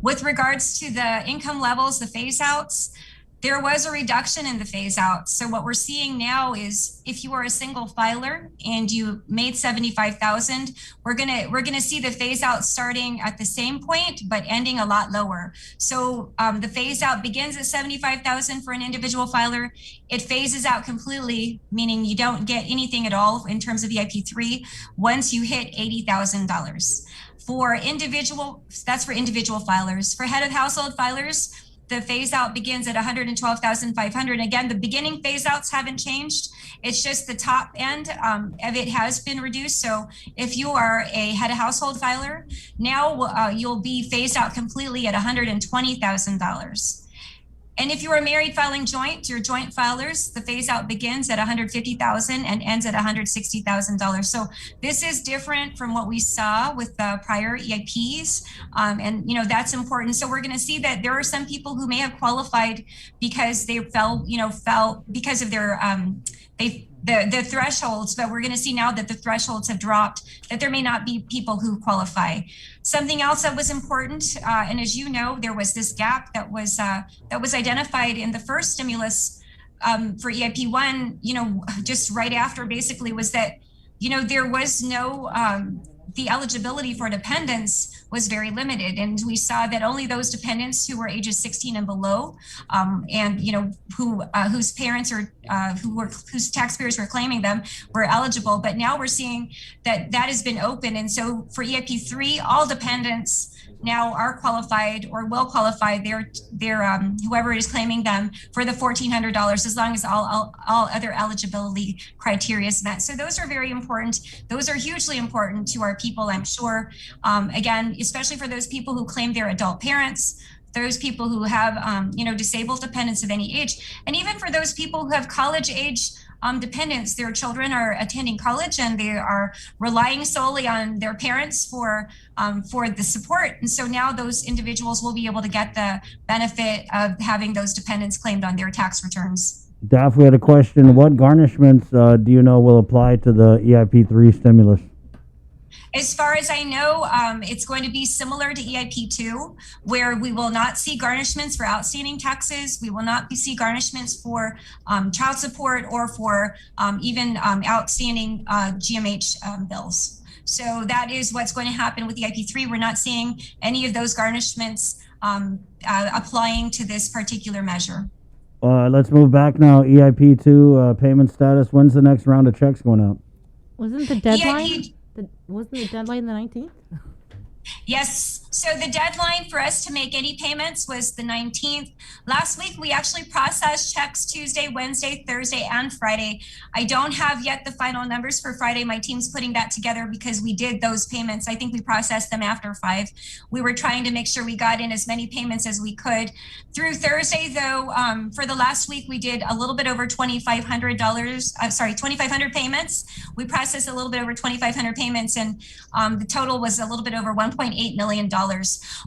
With regards to the income levels, the phase outs, there was a reduction in the phase out. So what we're seeing now is if you are a single filer and you made 75,000, we're gonna see the phase out starting at the same point but ending a lot lower. So the phase out begins at 75,000 for an individual filer. It phases out completely, meaning you don't get anything at all in terms of EIP3 once you hit $80,000. For individual, that's for individual filers. For head of household filers, the phase out begins at 112,500. Again, the beginning phase outs haven't changed. It's just the top end of it has been reduced. So if you are a head of household filer, now you'll be phased out completely at $120,000. And if you are married filing joint, your joint filers, the phase out begins at $150,000 and ends at $160,000. So this is different from what we saw with the prior EIPs. And that's important. So we're going to see that there are some people who may have qualified because they fell because of their, the thresholds, but we're going to see now that the thresholds have dropped, that there may not be people who qualify. Something else that was important, and as you know, there was this gap that was identified in the first stimulus for EIP1, just right after basically was that, there was no, the eligibility for dependents was very limited. And we saw that only those dependents who were ages 16 and below, and whose parents or whose taxpayers were claiming them were eligible. But now we're seeing that has been open. And so for EIP3, all dependents now are qualified or will qualify their whoever is claiming them for the $1,400 as long as all other eligibility criteria is met. So those are very important. Those are hugely important to our people, I'm sure. Again, especially for those people who claim they're adult parents, those people who have disabled dependents of any age, and even for those people who have college age dependents. Their children are attending college and they are relying solely on their parents for the support. And so now those individuals will be able to get the benefit of having those dependents claimed on their tax returns. Daph, we had a question. What garnishments do you know will apply to the EIP3 stimulus? As far as I know, it's going to be similar to EIP2, where we will not see garnishments for outstanding taxes. We will not see garnishments for child support or for even outstanding GMH bills. So that is what's going to happen with EIP3. We're not seeing any of those garnishments applying to this particular measure. Let's move back now. EIP2 payment status. When's the next round of checks going out? Wasn't the deadline? Wasn't the deadline the 19th? Yes. So the deadline for us to make any payments was the 19th. Last week, we actually processed checks Tuesday, Wednesday, Thursday, and Friday. I don't have yet the final numbers for Friday. My team's putting that together because we did those payments. I think we processed them after 5. We were trying to make sure we got in as many payments as we could. Through Thursday, though, for the last week, we did a little bit over $2,500 payments. We processed a little bit over 2,500 payments, and the total was a little bit over $1.8 million.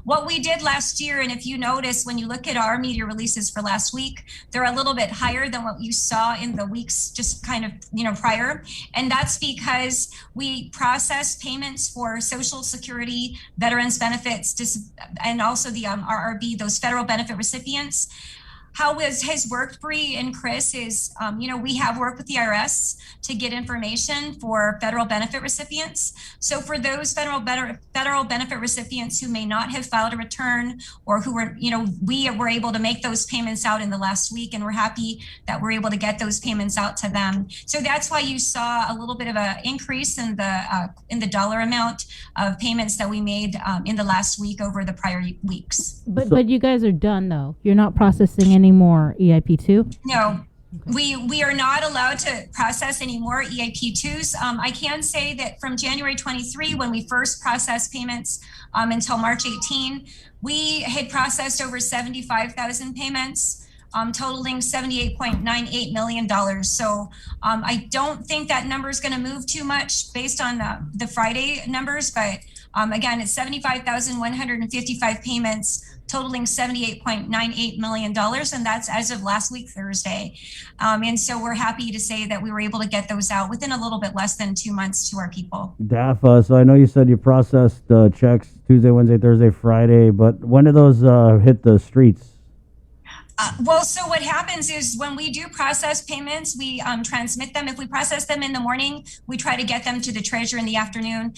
What we did last year, and if you notice, when you look at our media releases for last week, they're a little bit higher than what you saw in the weeks just kind of, prior. And that's because we processed payments for Social Security, veterans benefits, and also the RRB, those federal benefit recipients. How has worked, Bree and Chris, is, we have worked with the IRS to get information for federal benefit recipients. So for those federal benefit recipients who may not have filed a return or who were, we were able to make those payments out in the last week, and we're happy that we're able to get those payments out to them. So that's why you saw a little bit of an increase in the dollar amount of payments that we made in the last week over the prior weeks. But you guys are done though. You're not processing any more EIP2? No. We are not allowed to process any more EIP2s. I can say that from January 23, when we first processed payments until March 18, we had processed over 75,000 payments. totaling $78.98 million. So I don't think that number is going to move too much based on the Friday numbers, but again, it's 75,155 payments totaling $78.98 million, and that's as of last week, Thursday. And so we're happy to say that we were able to get those out within a little bit less than 2 months to our people. DAFA, so I know you said you processed checks Tuesday, Wednesday, Thursday, Friday, but when do those hit the streets? Well, so what happens is when we do process payments, we transmit them. If we process them in the morning, we try to get them to the treasurer in the afternoon.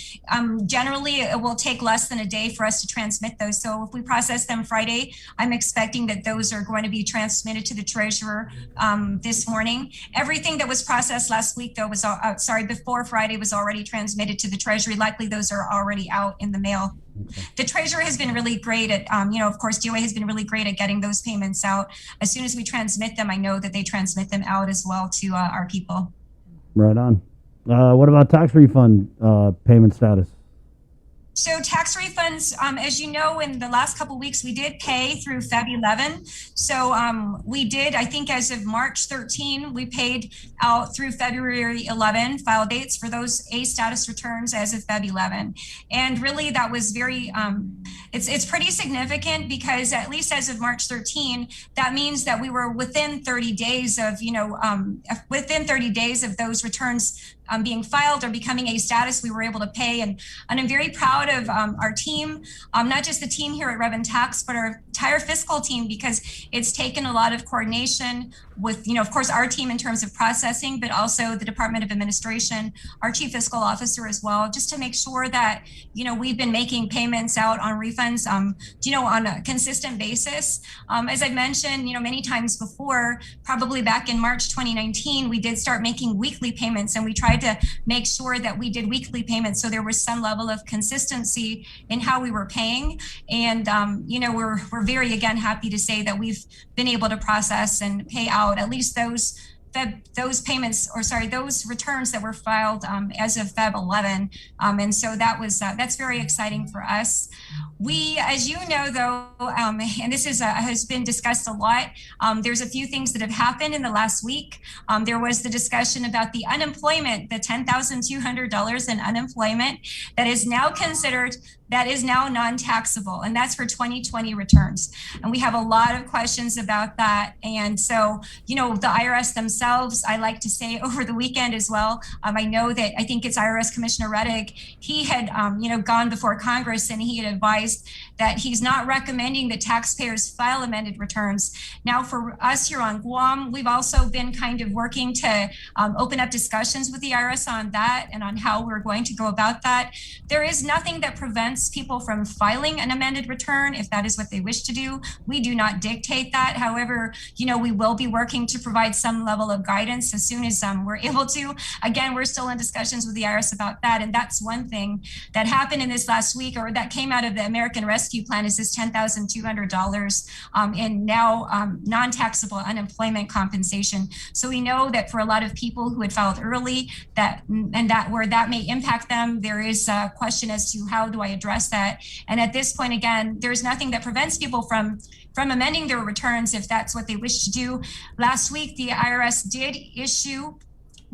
Generally, it will take less than a day for us to transmit those. So if we process them Friday, I'm expecting that those are going to be transmitted to the treasurer this morning. Everything that was processed last week, though, was before Friday was already transmitted to the treasury. Likely those are already out in the mail. The treasurer has been really great at, of course, DOA has been really great at getting those payments out. As soon as we transmit them, I know that they transmit them out as well to our people. Right on. What about tax refund payment status? So tax refunds, as you know, in the last couple of weeks, we did pay through Feb 11. So we did, I think as of March 13, we paid out through February 11 file dates for those A status returns as of Feb 11. And really that was very, it's pretty significant because at least as of March 13, that means that we were within 30 days of, within 30 days of those returns being filed or becoming A status, we were able to pay. And I'm very proud of our team, not just the team here at Rev and Tax, but our entire fiscal team, because it's taken a lot of coordination with, of course, our team in terms of processing, but also the Department of Administration, our Chief Fiscal Officer as well, just to make sure that, we've been making payments out on refunds, on a consistent basis. As I've mentioned, many times before, probably back in March 2019, we did start making weekly payments, and we tried to make sure that we did weekly payments so there was some level of consistency in how we were paying. And, we're very, again, happy to say that we've been able to process and pay out at least those payments, those returns that were filed as of Feb 11. And so that's very exciting for us. We, as you know, though, and this has been discussed a lot, there's a few things that have happened in the last week. There was the discussion about the unemployment, the $10,200 in unemployment that is now considered, that is now non-taxable, and that's for 2020 returns. And we have a lot of questions about that. And so, the IRS themselves, I like to say over the weekend as well, I know that I think it's IRS Commissioner Reddick, he had, gone before Congress and he had advised that he's not recommending that taxpayers file amended returns. Now, for us here on Guam, we've also been kind of working to open up discussions with the IRS on that and on how we're going to go about that. There is nothing that prevents people from filing an amended return if that is what they wish to do. We do not dictate that. However, we will be working to provide some level of guidance as soon as we're able to. Again, we're still in discussions with the IRS about that. And that's one thing that happened in this last week, or that came out of the American Rescue Plan, is this $10,200 in now non-taxable unemployment compensation. So we know that for a lot of people who had filed early, that where that may impact them, there is a question as to how do I address that. And at this point, again, there's nothing that prevents people from amending their returns if that's what they wish to do. Last week, the IRS did issue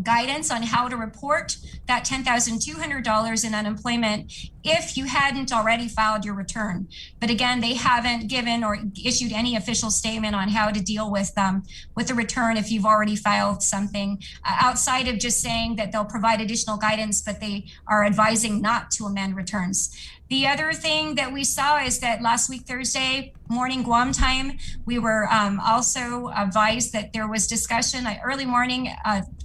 guidance on how to report that $10,200 in unemployment if you hadn't already filed your return. But again, they haven't given or issued any official statement on how to deal with the return if you've already filed something, outside of just saying that they'll provide additional guidance, but they are advising not to amend returns. The other thing that we saw is that last week, Thursday morning, Guam time, we were also advised that there was discussion, early morning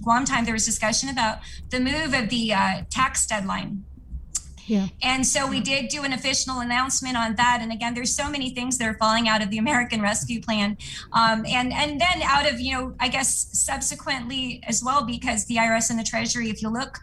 Guam time, there was discussion about the move of the tax deadline. Yeah. And so we did do an official announcement on that. And again, there's so many things that are falling out of the American Rescue Plan. And then out of, I guess, subsequently as well, because the IRS and the Treasury, if you look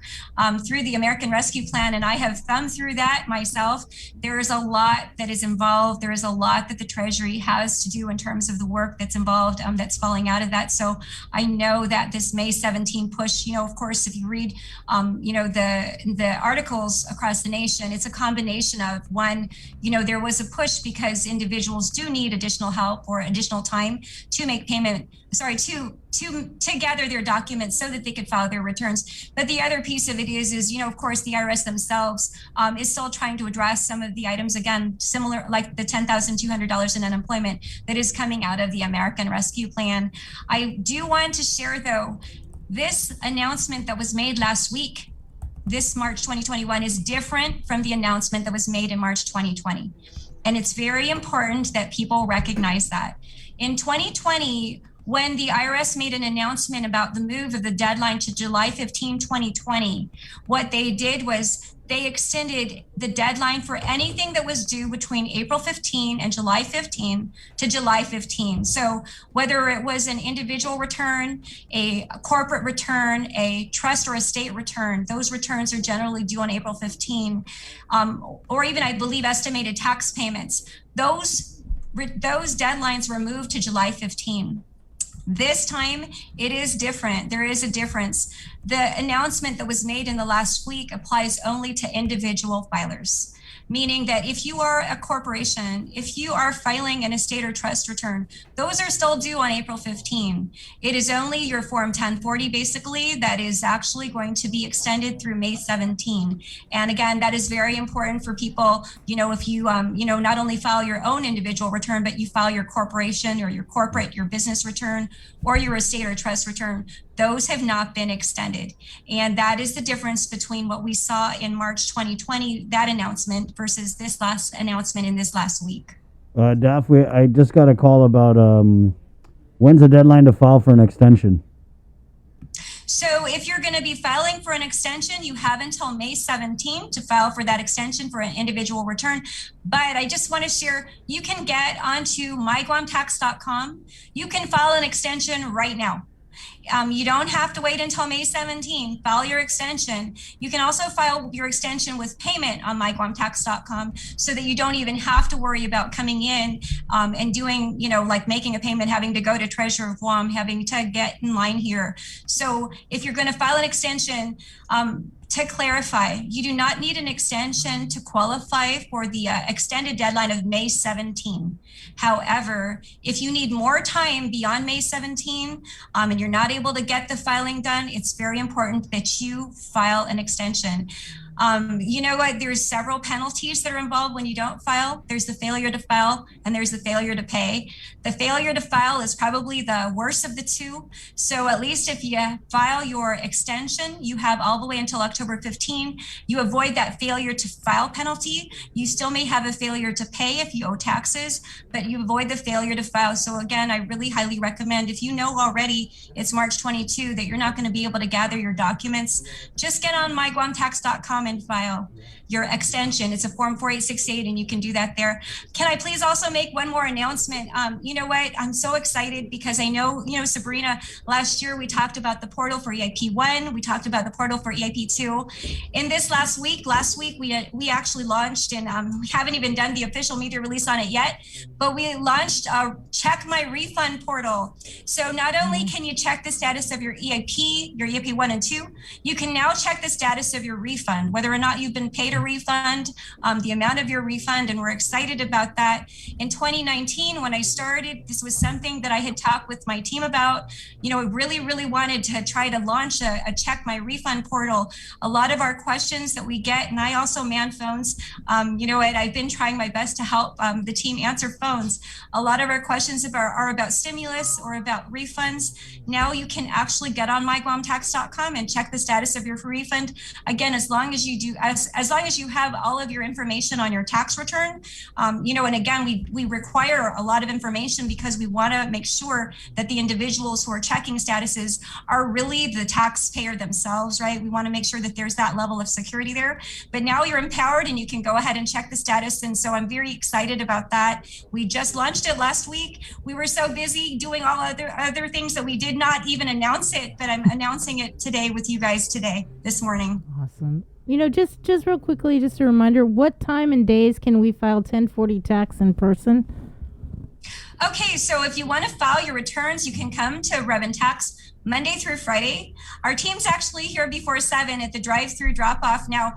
through the American Rescue Plan, and I have thumbed through that myself, there is a lot that is involved. There is a lot that the Treasury has to do in terms of the work that's involved that's falling out of that. So I know that this May 17 push, of course, if you read, the articles across the destination. It's a combination of one, there was a push because individuals do need additional help or additional time to make payment, to gather their documents so that they could file their returns. But the other piece of it is, of course, the IRS themselves is still trying to address some of the items, again, similar, like the $10,200 in unemployment that is coming out of the American Rescue Plan. I do want to share, though, this announcement that was made last week, this March 2021, is different from the announcement that was made in March 2020. And it's very important that people recognize that. In 2020, when the IRS made an announcement about the move of the deadline to July 15, 2020, what they did was they extended the deadline for anything that was due between April 15 and July 15 to July 15. So whether it was an individual return, a corporate return, a trust or estate return, those returns are generally due on April 15, or even, I believe, estimated tax payments. Those deadlines were moved to July 15. This time, it is different. There is a difference. The announcement that was made in the last week applies only to individual filers, meaning that if you are a corporation, if you are filing an estate or trust return, those are still due on April 15. It is only your Form 1040, basically, that is actually going to be extended through May 17. And again, that is very important for people, if you, not only file your own individual return, but you file your corporation or your corporate, your business return, or your estate or trust return, those have not been extended. And that is the difference between what we saw in March 2020, that announcement, versus this last announcement in this last week. Daphne, I just got a call about when's the deadline to file for an extension? So if you're going to be filing for an extension, you have until May 17 to file for that extension for an individual return. But I just want to share, you can get onto myguamtax.com. You can file an extension right now. You don't have to wait until May 17. File your extension. You can also file your extension with payment on myguamtax.com so that you don't even have to worry about coming in and doing, like making a payment, having to go to Treasurer of Guam, having to get in line here. So if you're going to file an extension, to clarify, you do not need an extension to qualify for the extended deadline of May 17. However, if you need more time beyond May 17 and you're not able to get the filing done, it's very important that you file an extension. There's several penalties that are involved when you don't file. There's the failure to file and there's the failure to pay. The failure to file is probably the worst of the two. So at least if you file your extension, you have all the way until October 15. You avoid that failure to file penalty. You still may have a failure to pay if you owe taxes, but you avoid the failure to file. So again, I really highly recommend, if you know already it's March 22 that you're not going to be able to gather your documents, just get on myguamtax.com and file your extension. It's a Form 4868 and you can do that there. Can I please also make one more announcement? You know what? I'm so excited because I know, Sabrina, last year we talked about the portal for EIP 1. We talked about the portal for EIP 2. In this last week we actually launched, and we haven't even done the official media release on it yet, but we launched a Check My Refund portal. So not only can you check the status of your EIP 1 and 2, you can now check the status of your refund, whether or not you've been paid a refund, the amount of your refund, and we're excited about that. In 2019, when I started, this was something that I had talked with my team about. I really, really wanted to try to launch a Check My Refund portal. A lot of our questions that we get, and I also man phones, I've been trying my best to help the team answer phones. A lot of our questions are about stimulus or about refunds. Now you can actually get on myguamtax.com and check the status of your refund. Again, as long as you do, as long as you have all of your information on your tax return, and again, we require a lot of information because we want to make sure that the individuals who are checking statuses are really the taxpayer themselves, right? We want to make sure that there's that level of security there. But now you're empowered and you can go ahead and check the status. And so I'm very excited about that. We just launched it last week. We were so busy doing all other things that we did not even announce it, but I'm announcing it today with you guys this morning. Awesome. Just real quickly, just a reminder, what time and days can we file 1040 tax in person? Okay, so if you want to file your returns, you can come to Rev and Tax Monday through Friday. Our team's actually here before 7 at the drive-through drop-off. Now,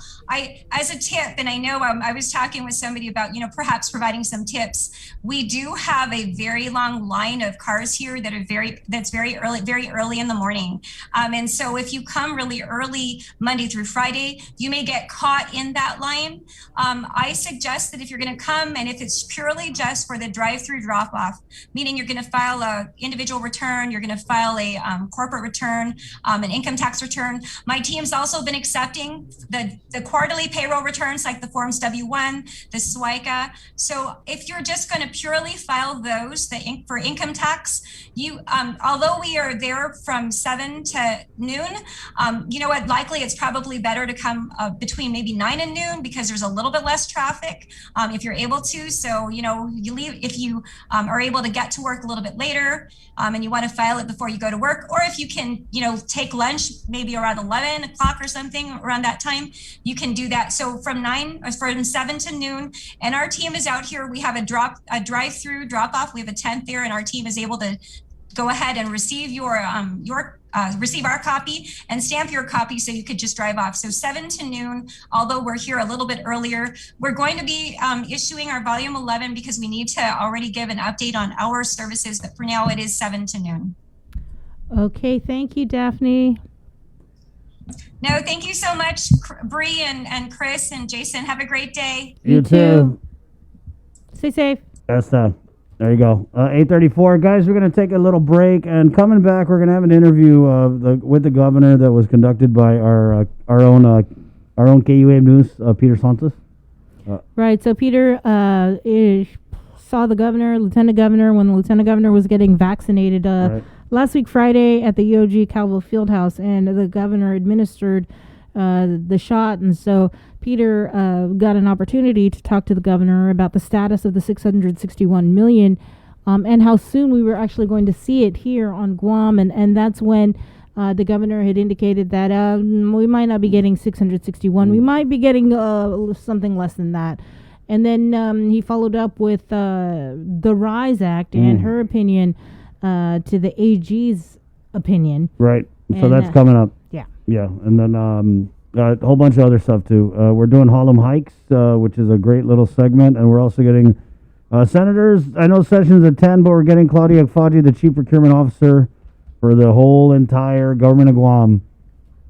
as a tip, and I know I was talking with somebody about, perhaps providing some tips. We do have a very long line of cars here that's very early in the morning. And so if you come really early Monday through Friday, you may get caught in that line. I suggest that if you're going to come, and if it's purely just for the drive-through drop-off, meaning you're going to file a individual return, you're going to file a corporate return, an income tax return. My team's also been accepting the quarterly payroll returns, like the Forms W-1, the SWICA. So if you're just going to purely file those for income tax, although we are there from 7 to noon, you know what, likely it's probably better to come between maybe 9 and noon, because there's a little bit less traffic if you're able to. So, you leave if you are able to get to work a little bit later and you want to file it before you go to work, or if you can, take lunch maybe around 11 o'clock or something around that time, you can do that. So from 7 to noon, and our team is out here. We have a drive-through drop-off. We have a tent there, and our team is able to go ahead and receive receive our copy and stamp your copy, so you could just drive off. So 7 to noon, although we're here a little bit earlier. We're going to be issuing our volume 11 because we need to already give an update on our services, but for now it is 7 to noon. Okay, thank you, Daphne. No, thank you so much, Bree and Chris and Jason. Have a great day. You too. Stay safe. That's there you go. 8:34, guys. We're gonna take a little break, and coming back, we're gonna have an interview with the governor that was conducted by our own KUAM News, Peter Santos. Right. So Peter saw the governor, lieutenant governor, when the lieutenant governor was getting vaccinated last week Friday at the EOG Calvo Fieldhouse, and the governor administered the shot, and so Peter got an opportunity to talk to the governor about the status of the $661 million and how soon we were actually going to see it here on Guam, and that's when the governor had indicated that we might not be getting 661, we might be getting something less than that. And then he followed up with the RISE Act and her opinion to the AG's opinion. Right. So And, that's coming up. Yeah. Yeah. And then a whole bunch of other stuff, too. We're doing Harlem Hikes, which is a great little segment. And we're also getting senators. I know session's at 10, but we're getting Claudia Agfaji, the Chief Procurement Officer for the whole entire government of Guam,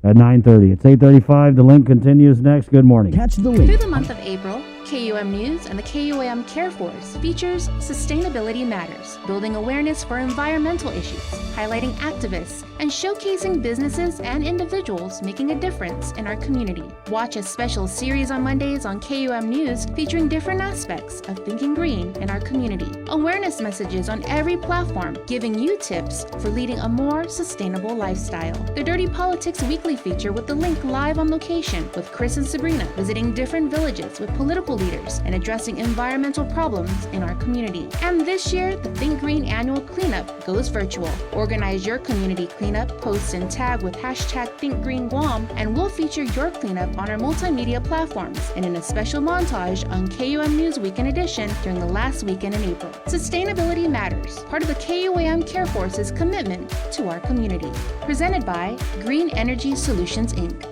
at 9:30. It's 8:35. The link continues next. Good morning. Catch the link. Through the month of April, KUM News and the KUAM Care Force features Sustainability Matters, building awareness for environmental issues, highlighting activists, and showcasing businesses and individuals making a difference in our community. Watch a special series on Mondays on KUM News featuring different aspects of thinking green in our community. Awareness messages on every platform, giving you tips for leading a more sustainable lifestyle. The Dirty Politics Weekly feature with the link live on location with Chris and Sabrina visiting different villages with political leaders and addressing environmental problems in our community. And this year, the Think Green annual cleanup goes virtual. Organize your community cleanup, post and tag with hashtag ThinkGreenGuam, and we'll feature your cleanup on our multimedia platforms and in a special montage on KUM News Weekend Edition during the last weekend in April. Sustainability Matters, part of the KUAM Care Force's commitment to our community. Presented by Green Energy Solutions, Inc.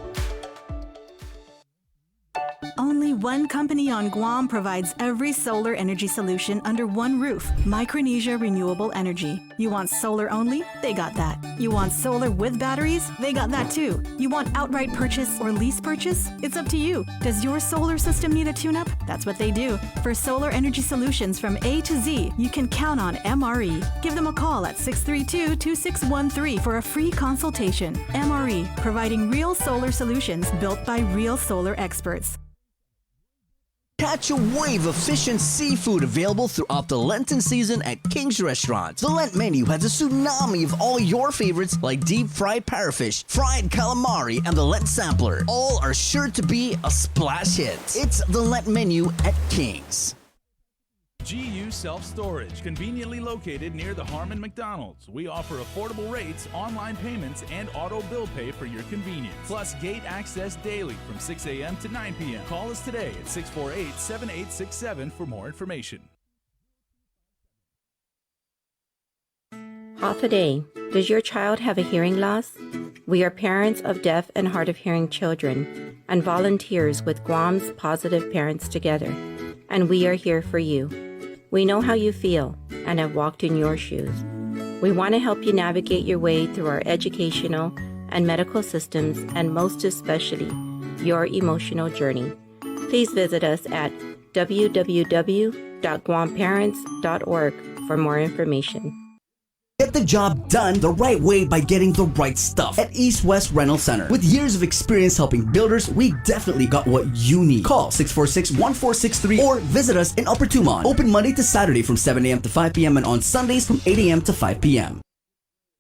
Only one company on Guam provides every solar energy solution under one roof. Micronesia Renewable Energy. You want solar only? They got that. You want solar with batteries? They got that too. You want outright purchase or lease purchase? It's up to you. Does your solar system need a tune-up? That's what they do. For solar energy solutions from A to Z, you can count on MRE. Give them a call at 632-2613 for a free consultation. MRE, providing real solar solutions built by real solar experts. Catch a wave of fish and seafood available throughout the Lenten season at King's Restaurants. The Lent menu has a tsunami of all your favorites like deep fried parrotfish, fried calamari, and the Lent sampler. All are sure to be a splash hit. It's the Lent menu at King's. GU Self-Storage, conveniently located near the Harmon McDonald's. We offer affordable rates, online payments, and auto bill pay for your convenience. Plus gate access daily from 6 a.m. to 9 p.m. Call us today at 648-7867 for more information. Half a day. Does your child have a hearing loss? We are parents of deaf and hard of hearing children and volunteers with Guam's Positive Parents Together, and we are here for you. We know how you feel and have walked in your shoes. We want to help you navigate your way through our educational and medical systems, and most especially, your emotional journey. Please visit us at www.guamparents.org for more information. Get the job done the right way by getting the right stuff at East West Rental Center. With years of experience helping builders, we definitely got what you need. Call 646-1463 or visit us in Upper Tumon. Open Monday to Saturday from 7 a.m. to 5 p.m. and on Sundays from 8 a.m. to 5 p.m.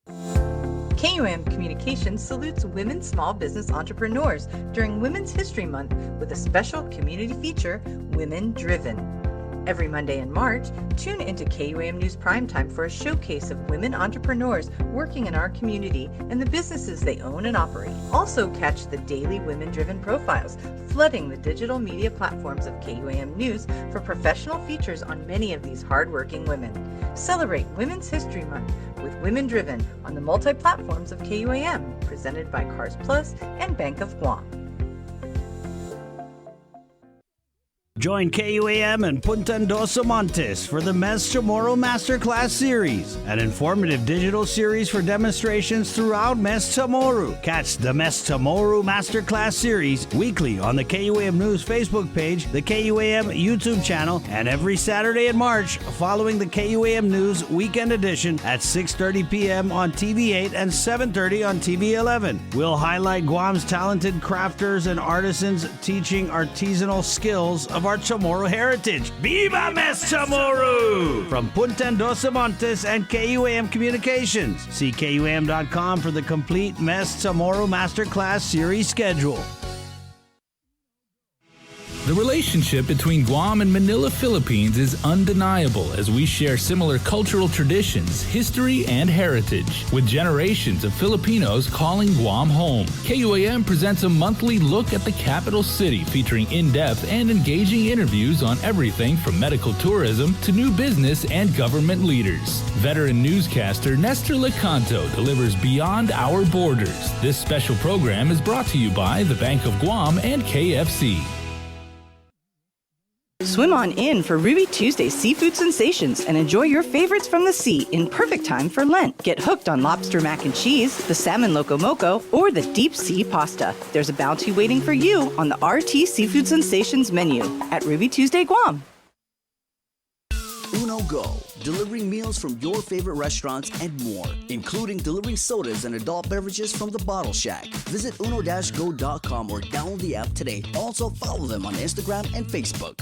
KUAM Communications salutes women small business entrepreneurs during Women's History Month with a special community feature, Women Driven. Every Monday in March, tune into KUAM News Primetime for a showcase of women entrepreneurs working in our community and the businesses they own and operate. Also catch the daily women-driven profiles, flooding the digital media platforms of KUAM News for professional features on many of these hardworking women. Celebrate Women's History Month with Women Driven on the multi-platforms of KUAM, presented by Cars Plus and Bank of Guam. Join KUAM and Punta Dos Montes for the Mes Chamorro Masterclass Series, an informative digital series for demonstrations throughout Mes Chamorro. Catch the Mes Chamorro Masterclass Series weekly on the KUAM News Facebook page, the KUAM YouTube channel, and every Saturday in March following the KUAM News Weekend Edition at 6:30 p.m. on TV8 and 7:30 on TV11. We'll highlight Guam's talented crafters and artisans teaching artisanal skills of our Chamorro heritage. Viva Mes Chamorro! From Punta Dos Montes and KUAM Communications. See KUAM.com for the complete Mes Chamorro Masterclass series schedule. The relationship between Guam and Manila, Philippines is undeniable as we share similar cultural traditions, history, and heritage, with generations of Filipinos calling Guam home. KUAM presents a monthly look at the capital city featuring in-depth and engaging interviews on everything from medical tourism to new business and government leaders. Veteran newscaster Nestor Lecanto delivers Beyond Our Borders. This special program is brought to you by the Bank of Guam and KFC. Swim on in for Ruby Tuesday Seafood Sensations and enjoy your favorites from the sea in perfect time for Lent. Get hooked on lobster mac and cheese, the salmon loco moco, or the deep sea pasta. There's a bounty waiting for you on the RT Seafood Sensations menu at Ruby Tuesday Guam. Uno Go, delivering meals from your favorite restaurants and more, including delivering sodas and adult beverages from the Bottle Shack. Visit uno-go.com or download the app today. Also follow them on Instagram and Facebook.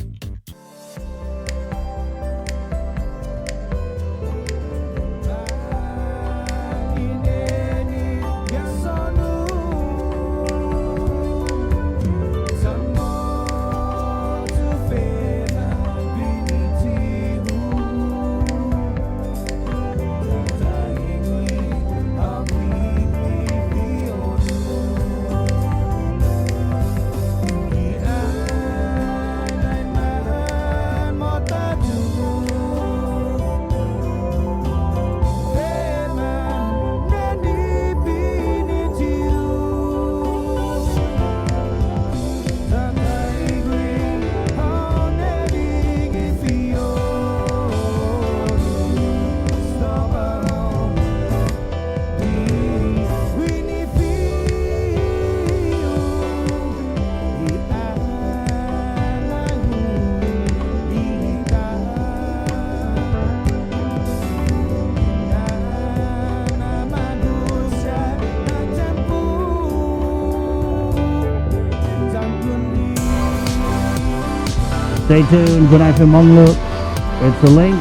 Stay tuned. Good night from Monglu. It's the link.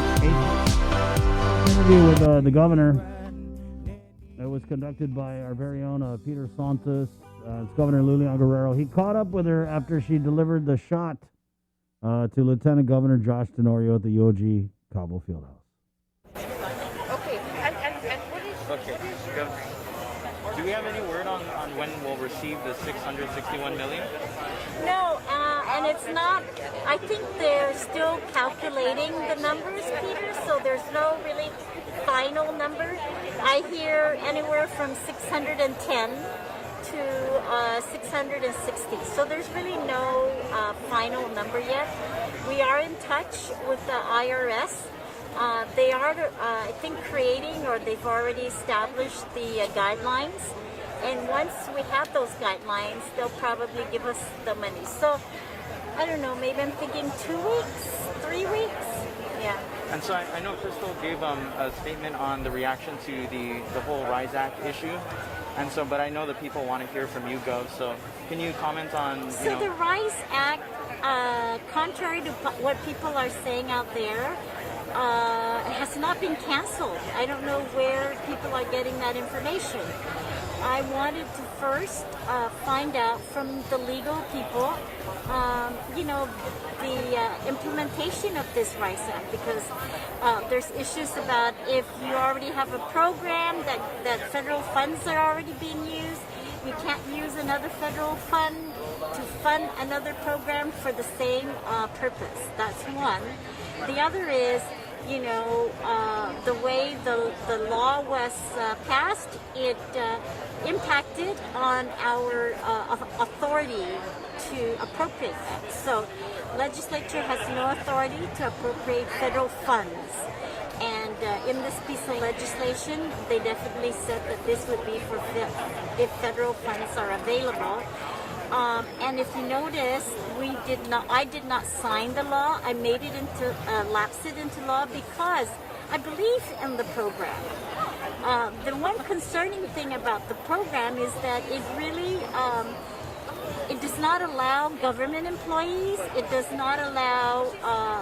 Interview with the governor. It was conducted by our very own Peter Santos. It's Governor Lulian Guerrero. He caught up with her after she delivered the shot to Lieutenant Governor Josh Tenorio at the UOG Cabo Fieldhouse. Okay, and what is... Okay, Governor, do we have any word on when we'll receive the $661 million? No, Yeah, and it's not, I think they're still calculating the numbers, Peter, so there's no really final number. I hear anywhere from 610 to 660. So there's really no final number yet. We are in touch with the IRS. They are, I think, creating, or they've already established the guidelines. And once we have those guidelines, they'll probably give us the money. So I don't know, maybe I'm thinking 2 weeks, 3 weeks. Yeah. And so I know Crystal gave a statement on the reaction to the whole RISE Act issue. And so, but I know that people want to hear from you, Gov. So can you comment on, So the RISE Act, contrary to what people are saying out there, has not been canceled. I don't know where people are getting that information. I wanted to first find out from the legal people, the implementation of this RISE Act, because there's issues about if you already have a program that federal funds are already being used, you can't use another federal fund to fund another program for the same purpose. That's one. The other is, the way the law was passed, it impacted on our authority to appropriate that. So legislature has no authority to appropriate federal funds. And in this piece of legislation, they definitely said that this would be for if federal funds are available. And if you notice, I did not sign the law. I made it lapsed it into law because I believe in the program. The one concerning thing about the program is that it really, it does not allow government employees. It does not allow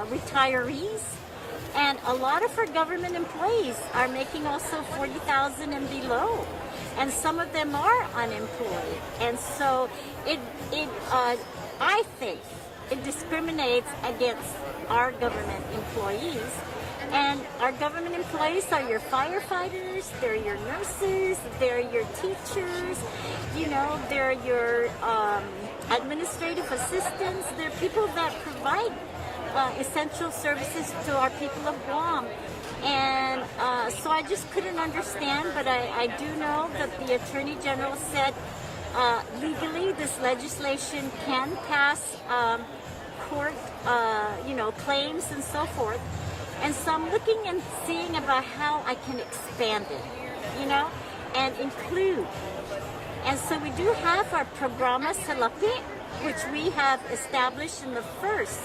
retirees. And a lot of our government employees are making also $40,000 and below. And some of them are unemployed. And so I think it discriminates against our government employees. And our government employees are your firefighters, they're your nurses, they're your teachers, they're your administrative assistants, they're people that provide essential services to our people of Guam. And so I just couldn't understand, but I do know that the Attorney General said legally this legislation can pass court, claims and so forth. And so I'm looking and seeing about how I can expand it, and include. And so we do have our Programa Salapi, which we have established in the first.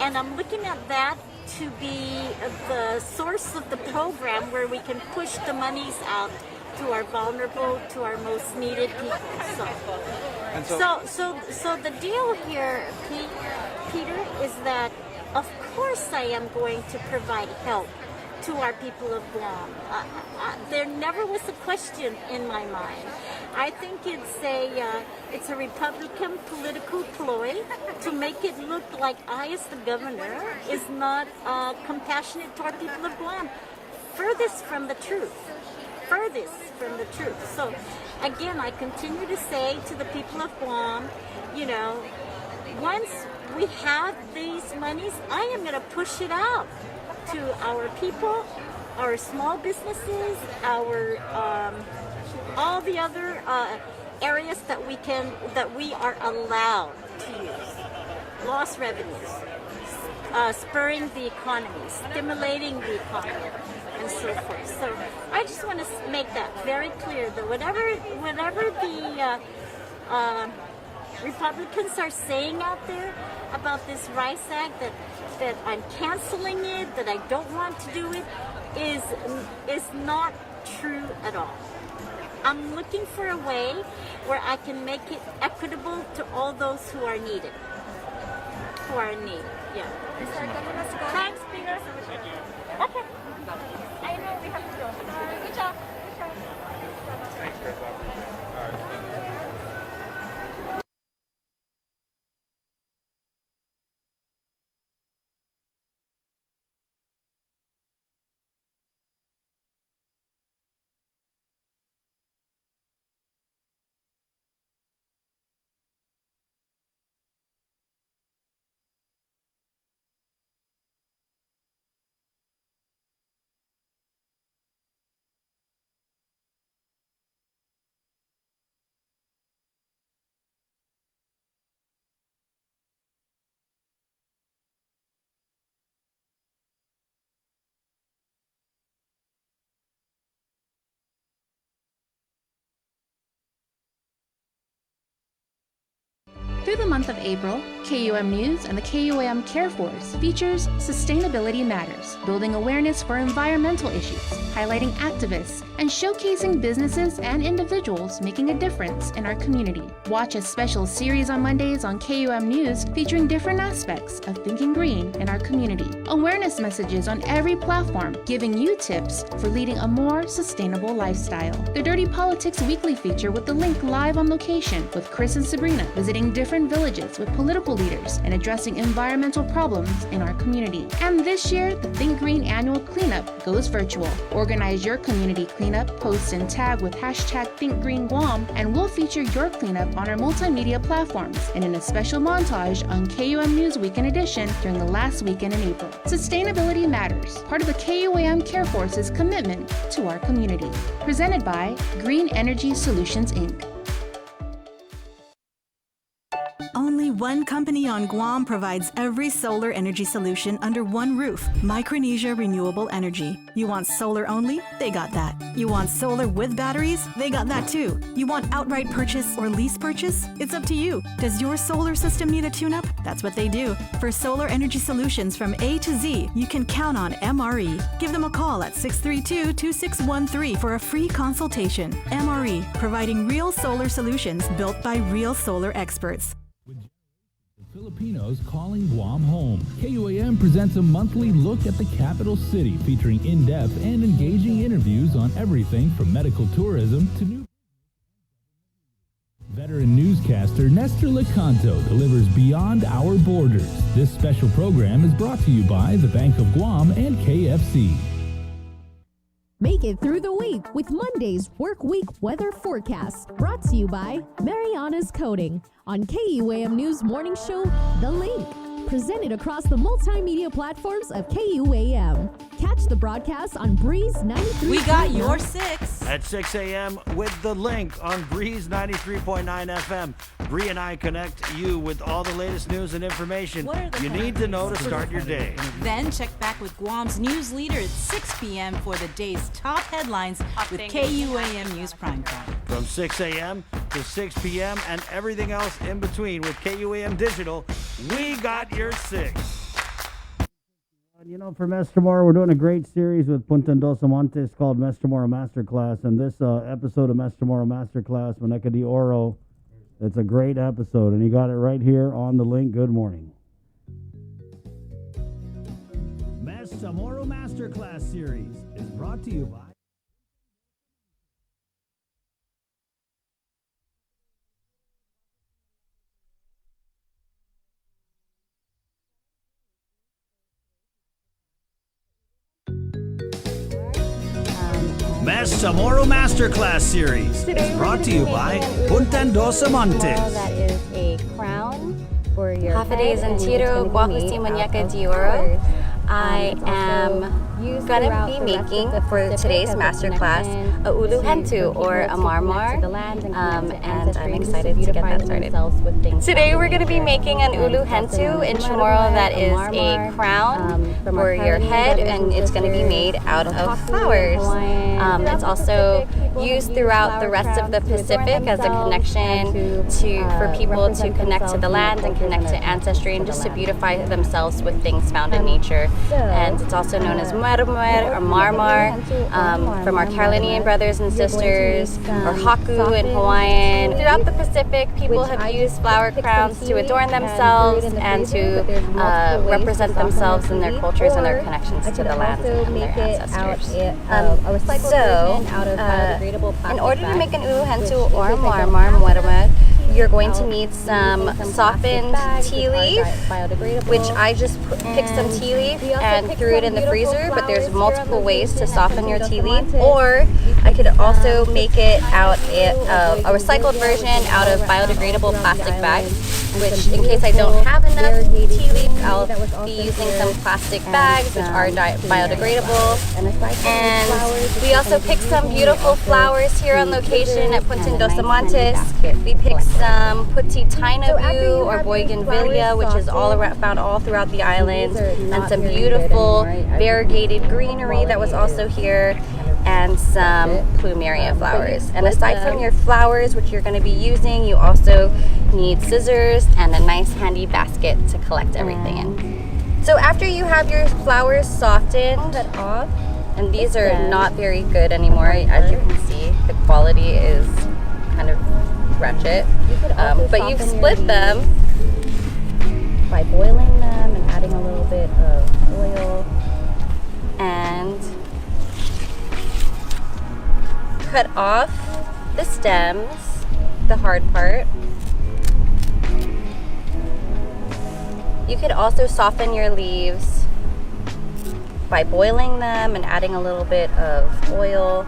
And I'm looking at that to be the source of the program where we can push the monies out to our vulnerable, to our most needed people. So the deal here, Peter, is that of course I am going to provide help to our people of Guam. There never was a question in my mind. I think it's a Republican political ploy to make it look like I, as the governor, is not compassionate toward people of Guam. Furthest from the truth. Furthest from the truth. So, again, I continue to say to the people of Guam, once we have these monies, I am going to push it out to our people, our small businesses, our all the other areas that we are allowed to use. Lost revenues, spurring the economy, stimulating the economy, and so forth. So I just want to make that very clear that whatever the Republicans are saying out there about this RISE Act, that I'm canceling it, that I don't want to do it, is not true at all. I'm looking for a way where I can make it equitable to all those who are needed. Who are in need, yeah. Thanks, Peter. Okay. I know we have to go. Good job. Thanks, Chris. Through the month of April, KUM News and the KUAM Care Force features Sustainability Matters, building awareness for environmental issues, highlighting activists, and showcasing businesses and individuals making a difference in our community. Watch a special series on Mondays on KUM News featuring different aspects of thinking green in our community. Awareness messages on every platform giving you tips for leading a more sustainable lifestyle. The Dirty Politics Weekly feature with The Link live on location with Chris and Sabrina visiting different villages with political leaders and addressing environmental problems in our community. And this year, the Think Green annual cleanup goes virtual. Organize your community cleanup, post and tag with hashtag ThinkGreenGuam, and we'll feature your cleanup on our multimedia platforms and in a special montage on KUM News Weekend Edition during the last weekend in April. Sustainability Matters, part of the KUAM Care Force's commitment to our community. Presented by Green Energy Solutions, Inc. Only one company on Guam provides every solar energy solution under one roof. Micronesia Renewable Energy. You want solar only? They got that. You want solar with batteries? They got that too. You want outright purchase or lease purchase? It's up to you. Does your solar system need a tune-up? That's what they do. For solar energy solutions from A to Z, you can count on MRE. Give them a call at 632-2613 for a free consultation. MRE, providing real solar solutions built by real solar experts. Filipinos calling Guam home. KUAM presents a monthly look at the capital city featuring in-depth and engaging interviews on everything from medical tourism to new. Veteran newscaster Nestor Lecanto delivers beyond our borders. This special program is brought to you by the Bank of Guam and KFC. Make it through the week with Monday's Workweek weather forecast, brought to you by Mariana's Coding on KUAM News Morning Show, The Link, presented across the multimedia platforms of KUAM. Catch the broadcast on Breeze 93. We got your 6 at 6 a.m. with The Link on Breeze 93.9 FM. Bree and I connect you with all the latest news and information you need to know to start your day. Then check back with Guam's news leader at 6 p.m. for the day's top headlines with KUAM News Primetime. From 6 a.m. to 6 p.m. and everything else in between with KUAM Digital, we got your 6. You know, for Mes Tomorrow, we're doing a great series with Punta Dos Montes called Mes Tomorrow Masterclass. And this episode of Mes Tomorrow Masterclass, Maneca de Oro, it's a great episode. And you got it right here on The Link. Good morning. Mes Tomorrow Masterclass series is brought to you by Mes Tomorrow Masterclass series is brought to you by Punta Dos Montes. That is a crown for your head, and Tiro Guajusti Muñeca de Oro. I am going to be making for today's masterclass a ulu hentu or a marmar, and I'm excited to get that started. Today we're going to be making an ulu hentu in Chamorro that is a crown for your head, and it's going to be made out of flowers. It's also used throughout the rest of the Pacific as a connection for people to connect to the land and connect to ancestry and just to beautify themselves with things found in nature. And it's also known as muermuer or marmar from our Carolinian brothers and sisters, or haku in Hawaiian. Throughout the Pacific, people have used flower crowns to adorn themselves and to represent themselves and their cultures and their connections to the land and their ancestors. In order to make an ulu hentu or a marmar muermuer, you're going to need some softened tea leaf, which I just picked some tea leaf and threw it in the freezer, but there's multiple ways to soften your tea leaf. Or I could also make it out a recycled version out of biodegradable plastic bags, which in case I don't have enough tea leaf, I'll be using some plastic bags, which are biodegradable. And we also picked some beautiful flowers here on location at Punta Dos Montes. We picked some puti tainabu or bougainvillea, which is found all throughout the island, and some beautiful variegated greenery that was also here. and some plumeria flowers. And aside from your flowers, which you're going to be using, you also need scissors and a nice handy basket to collect everything in. So after you have your flowers softened, cut off, and these are not very good anymore, as you can see. The quality is kind of wretched. But you've split them by boiling them and adding a little bit of oil and cut off the stems, the hard part. You could also soften your leaves by boiling them and adding a little bit of oil,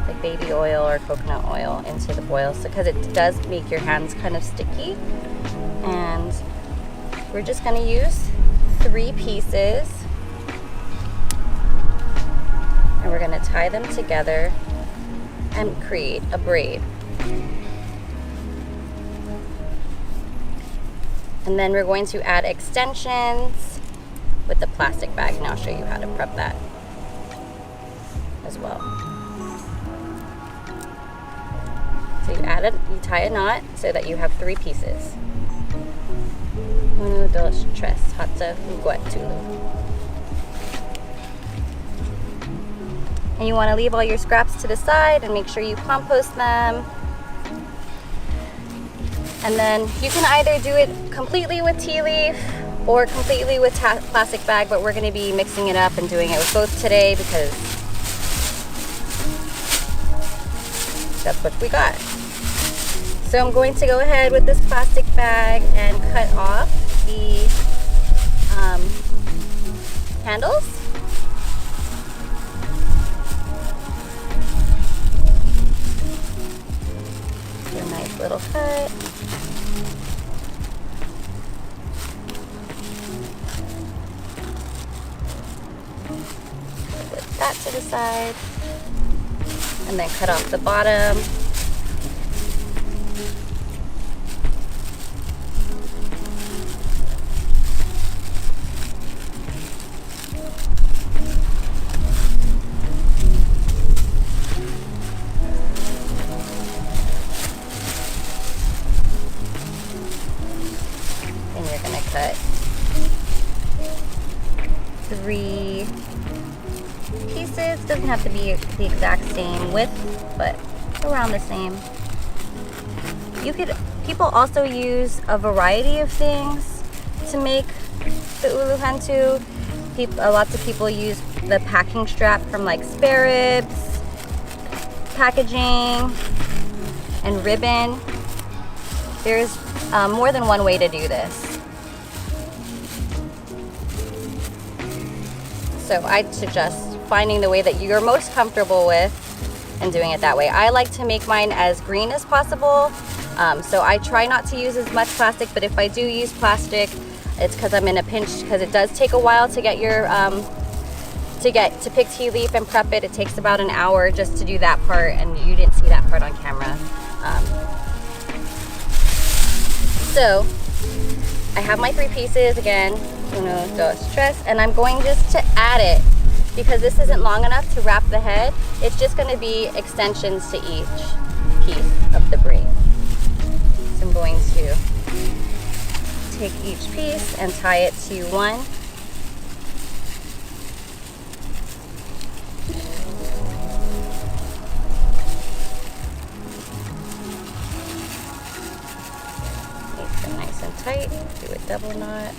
like baby oil or coconut oil, into the boil, because it does make your hands kind of sticky. And we're just going to use 3 pieces, and we're going to tie them together and create a braid. And then we're going to add extensions with the plastic bag, and I'll show you how to prep that as well. So you tie a knot so that you have 3 pieces. 1, 2, 3, 4, 5. And you want to leave all your scraps to the side and make sure you compost them. And then you can either do it completely with tea leaf or completely with plastic bag, but we're going to be mixing it up and doing it with both today because that's what we got. So I'm going to go ahead with this plastic bag and cut off the handles. A nice little cut. Put that to the side, and then cut off the bottom. And you're going to cut 3 pieces. Doesn't have to be the exact same width, but around the same. People also use a variety of things to make the ulu hantu. Lots of people use the packing strap from like spare ribs, packaging, and ribbon. There's more than one way to do this. So I'd suggest finding the way that you're most comfortable with and doing it that way. I like to make mine as green as possible, so I try not to use as much plastic, but if I do use plastic, it's because I'm in a pinch, because it does take a while to get your to pick tea leaf and prep it. It takes about an hour just to do that part, and you didn't see that part on camera. So I have my 3 pieces again, 1, 2, 3, and I'm going just to add it because this isn't long enough to wrap the head. It's just going to be extensions to each piece of the braid. So I'm going to take each piece and tie it to one. Make them nice and tight. Do a double knot.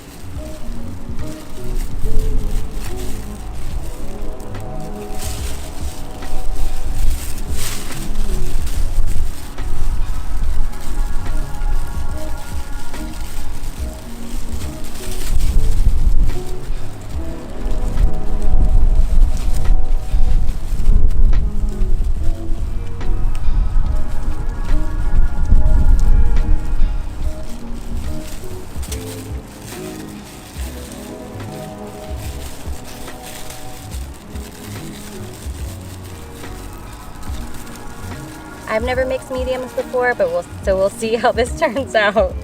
I've never mixed mediums before, but we'll see how this turns out.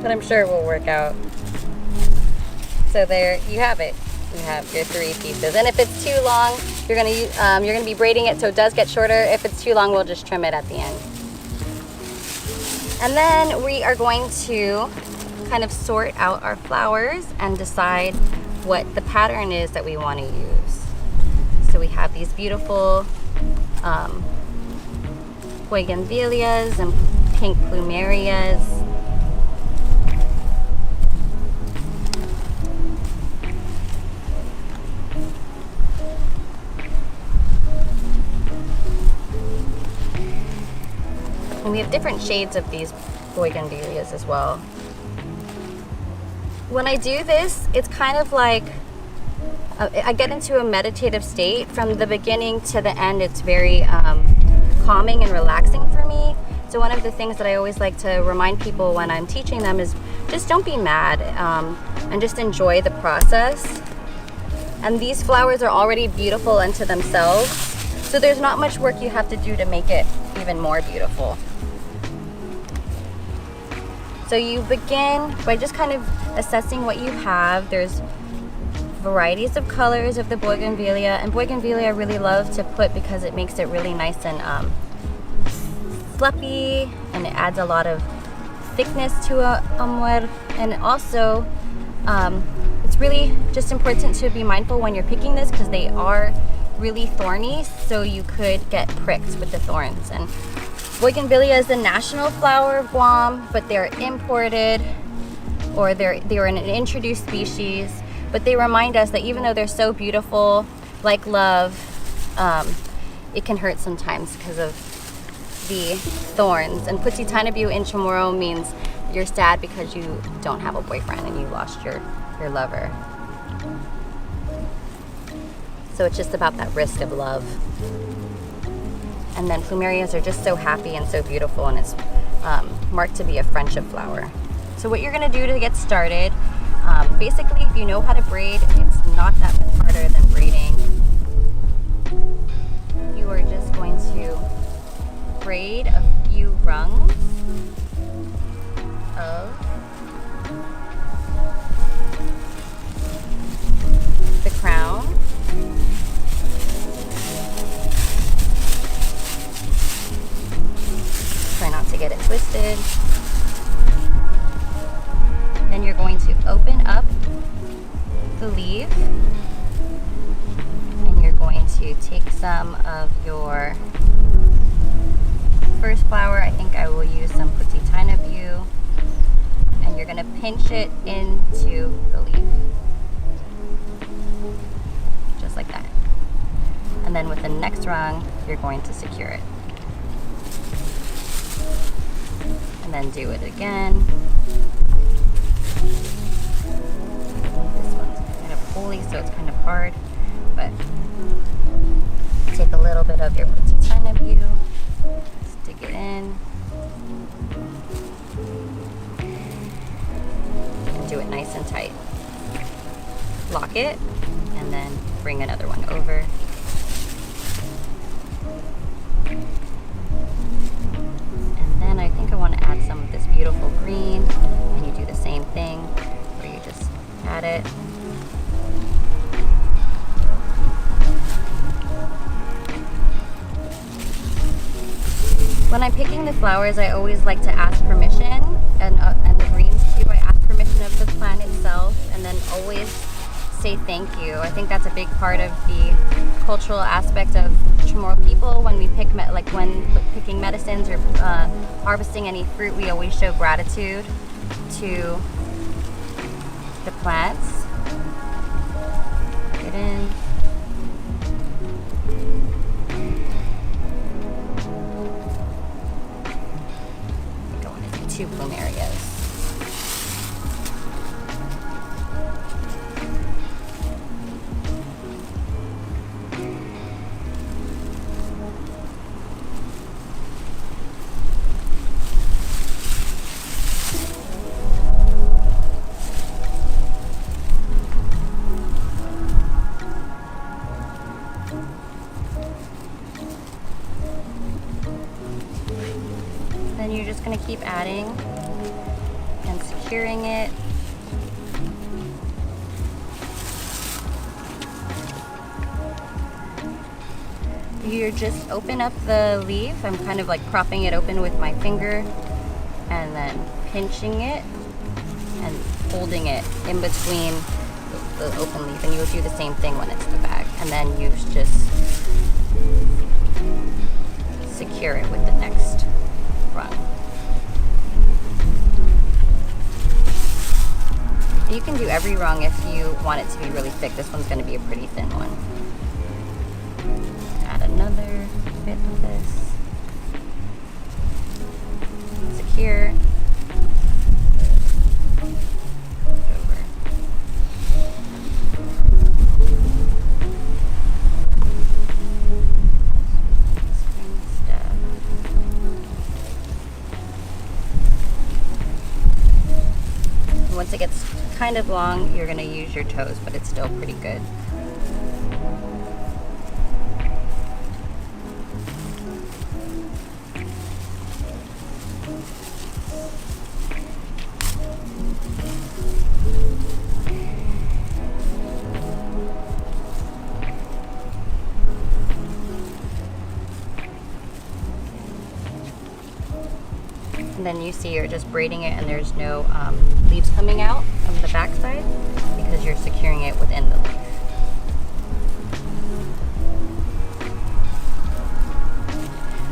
But I'm sure it will work out. So there you have it. You have your 3 pieces. And if it's too long, You're gonna be braiding it so it does get shorter. If it's too long, we'll just trim it at the end. And then we are going to kind of sort out our flowers and decide what the pattern is that we want to use. So we have these beautiful bougainvilleas and pink plumerias. And we have different shades of these bougainvilleas as well. When I do this, it's kind of like I get into a meditative state. From the beginning to the end, it's very calming and relaxing for me. So one of the things that I always like to remind people when I'm teaching them is just don't be mad and just enjoy the process. And these flowers are already beautiful unto themselves, so there's not much work you have to do to make it even more beautiful. So you begin by just kind of assessing what you have. There's varieties of colors of the bougainvillea, and bougainvillea I really love to put because it makes it really nice and fluffy, and it adds a lot of thickness to a amor. And also it's really just important to be mindful when you're picking this because they are really thorny, so you could get pricked with the thorns. And bougainvillea is the national flower of Guam, but they're imported, or they're an introduced species. But they remind us that even though they're so beautiful, like love, it can hurt sometimes because of the thorns. And Puti Tainabu in Chamorro means you're sad because you don't have a boyfriend and you lost your lover. So it's just about that risk of love. And then plumerias are just so happy and so beautiful, and it's marked to be a friendship flower. So what you're gonna do to get started, basically if you know how to braid, it's not that much harder than braiding. You are just going to braid a few rungs of the crown. Try not to get it twisted. Then you're going to open up the leaf, and you're going to take some of your first flower. I think I will use some Puti Tainabu, and you're going to pinch it into the leaf, just like that. And then with the next rung, you're going to secure it. And then do it again. This one's kind of pulley, so it's kind of hard, but take a little bit of your Puti Tainabu, stick it in, and do it nice and tight. Lock it, and then bring another one over. And then I think I want to add some of this beautiful green, and you do the same thing where you just add it. When I'm picking the flowers, I always like to ask permission, and the greens too. I ask permission of the plant itself, and then always say thank you. I think that's a big part of the cultural aspect of Chamorro people. When we pick, when picking medicines or harvesting any fruit, we always show gratitude to the plants. Get in. I'm going to do 2 plumerias. Then you're just going to keep adding and securing it. you just open up the leaf. I'm kind of like propping it open with my finger and then pinching it and holding it in between the open leaf, and you'll do the same thing when it's the bag, and then you just secure it with the next rung. You can do every rung if you want it to be really thick. This one's going to be a pretty thin one. Add another bit of this. Secure. Once it gets kind of long, you're going to use your toes, but it's still pretty good. And then you see you're just braiding it and there's no leaves coming out of the back side because you're securing it within the leaf.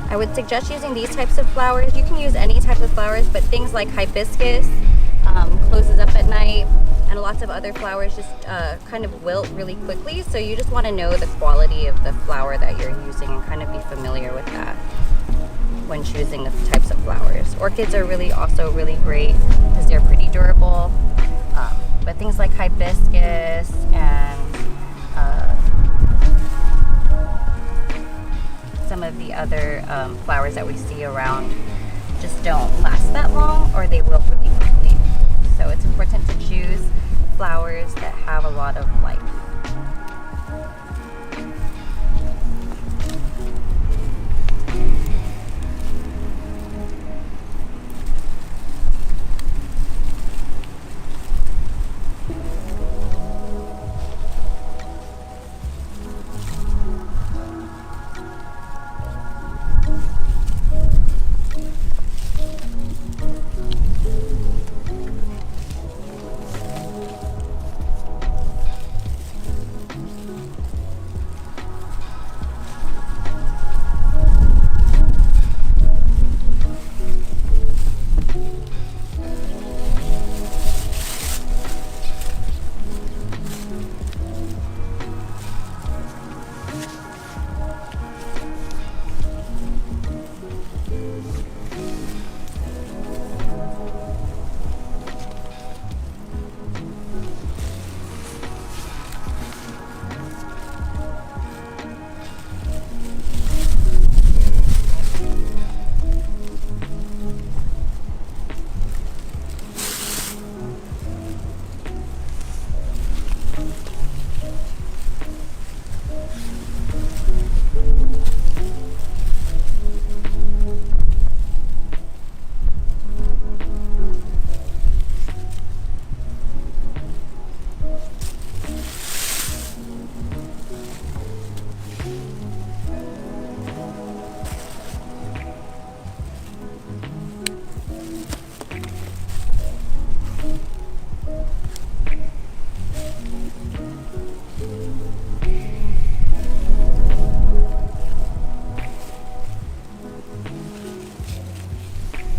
I would suggest using these types of flowers. You can use any type of flowers, but things like hibiscus closes up at night, and lots of other flowers just kind of wilt really quickly. So you just want to know the quality of the flower that you're using and kind of be familiar with that when choosing the types of flowers. Orchids are also really great because they're pretty durable. But things like hibiscus and some of the other flowers that we see around just don't last that long, or they wilt really quickly. So it's important to choose flowers that have a lot of life.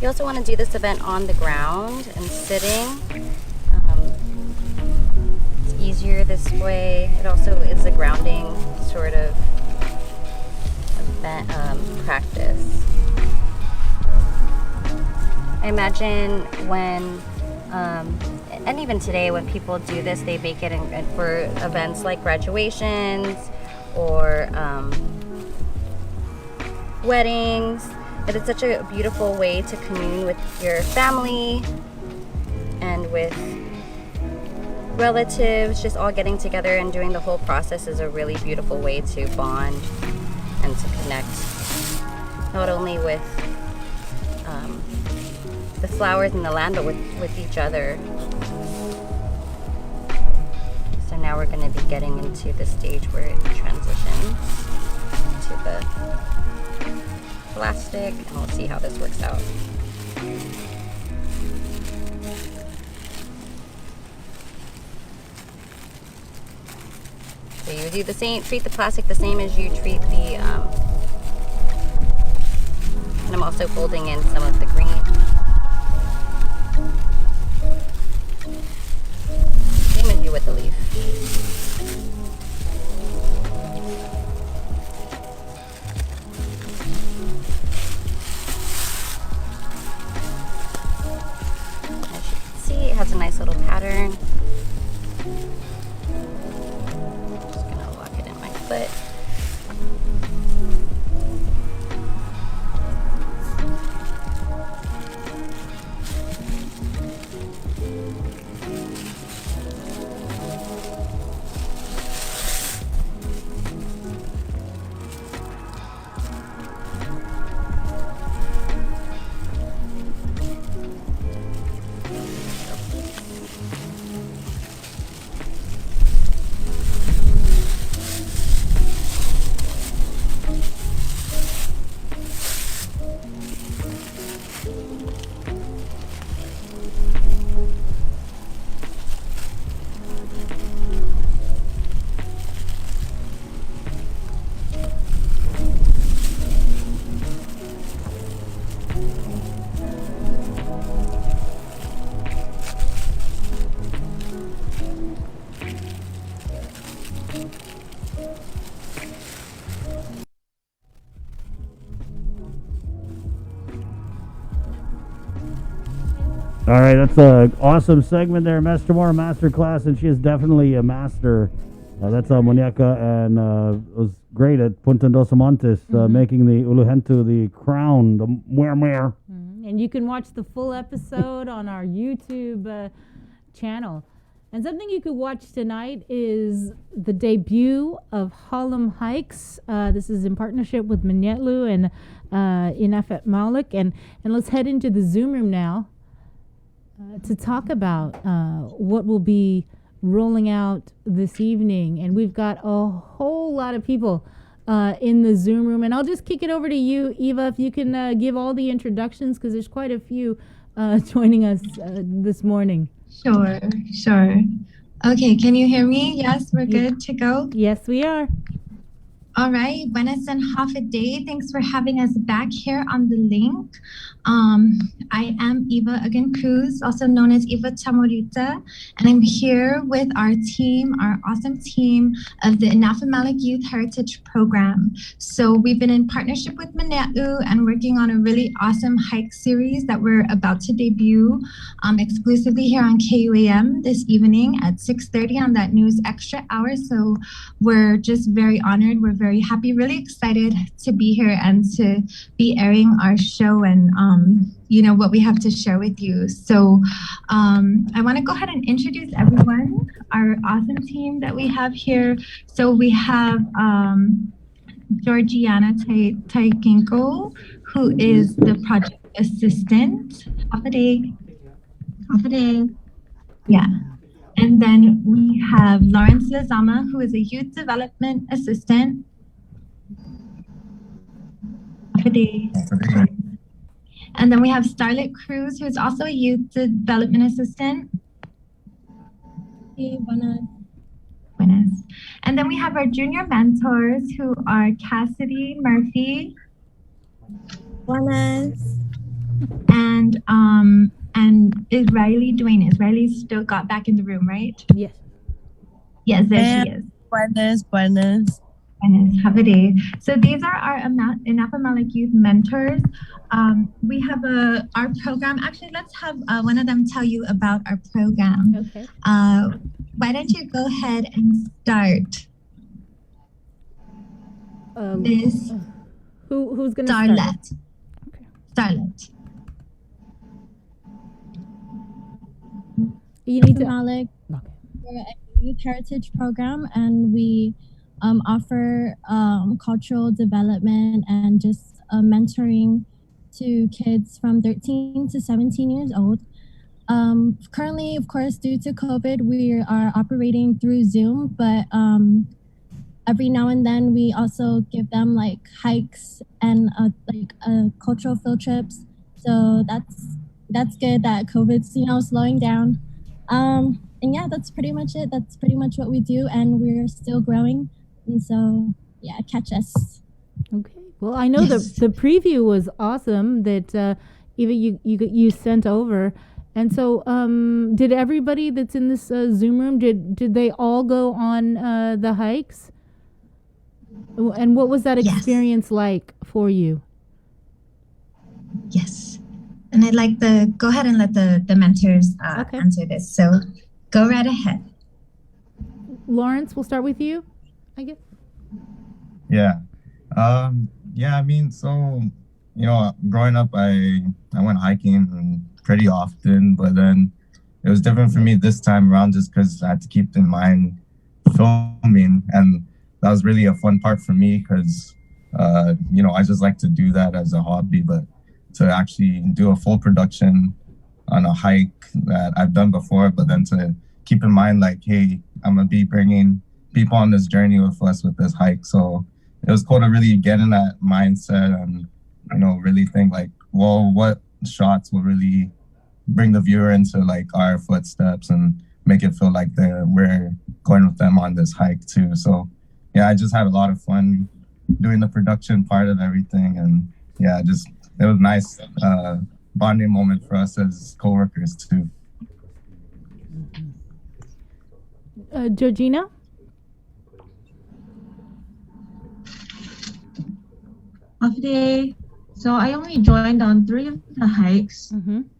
You also want to do this event on the ground and sitting. It's easier this way. It also is a grounding sort of event, practice. I imagine when, and even today when people do this, they make it for events like graduations or weddings. But it's such a beautiful way to commune with your family and with relatives. Just all getting together and doing the whole process is a really beautiful way to bond and to connect, not only with the flowers and the land, but with each other. So now we're going to be getting into the stage where it transitions into the plastic, and we'll see how this works out. So you do the same, treat the plastic the same as you treat the, and I'm also folding in some of the green. Same as you with the leaf. As you can see, it has a nice little pattern. Just gonna lock it in my foot. All right, that's an awesome segment there, Master Moore Masterclass, and she is definitely a master. That's Muñeca, and was great at Punta Dos Montes, making the Uluhentu the crown, the muer. And you can watch the full episode on our YouTube channel. And something you could watch tonight is the debut of Harlem Hikes. This is in partnership with Menyetlu and Inafet Malik. And let's head into the Zoom room now to talk about what will be rolling out this evening. And we've got a whole lot of people in the Zoom room. And I'll just kick it over to you, Eva, if you can give all the introductions, because there's quite a few joining us this morning. Sure. Okay, can you hear me? Yes, we're good to go? Yes, we are. All right, buenas and half a day. Thanks for having us back here on the link. I am Eva Again Cruz, also known as Eva Chamorita, and I'm here with our team, our awesome team of the Inafa Malik Youth Heritage Program. So we've been in partnership with Menyetlu and working on a really awesome hike series that we're about to debut exclusively here on KUAM this evening at 6:30 on that news extra hour. So we're just very honored. We're very happy, really excited to be here and to be airing our show and what we have to share with you. So I want to go ahead and introduce everyone, our awesome team that we have here. So we have Georgiana Taikinko, who is the project assistant. Half a day. Yeah. And then we have Lawrence Lazama, who is a youth development assistant. Half a day. And then we have Starlet Cruz, who is also a youth development assistant. Hey, buenas. And then we have our junior mentors, who are Cassidy Murphy. Buenas. And Riley Duenas. Riley still got back in the room, right? Yes. Yes, there she is. Buenas. Have a day. So these are our Inafa Malik Youth mentors. We have our program. Actually, let's have one of them tell you about our program. Okay. Why don't you go ahead and start? Who's going to start? Starlet. Okay. Starlet. You need to. Malik. Okay. We're a youth heritage program, and we offer cultural development and just mentoring to kids from 13 to 17 years old. Currently, of course, due to COVID, we are operating through Zoom, but every now and then we also give them like hikes and cultural field trips. So that's good that COVID's slowing down. And yeah, that's pretty much it. That's pretty much what we do, and we're still growing. And so yeah, catch us. Okay. Well, I know the preview was awesome that even you sent over. And so, did everybody that's in this Zoom room, did they all go on the hikes? And what was that experience like for you? Yes. And I'd like to go ahead and let the mentors answer this. So go right ahead. Lawrence, we'll start with you, I guess. Yeah. Yeah, I mean, so, growing up, I went hiking pretty often, but then it was different for me this time around just because I had to keep in mind filming, and that was really a fun part for me because, I just like to do that as a hobby, but to actually do a full production on a hike that I've done before, but then to keep in mind, like, hey, I'm going to be bringing people on this journey with us with this hike. So it was cool to really get in that mindset and, really think like, well, what shots will really bring the viewer into like our footsteps and make it feel like we're going with them on this hike too. So yeah, I just had a lot of fun doing the production part of everything. And yeah, it was nice bonding moment for us as coworkers too. Georgina? Off day. So I only joined on 3 of the hikes.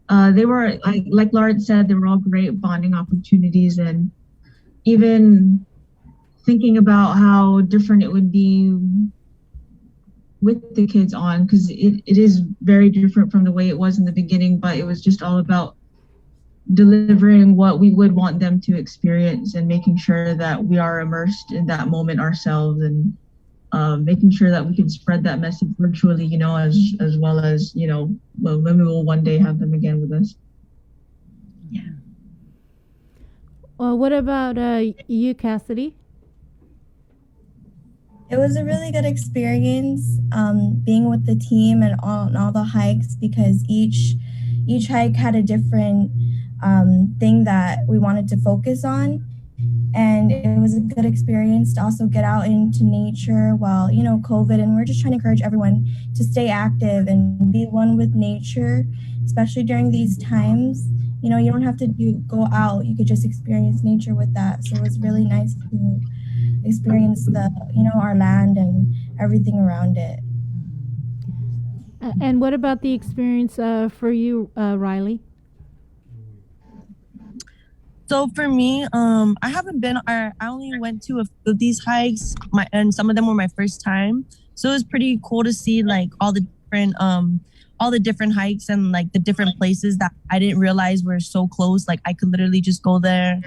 They were like Lawrence said, they were all great bonding opportunities, and even thinking about how different it would be with the kids on, because it is very different from the way it was in the beginning, but it was just all about delivering what we would want them to experience and making sure that we are immersed in that moment ourselves, and making sure that we can spread that message virtually, as well as, when we will one day have them again with us. Yeah. Well, what about you, Cassidy? It was a really good experience being with the team and on all the hikes, because each hike had a different thing that we wanted to focus on. And it was a good experience to also get out into nature while, COVID, and we're just trying to encourage everyone to stay active and be one with nature, especially during these times. You don't have to go out. You could just experience nature with that. So it was really nice to experience our land and everything around it. And what about the experience for you, Riley? So for me, I only went to a few of these hikes, and some of them were my first time. So it was pretty cool to see like all the different hikes and like the different places that I didn't realize were so close. Like I could literally just go there,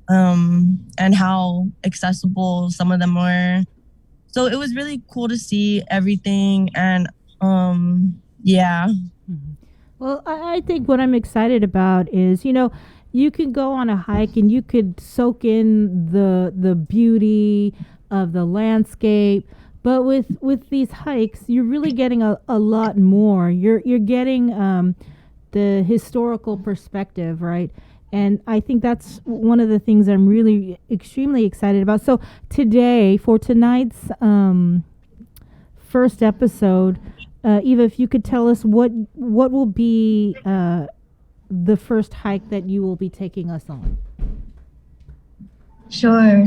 and how accessible some of them were. So it was really cool to see everything, and yeah. Well, I think what I'm excited about is, you could go on a hike and you could soak in the beauty of the landscape, but with these hikes, you're really getting a lot more. You're getting the historical perspective, right? And I think that's one of the things I'm really extremely excited about. So today, for tonight's first episode, Eva, if you could tell us what will be the first hike that you will be taking us on. Sure.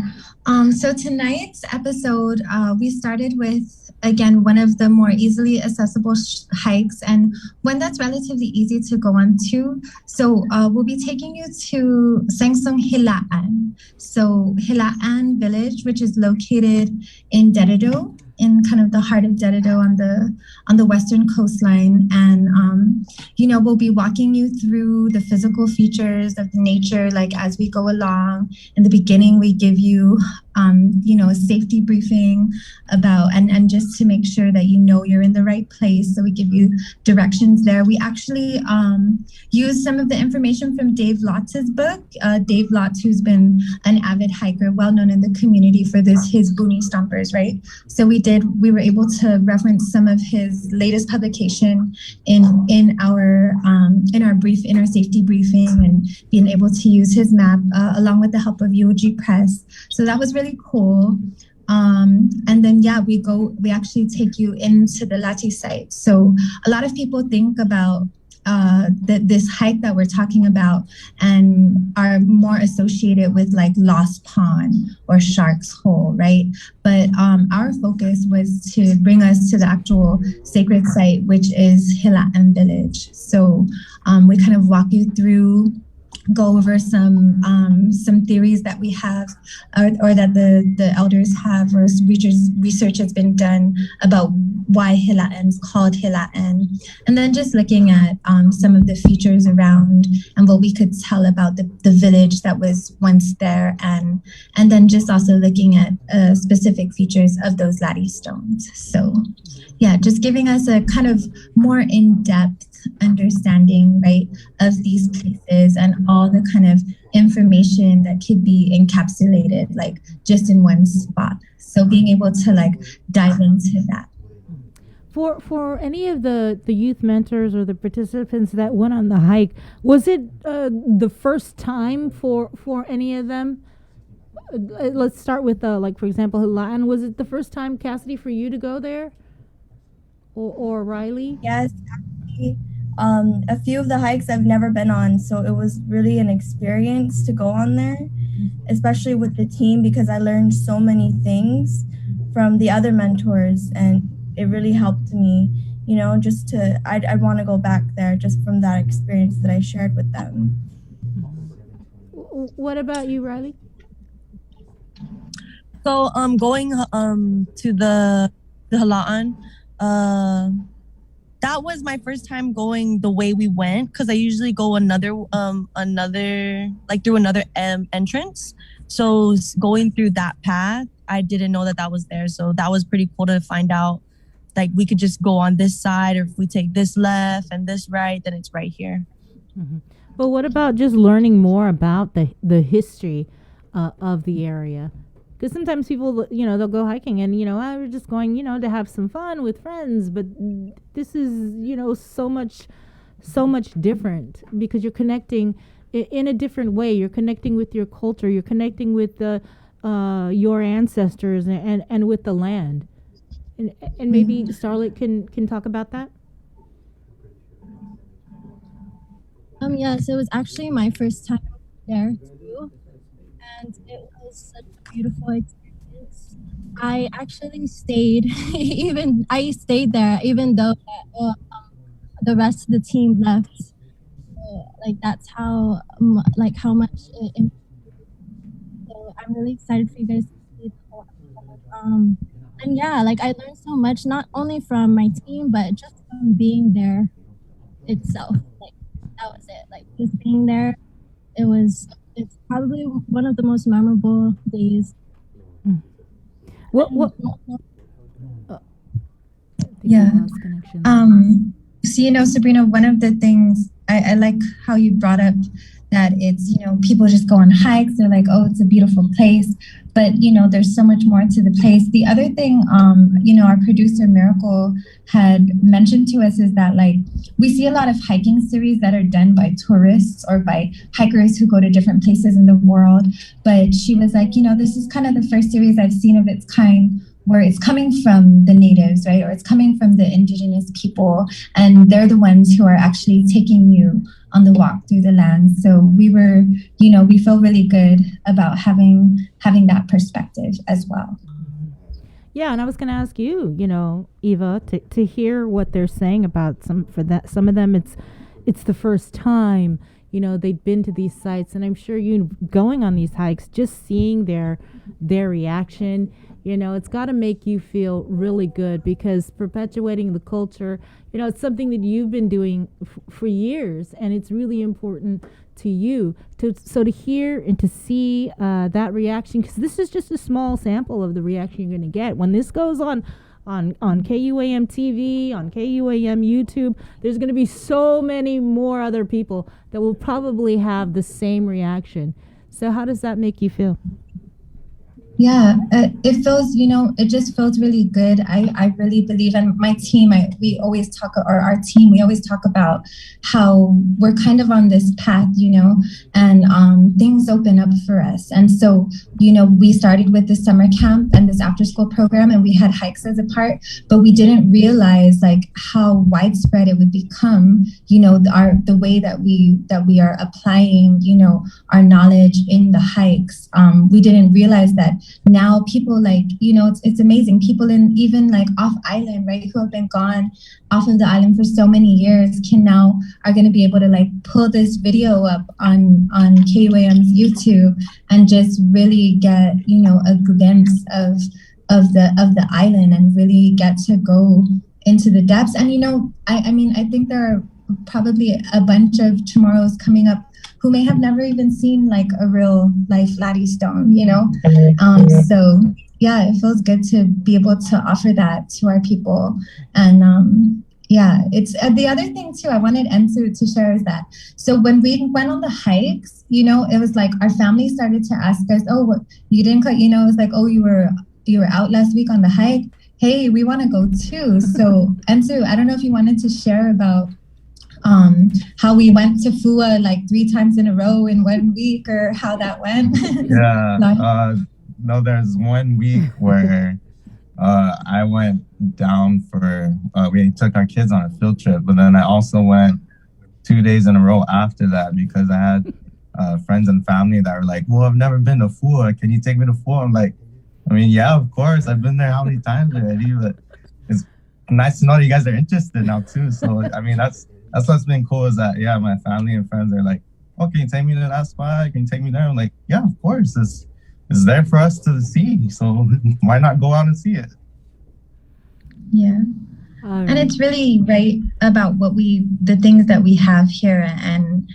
So tonight's episode, we started with, again, one of the more easily accessible hikes, and one that's relatively easy to go on to. So we'll be taking you to Sengsung Hilaan. So Hilaan village, which is located in Dededo. in kind of the heart of Dededo on the western coastline, and we'll be walking you through the physical features of the nature, like as we go along. In the beginning, we give you a safety briefing about and just to make sure that you're in the right place. So we give you directions there. We actually use some of the information from Dave Lotz's book. Dave Lotz, who's been an avid hiker, well known in the community for his Boonie Stompers, right? So we were able to reference some of his latest publication in our safety briefing, and being able to use his map along with the help of UOG Press. So that was really cool. And then we actually take you into the Lati site. So a lot of people think about this hike that we're talking about and are more associated with like Lost Pond or Shark's Hole, right? But our focus was to bring us to the actual sacred site, which is Hila'an Village. So we kind of walk you through, go over some theories that we have or that the elders have, or research has been done about why Hila'an is called Hila'an, and then just looking at some of the features around and what we could tell about the village that was once there, and then just also looking at specific features of those Lati stones. So yeah, just giving us a kind of more in-depth understanding, right, of these places and all the kind of information that could be encapsulated like just in one spot. So being able to like dive into that. For any of the youth mentors or the participants that went on the hike, was it the first time for any of them? Let's start with like, for example, Hila'an. Was it the first time, Cassidy, for you to go there, or Riley? Yes, actually, a few of the hikes I've never been on, so it was really an experience to go on there, especially with the team, because I learned so many things from the other mentors, and it really helped me, just I'd want to go back there just from that experience that I shared with them. What about you, Riley? So going to the Hila'an, that was my first time going the way we went, because I usually go another like through another entrance. So going through that path, I didn't know that was there. So that was pretty cool to find out. Like we could just go on this side, or if we take this left and this right, then it's right here. Mm-hmm. But what about just learning more about the history of the area? Because sometimes people, they'll go hiking and, we're just going, to have some fun with friends. But this is, so much different, because you're connecting in a different way. You're connecting with your culture. You're connecting with your ancestors and with the land. And maybe Starlet can talk about that. Yes, it was actually my first time there too, and it was such a beautiful experience. I actually stayed, I stayed there even though the rest of the team left. Like that's how how much it impacted. So I'm really excited for you guys to see the whole episode. And yeah, I learned so much, not only from my team, but just from being there itself. That was it. Just being there, it's probably one of the most memorable days. What? Yeah. So, Sabrina, one of the things I like how you brought up that it's, people just go on hikes. They're like, oh, it's a beautiful place. But, there's so much more to the place. The other thing, our producer Miracle had mentioned to us is that we see a lot of hiking series that are done by tourists or by hikers who go to different places in the world. But she was like, this is kind of the first series I've seen of its kind where it's coming from the natives, right? Or it's coming from the indigenous people, and they're the ones who are actually taking you on the walk through the land. So we feel really good about having that perspective as well. Yeah, and I was going to ask you, Eva, to hear what they're saying about some of them. It's the first time, they've been to these sites, and I'm sure going on these hikes, just seeing their reaction. You know, it's got to make you feel really good, because perpetuating the culture, you know, it's something that you've been doing for years, and it's really important to you. So to hear and to see that reaction, because this is just a small sample of the reaction you're going to get. When this goes on KUAM TV, on KUAM YouTube, there's going to be so many more other people that will probably have the same reaction. So how does that make you feel? Yeah, it feels, it just feels really good. I really believe, and my team, we always talk, or our team, we always talk about how we're kind of on this path, and things open up for us. And so, we started with this summer camp and this after school program, and we had hikes as a part, but we didn't realize like how widespread it would become, the way that we are applying, our knowledge in the hikes. We didn't realize that now people it's amazing. People even like off island, right, who have been gone off of the island for so many years are going to be able to like pull this video up on KUAM's YouTube and just really get, a glimpse of the island and really get to go into the depths. And, I think there are probably a bunch of Chamorros coming up who may have never even seen like a real life Laddie Stone, so yeah, it feels good to be able to offer that to our people. And it's the other thing too I wanted Ensu to share is that, so when we went on the hikes, it was like our family started to ask us, oh, what, you didn't cut, it was like, oh, you were out last week on the hike, hey, we want to go too. So Ensu, I don't know if you wanted to share about how we went to Fua like 3 times in a row in 1 week, or how that went. Yeah. No, there's 1 week where I went down for we took our kids on a field trip, but then I also went 2 days in a row after that because I had friends and family that were like, well, I've never been to Fua, can you take me to Fua? I'm like, I mean, yeah, of course, I've been there how many times already, but it's nice to know that you guys are interested now too. So I mean, that's what's been cool, is that, yeah, my family and friends are like, oh, can you take me to that spot? Can you take me there? I'm like, yeah, of course. It's there for us to see. So why not go out and see it? Yeah. And it's really right about the things that we have here, and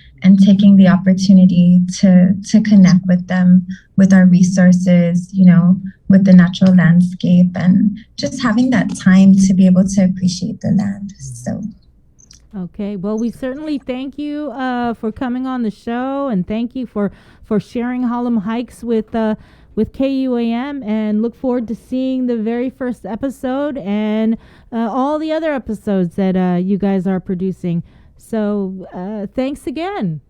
taking the opportunity to connect with them, with our resources, with the natural landscape, and just having that time to be able to appreciate the land. So. Okay, well, we certainly thank you for coming on the show, and thank you for sharing Harlem Hikes with KUAM, and look forward to seeing the very first episode and all the other episodes that you guys are producing. So thanks again,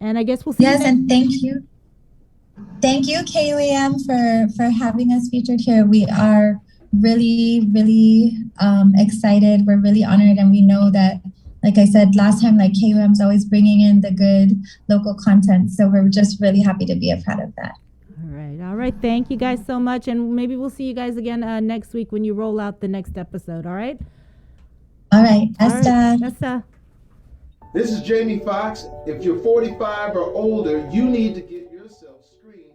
and I guess we'll see you next. And thank you. Thank you, KUAM, for having us featured here. We are really, really excited. We're really honored, and we know that, like I said last time, like KUAM's always bringing in the good local content. So we're just really happy to be a part of that. All right. Thank you guys so much. And maybe we'll see you guys again next week when you roll out the next episode. All right. All right. Esta. This is Jamie Foxx. If you're 45 or older, you need to get yourself screened.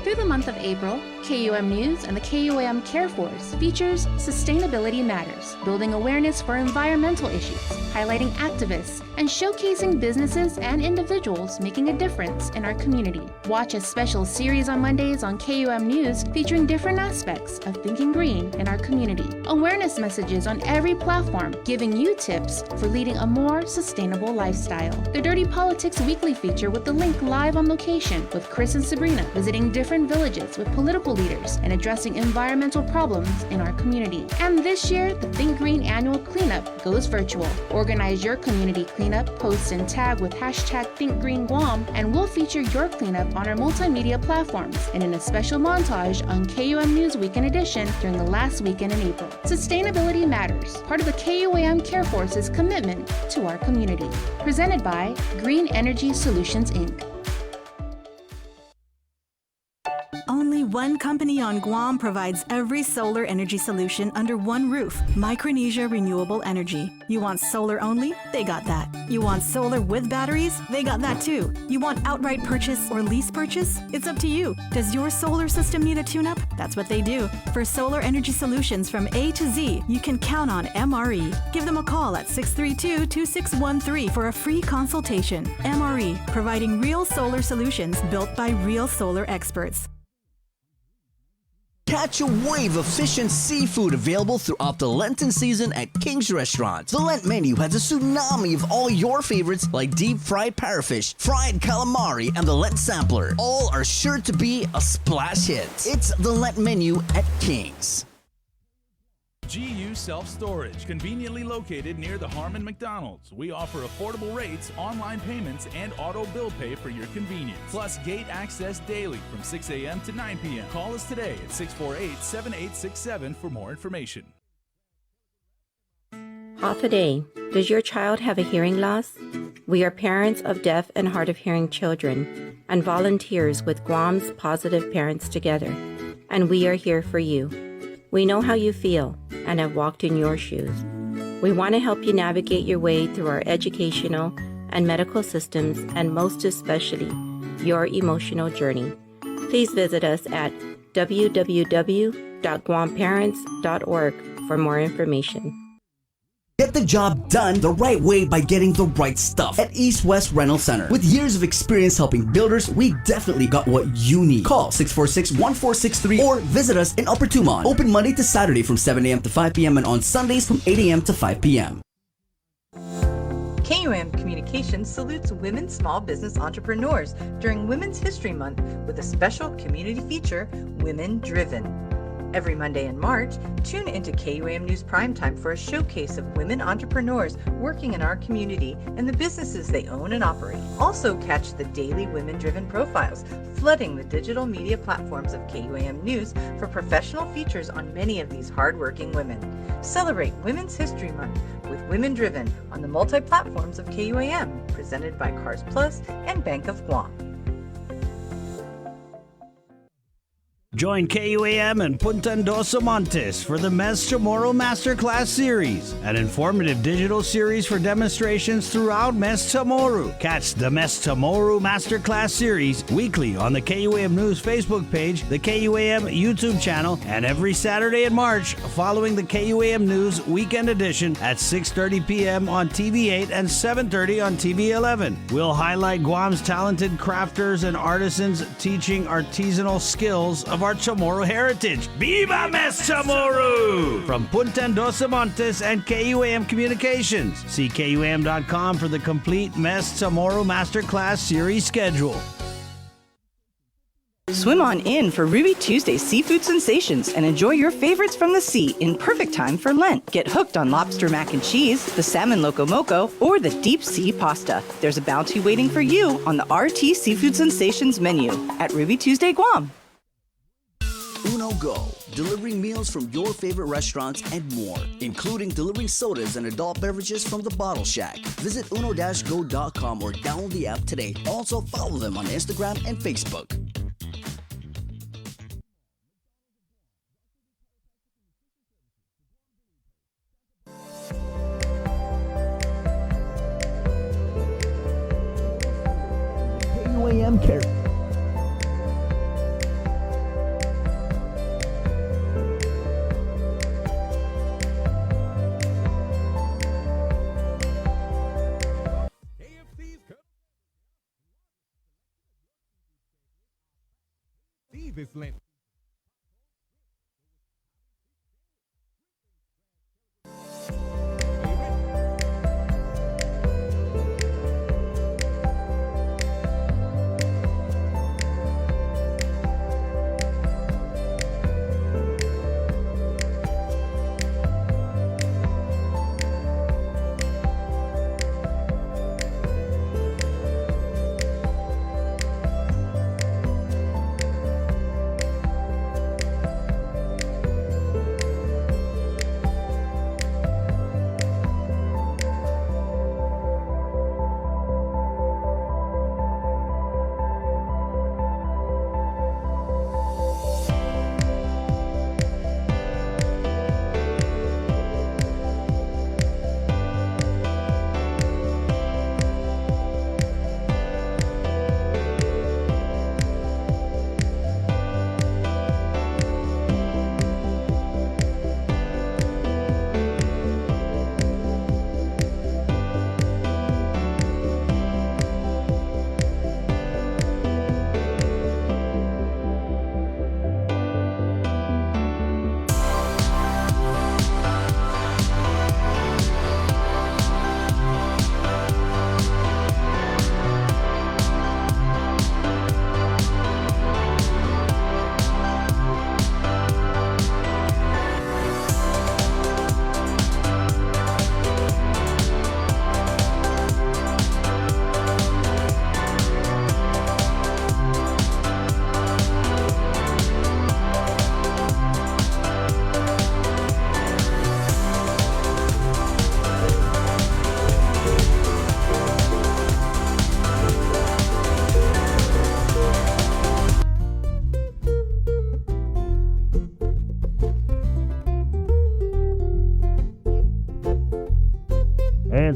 Through the month of April, KUM News and the KUM Care Force features Sustainability Matters, building awareness for environmental issues, highlighting activists, and showcasing businesses and individuals making a difference in our community. Watch a special series on Mondays on KUM News featuring different aspects of thinking green in our community. Awareness messages on every platform giving you tips for leading a more sustainable lifestyle. The Dirty Politics Weekly feature with The Link live on location with Chris and Sabrina visiting different villages with political leaders and addressing environmental problems in our community. And this year, the Think Green annual cleanup goes virtual. Organize your community cleanup, post and tag with hashtag ThinkGreenGuam, and we'll feature your cleanup on our multimedia platforms and in a special montage on KUM News Weekend Edition during the last weekend in April. Sustainability Matters, part of the KUAM Care Force's commitment to our community. Presented by Green Energy Solutions, Inc. Only one company on Guam provides every solar energy solution under one roof. Micronesia Renewable Energy. You want solar only? They got that. You want solar with batteries? They got that too. You want outright purchase or lease purchase? It's up to you. Does your solar system need a tune-up? That's what they do. For solar energy solutions from A to Z, you can count on MRE. Give them a call at 632-2613 for a free consultation. MRE, providing real solar solutions built by real solar experts. Catch a wave of fish and seafood available throughout the Lenten season at King's Restaurant. The Lent menu has a tsunami of all your favorites like deep fried parrotfish, fried calamari, and the Lent sampler. All are sure to be a splash hit. It's the Lent menu at King's. GU Self-Storage, conveniently located near the Harmon McDonald's. We offer affordable rates, online payments, and auto bill pay for your convenience. Plus gate access daily from 6 a.m. to 9 p.m. Call us today at 648-7867 for more information. Half a day. Does your child have a hearing loss? We are parents of deaf and hard of hearing children and volunteers with Guam's Positive Parents Together, and we are here for you. We know how you feel and have walked in your shoes. We want to help you navigate your way through our educational and medical systems, and most especially, your emotional journey. Please visit us at www.guamparents.org for more information. Get the job done the right way by getting the right stuff at East West Rental Center. With years of experience helping builders, we definitely got what you need. Call 646-1463 or visit us in Upper Tumon. Open Monday to Saturday from 7 a.m. to 5 p.m. and on Sundays from 8 a.m. to 5 p.m. KUM Communications salutes women small business entrepreneurs during Women's History Month with a special community feature, Women Driven. Every Monday in March, tune into KUAM News Primetime for a showcase of women entrepreneurs working in our community and the businesses they own and operate. Also catch the daily women-driven profiles, flooding the digital media platforms of KUAM News for professional features on many of these hardworking women. Celebrate Women's History Month with Women Driven on the multi-platforms of KUAM, presented by Cars Plus and Bank of Guam. Join KUAM and Punta Dos Montes for the Mes Chamorro Masterclass Series, an informative digital series for demonstrations throughout Mes Chamorro. Catch the Mes Chamorro Masterclass Series weekly on the KUAM News Facebook page, the KUAM YouTube channel, and every Saturday in March following the KUAM News Weekend Edition at 6:30 p.m. on TV8 and 7:30 on TV11. We'll highlight Guam's talented crafters and artisans teaching artisanal skills of our Chamorro heritage. Viva Mes Chamorro! From Punta Dos Montes and KUAM Communications. See KUAM.com for the complete Mes Chamorro Masterclass series schedule. Swim on in for Ruby Tuesday Seafood Sensations and enjoy your favorites from the sea in perfect time for Lent. Get hooked on lobster mac and cheese, the salmon loco moco, or the deep sea pasta. There's a bounty waiting for you on the RT Seafood Sensations menu at Ruby Tuesday Guam. Uno Go, delivering meals from your favorite restaurants and more, including delivering sodas and adult beverages from the Bottle Shack. Visit uno-go.com or download the app today. Also follow them on Instagram and Facebook. KUAM Care. This Lent.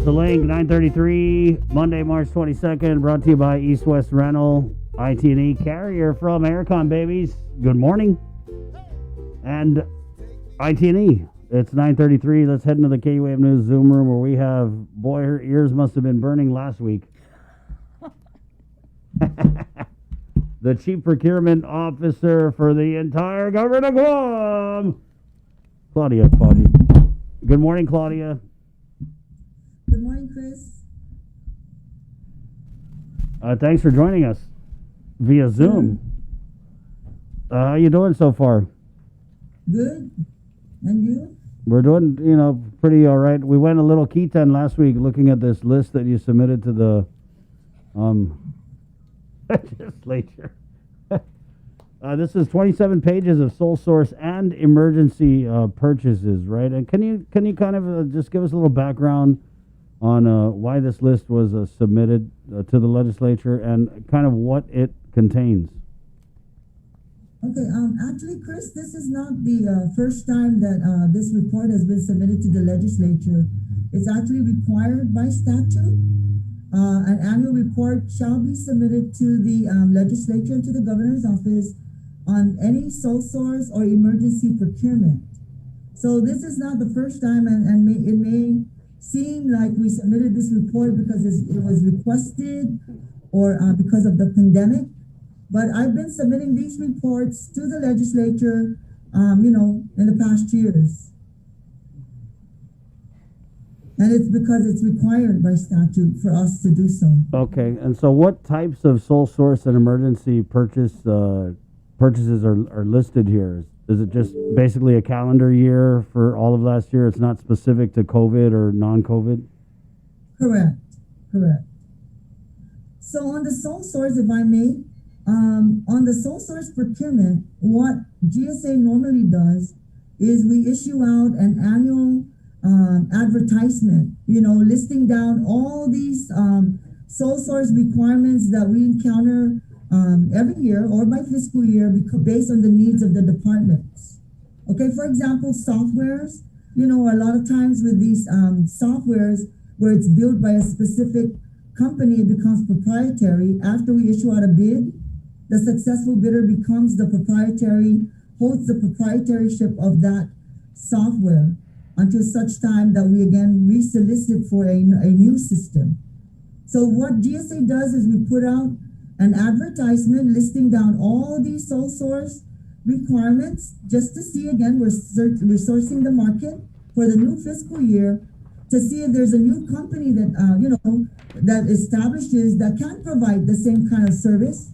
The Link, 9:33, Monday, March 22nd, brought to you by East West Rental, IT&E Carrier from Aircon, babies. Good morning. And IT&E, it's 9:33. Let's head into the KUAM News Zoom room where we have, boy, her ears must have been burning last week. The Chief Procurement Officer for the entire government of Guam, Claudia Foggy. Good morning, Claudia. Good morning, Chris. Thanks for joining us via Zoom. How you doing so far? Good. And you? We're doing, pretty all right. We went a little Keaton last week looking at this list that you submitted to the legislature. This is 27 pages of sole source and emergency purchases, right? And can you kind of just give us a little background on why this list was submitted to the legislature and kind of what it contains? Okay, actually, Chris, this is not the first time that this report has been submitted to the legislature. It's actually required by statute. An annual report shall be submitted to the legislature and to the governor's office on any sole source or emergency procurement. So this is not the first time, and it may seem like we submitted this report because it was requested or because of the pandemic. But I've been submitting these reports to the legislature, in the past years. And it's because it's required by statute for us to do so. Okay, and so what types of sole source and emergency purchases are listed here? Is it just basically a calendar year for all of last year? It's not specific to COVID or non-COVID? Correct. So on the sole source, if I may, on the sole source procurement, what GSA normally does is we issue out an annual advertisement, listing down all these sole source requirements that we encounter every year or by fiscal year based on the needs of the departments. Okay, for example, softwares, a lot of times with these softwares where it's built by a specific company, it becomes proprietary. After we issue out a bid, the successful bidder becomes holds the proprietorship of that software until such time that we again re-solicit for a new system. So what GSA does is we put out an advertisement listing down all these sole source requirements just to see, again, we're sourcing the market for the new fiscal year to see if there's a new company that, that establishes that can provide the same kind of service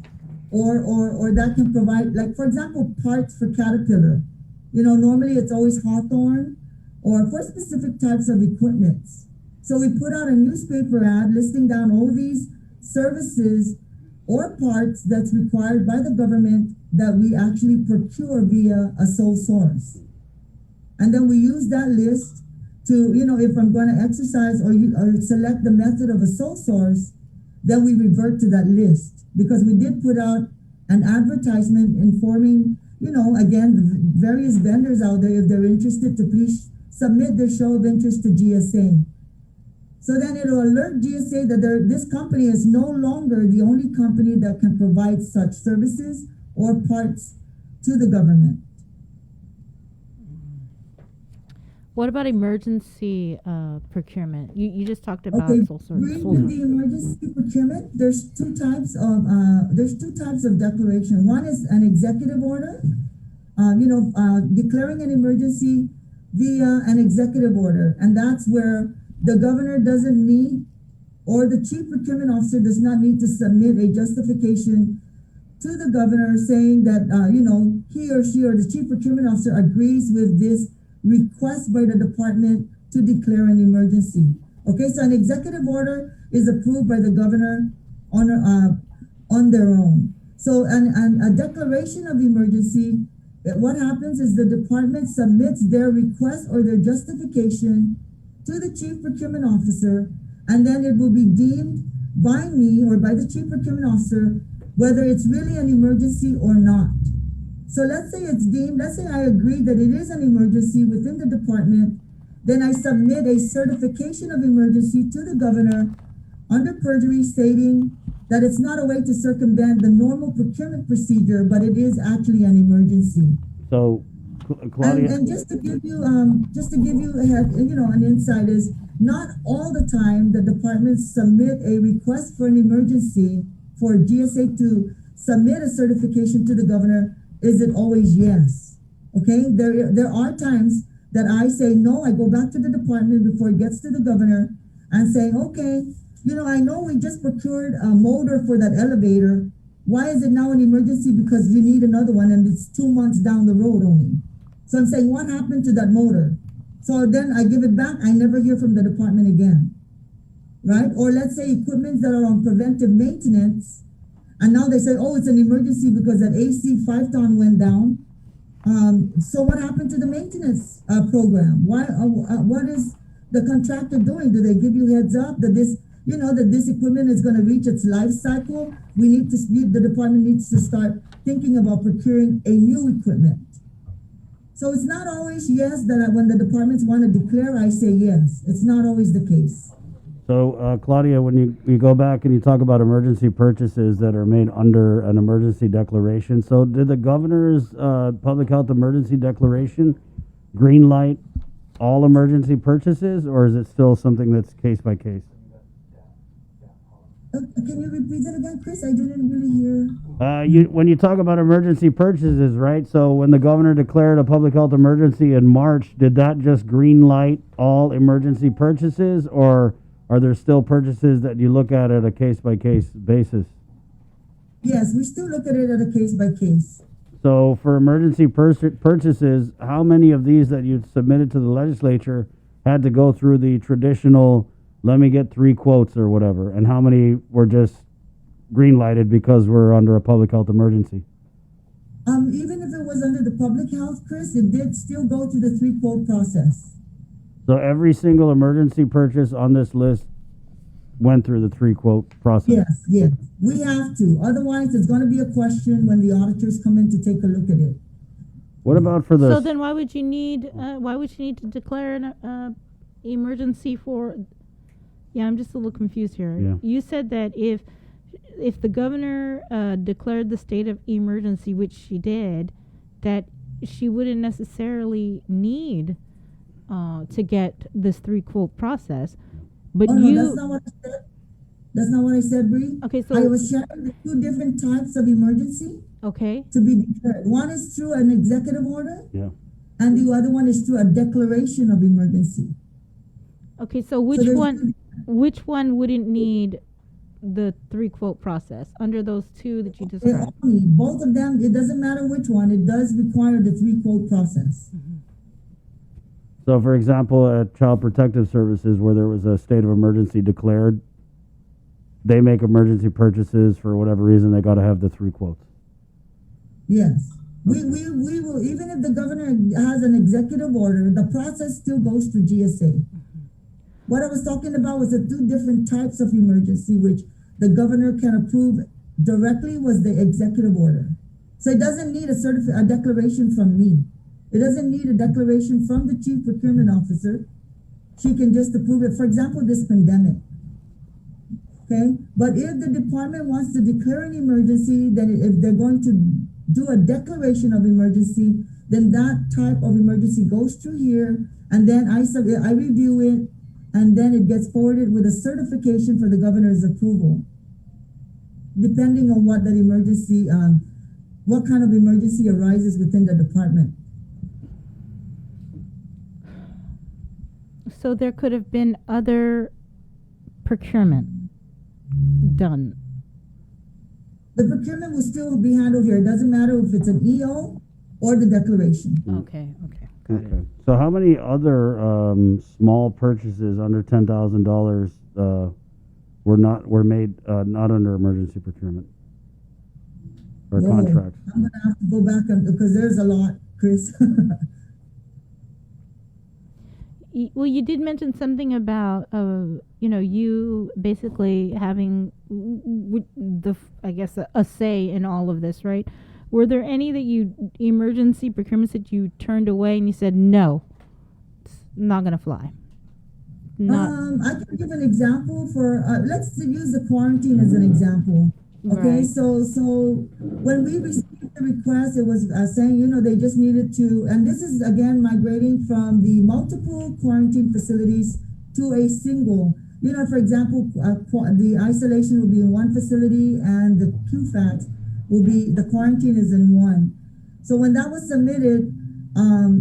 or that can provide, like, for example, parts for Caterpillar. Normally it's always Hawthorne or for specific types of equipment. So we put out a newspaper ad listing down all these services or parts that's required by the government that we actually procure via a sole source. And then we use that list to, if I'm going to exercise or select the method of a sole source, then we revert to that list because we did put out an advertisement informing, again, the various vendors out there, if they're interested, to please submit their show of interest to GSA. So then it'll alert GSA that this company is no longer the only company that can provide such services or parts to the government. What about emergency procurement? You just talked about sole source. With the emergency procurement, there's two types of declaration. One is an executive order, declaring an emergency via an executive order, and that's where the governor doesn't need, or the chief procurement officer does not need to submit a justification to the governor saying that he or she or the chief procurement officer agrees with this request by the department to declare an emergency. Okay, so an executive order is approved by the governor on their own. So a declaration of emergency, what happens is the department submits their request or their justification to the chief procurement officer, and then it will be deemed by me or by the chief procurement officer whether it's really an emergency or not. So let's say it's deemed, let's say I agree that it is an emergency within the department, then I submit a certification of emergency to the governor under perjury stating that it's not a way to circumvent the normal procurement procedure, but it is actually an emergency. So, Claudia, and just to give you an insight is not all the time the departments submit a request for an emergency for GSA to submit a certification to the governor. Is it always yes? Okay, there are times that I say no. I go back to the department before it gets to the governor and say, okay, I know we just procured a motor for that elevator. Why is it now an emergency? Because you need another one and it's 2 months down the road only. So I'm saying, what happened to that motor? So then I give it back. I never hear from the department again, right? Or let's say equipment that are on preventive maintenance, and now they say, oh, it's an emergency because that AC 5-ton went down. So what happened to the maintenance program? What is the contractor doing? Do they give you heads up that this equipment is going to reach its life cycle? The department needs to start thinking about procuring a new equipment. So it's not always yes that when the departments want to declare, I say yes. It's not always the case. So, Claudia, when you go back and you talk about emergency purchases that are made under an emergency declaration, so did the governor's public health emergency declaration green light all emergency purchases, or is it still something that's case by case? Can you repeat that again, Chris? I didn't really hear. When you talk about emergency purchases, right? So when the governor declared a public health emergency in March, did that just green light all emergency purchases, or are there still purchases that you look at a case by case basis? Yes, we still look at it at a case by case. So for emergency purchases, how many of these that you submitted to the legislature had to go through the traditional, let me get 3 quotes or whatever, and how many were just green lighted because we're under a public health emergency? Even if it was under the public health, Chris, it did still go through the 3-quote process. So every single emergency purchase on this list went through the 3-quote process? Yes. We have to. Otherwise, it's going to be a question when the auditors come in to take a look at it. What about for the... So then why would you need to declare an emergency for... Yeah, I'm just a little confused here. Yeah. You said that if the governor declared the state of emergency, which she did, that she wouldn't necessarily need to get this 3-quote process. But that's not what I said. That's not what I said, Bree. Okay, so I was sharing the 2 different types of emergency. Okay. To be declared. One is through an executive order. Yeah. And the other one is through a declaration of emergency. Okay, so which one wouldn't need the 3-quote process under those 2 that you described? Both of them, it doesn't matter which one, it does require the 3-quote process. Mm-hmm. So, for example, at Child Protective Services, where there was a state of emergency declared, they make emergency purchases for whatever reason. They got to have the 3 quotes. Yes. We will, even if the governor has an executive order, the process still goes through GSA. What I was talking about was the 2 different types of emergency, which the governor can approve directly was the executive order. So it doesn't need a declaration from me. It doesn't need a declaration from the chief procurement officer. She can just approve it. For example, this pandemic. Okay, but if the department wants to declare an emergency, then if they're going to do a declaration of emergency, then that type of emergency goes through here, and then I review it, and then it gets forwarded with a certification for the governor's approval, depending on what that emergency, what kind of emergency arises within the department. So there could have been other procurement done. The procurement will still be handled here. It doesn't matter if it's an EO or the declaration. Okay. Okay. So how many other small purchases under $10,000 were made not under emergency procurement or contracts? I'm going to have to go back because there's a lot, Chris. Well, you did mention something about, you basically having a say in all of this, right? Were there any emergency procurements that you turned away and you said, no, not gonna fly. I can give an example for let's use the quarantine as an example. Okay, Right. so when we received the request, it was saying, you know, they just needed to, and this is again migrating from the multiple quarantine facilities to a single. You know, for example, the isolation will be in one facility, and the QFAT will be, the quarantine is in one. So when that was submitted,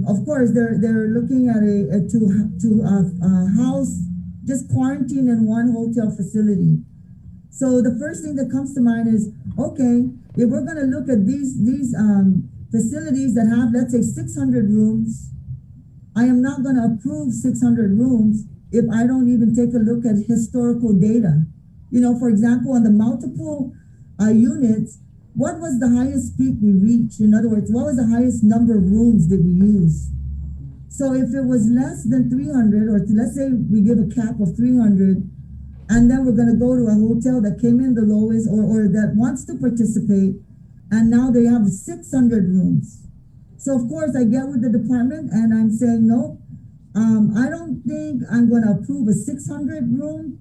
of course, they're looking at to house just quarantine in one hotel facility. So the first thing that comes to mind is, okay, if we're going to look at these facilities that have, let's say, 600 rooms, I am not going to approve 600 rooms if I don't even take a look at historical data. You know, for example, on the multiple units, what was the highest peak we reached? In other words, what was the highest number of rooms that we use? So if it was less than 300, or let's say we give a cap of 300, and then we're going to go to a hotel that came in the lowest, or that wants to participate, and now they have 600 rooms. So of course I get with the department and I'm saying, no, I don't think I'm going to approve a 600 room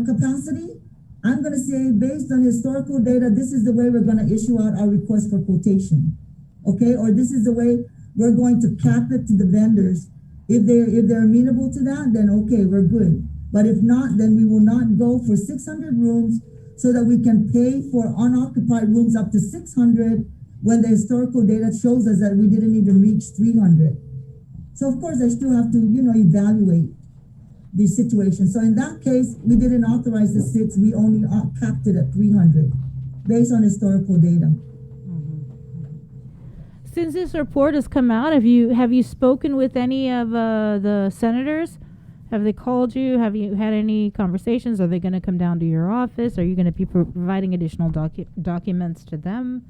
capacity. I'm going to say, based on historical data, this is the way we're going to issue out our request for quotation. Okay, or this is the way we're going to cap it to the vendors. If they're amenable to that, then okay, we're good. But if not, then we will not go for 600 rooms, so that we can pay for unoccupied rooms up to 600 when the historical data shows us that we didn't even reach 300. So of course I still have to, you know, evaluate the situation. So in that case, we didn't authorize the 6, we only capped it at 300 based on historical data. Since this report has come out, have you spoken with any of the senators? Have they called you? Have you had any conversations? Are they going to come down to your office? Are you going to be providing additional documents to them?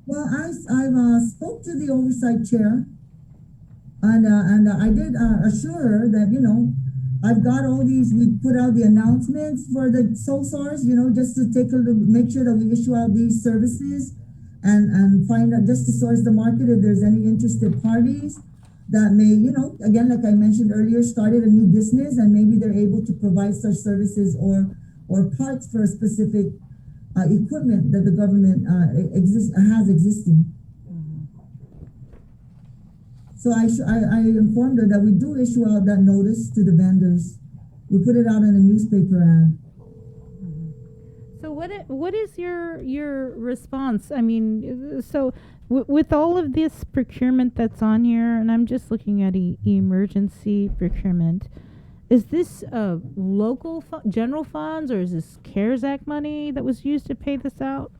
Well, I've spoke to the oversight chair, and I did assure her that, you know, I've got all these. We put out the announcements for the sole source, you know, just to take a look, make sure that we issue out these services, and find out, just to source the market, if there's any interested parties that may, you know, again, like I mentioned earlier, started a new business, and maybe they're able to provide such services or parts for a specific equipment that the government has existing. So I informed her that we do issue out that notice to the vendors. We put it out in a newspaper ad. So what is your response? I mean, so with all of this procurement that's on here, and I'm just looking at emergency procurement, is this local general funds, or is this CARES Act money that was used to pay this out?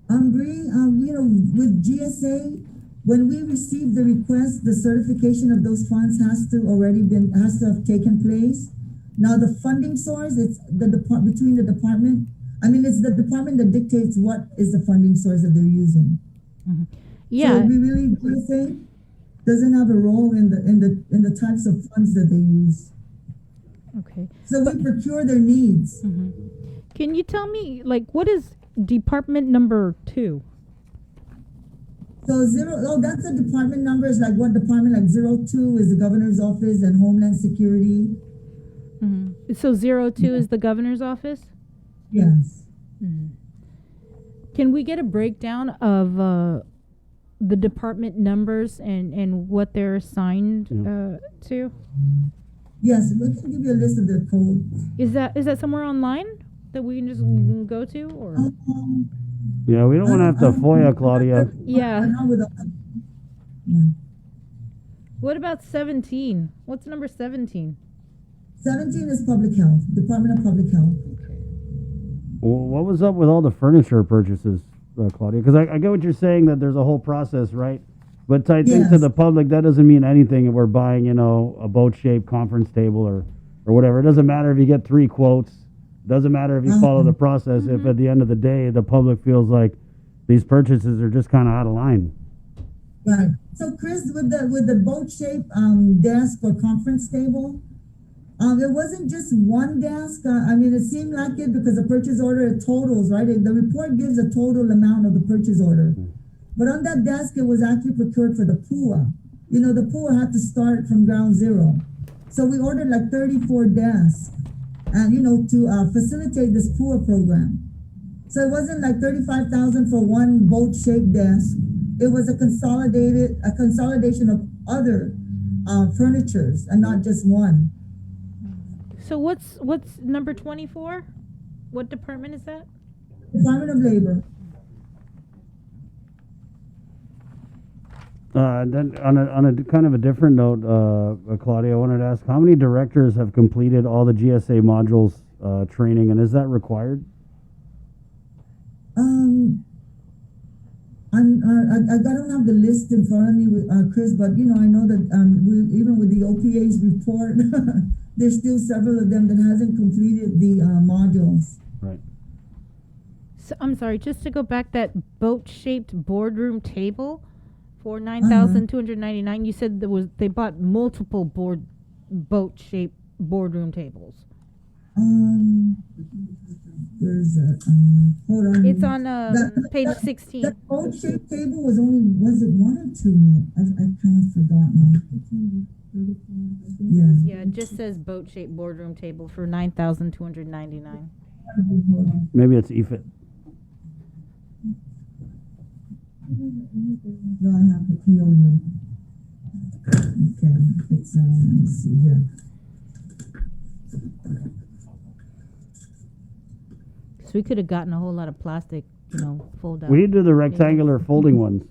Bree, you know, with GSA, when we received the request, the certification of those funds has to have taken place. Now the funding source, it's between the department. I mean, it's the department that dictates what is the funding source that they're using. Mm-hmm. Yeah. So we really, GSA doesn't have a role in the types of funds that they use. Okay. So we procure their needs. Mm-hmm. Can you tell me, like, what is department number 2? So that's a department number. It's like what department? Like 02 is the governor's office and Homeland Security. Mm-hmm. So 02 is the governor's office? Yes. Mm-hmm. Can we get a breakdown of the department numbers and what they're assigned to? Yes, we can give you a list of their codes. Is that somewhere online that we can just go to, or? Yeah, we don't want to have to FOIA, Claudia. Yeah. What about 17? What's number 17? 17 is public health, Department of Public Health. Well, what was up with all the furniture purchases, Claudia? Because I get what you're saying, that there's a whole process, right? But I think to the public, that doesn't mean anything if we're buying, you know, a boat-shaped conference table or whatever. It doesn't matter if you get 3 quotes. It doesn't matter if you follow the process. If at the end of the day, the public feels like these purchases are just kind of out of line. Right. So, Chris, with the boat-shaped desk or conference table, it wasn't just one desk. I mean, it seemed like it because the purchase order totals, right? The report gives a total amount of the purchase order. But on that desk, it was actually procured for the PUA. the pool had to start from ground zero. So we ordered like 34 desks and, to facilitate this pool program. So it wasn't like 35,000 for one boat-shaped desk. It was a consolidation of other furnitures and not just one. So what's number 24? What department is that? Department of Labor. Then on a kind of a different note, Claudia, I wanted to ask, how many directors have completed all the GSA modules training, and is that required? I don't have the list in front of me, Chris, but I know that even with the OPA's report, there's still several of them that hasn't completed the modules. Right. So I'm sorry, just to go back, that boat-shaped boardroom table for $9,299. You said they bought multiple boat-shaped boardroom tables. There's hold on. It's on page 16. That boat-shaped table was it one or two yet? I kind of forgot now. Yeah. Yeah, it just says boat-shaped boardroom table for $9,299. Maybe it's EFIT. No, I have the PO here. Okay, it's let's see here. So we could have gotten a whole lot of plastic, fold out. We need to do the rectangular folding ones.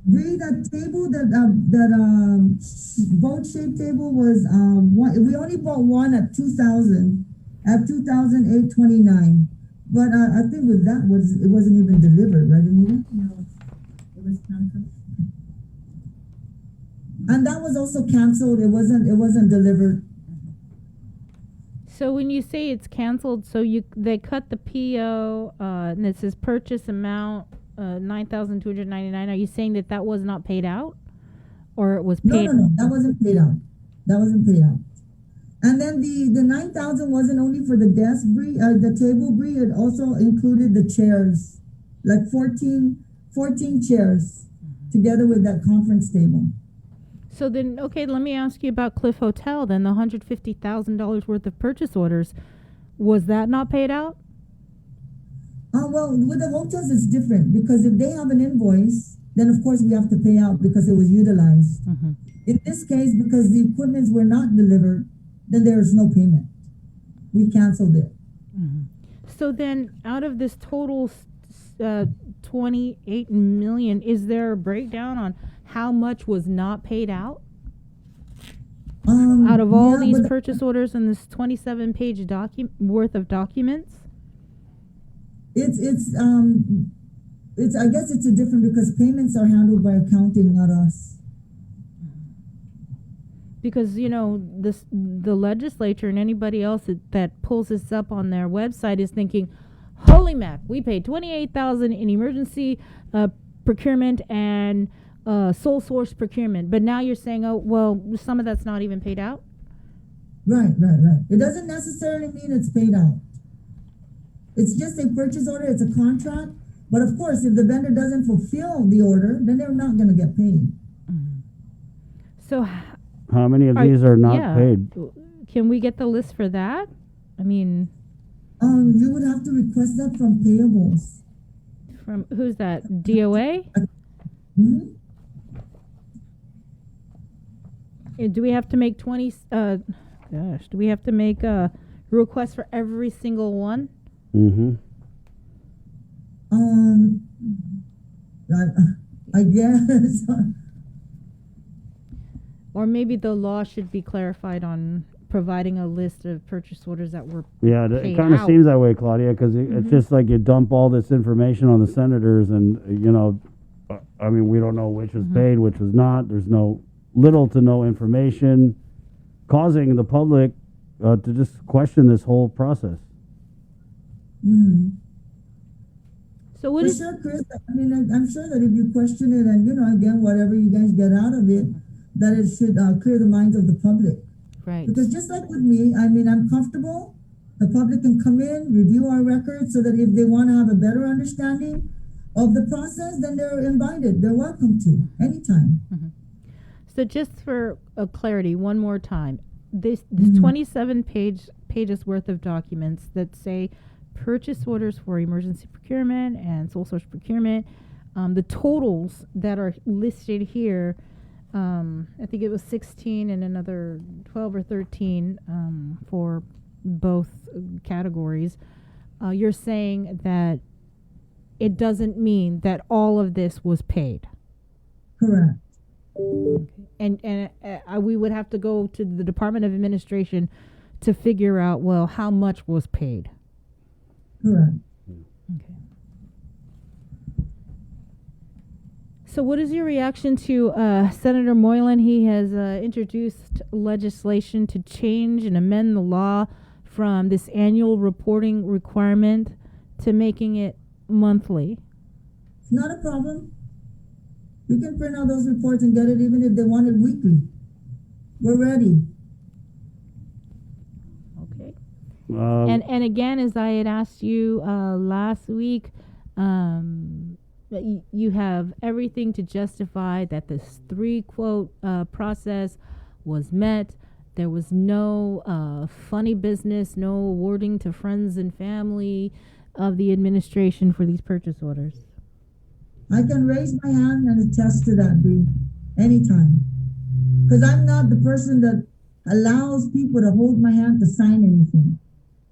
Read that table, that boat-shaped table was we only bought one at 2,000, at 2,829. But I think with that it wasn't even delivered, right, Anita? No, it was canceled. And that was also canceled. It wasn't delivered. So when you say it's canceled, so they cut the PO and it says purchase amount $9,299. Are you saying that was not paid out, or it was paid? No, that wasn't paid out. That wasn't paid out. And then the 9,000 wasn't only for the desk, the table, Bree. It also included the chairs, like 14 chairs, together with that conference table. So then, okay, let me ask you about Cliff Hotel. Then the $150,000 worth of purchase orders, was that not paid out? Well, with the hotels, it's different because if they have an invoice, then of course we have to pay out because it was utilized. Mm-hmm. In this case, because the equipments were not delivered, then there is no payment. We canceled it. Mm-hmm. So then, out of this total $28 million, is there a breakdown on how much was not paid out? Out of all these purchase orders and this 27-page worth of documents? It's I guess it's a different, because payments are handled by accounting, not us. Because the legislature and anybody else that pulls this up on their website is thinking, holy mac, we paid $28,000 in emergency procurement and sole source procurement, but now you're saying, oh well, some of that's not even paid out. Right. It doesn't necessarily mean it's paid out. It's just a purchase order. It's a contract. But of course, if the vendor doesn't fulfill the order, then they're not going to get paid. Mm-hmm. So how many of these are not paid? Can we get the list for that? I mean, you would have to request that from payables. From who's that? DOA? Hmm? Do we have to make 20? Do we have to make a request for every single one? Mm-hmm. I guess. Or maybe the law should be clarified on providing a list of purchase orders that were it kind of seems that way, Claudia, because it's just like you dump all this information on the senators, and I mean, we don't know which was paid, which was not. There's little to no information, causing the public to just question this whole process. Mm-hmm. So what For sure, Chris. I mean, I'm sure that if you question it, and again, whatever you guys get out of it, that it should clear the minds of the public. Right. Because just like with me, I mean, I'm comfortable. The public can come in, review our records, so that if they want to have a better understanding of the process, then they're invited. They're welcome to anytime. Mm-hmm. So just for clarity, one more time, this 27 pages worth of documents that say purchase orders for emergency procurement and sole source procurement, the totals that are listed here, I think it was 16 and another 12 or 13 for both categories. You're saying that it doesn't mean that all of this was paid. Correct. And we would have to go to the Department of Administration to figure out, well, how much was paid. Correct. Okay. So what is your reaction to Senator Moylan? He has introduced legislation to change and amend the law from this annual reporting requirement to making it monthly. It's not a problem. We can print out those reports and get it even if they want it weekly. We're ready. Okay. And again, as I had asked you last week, you have everything to justify that this 3-quote process was met. There was no funny business, no awarding to friends and family of the administration for these purchase orders. I can raise my hand and attest to that, Bree, anytime. Because I'm not the person that allows people to hold my hand to sign anything.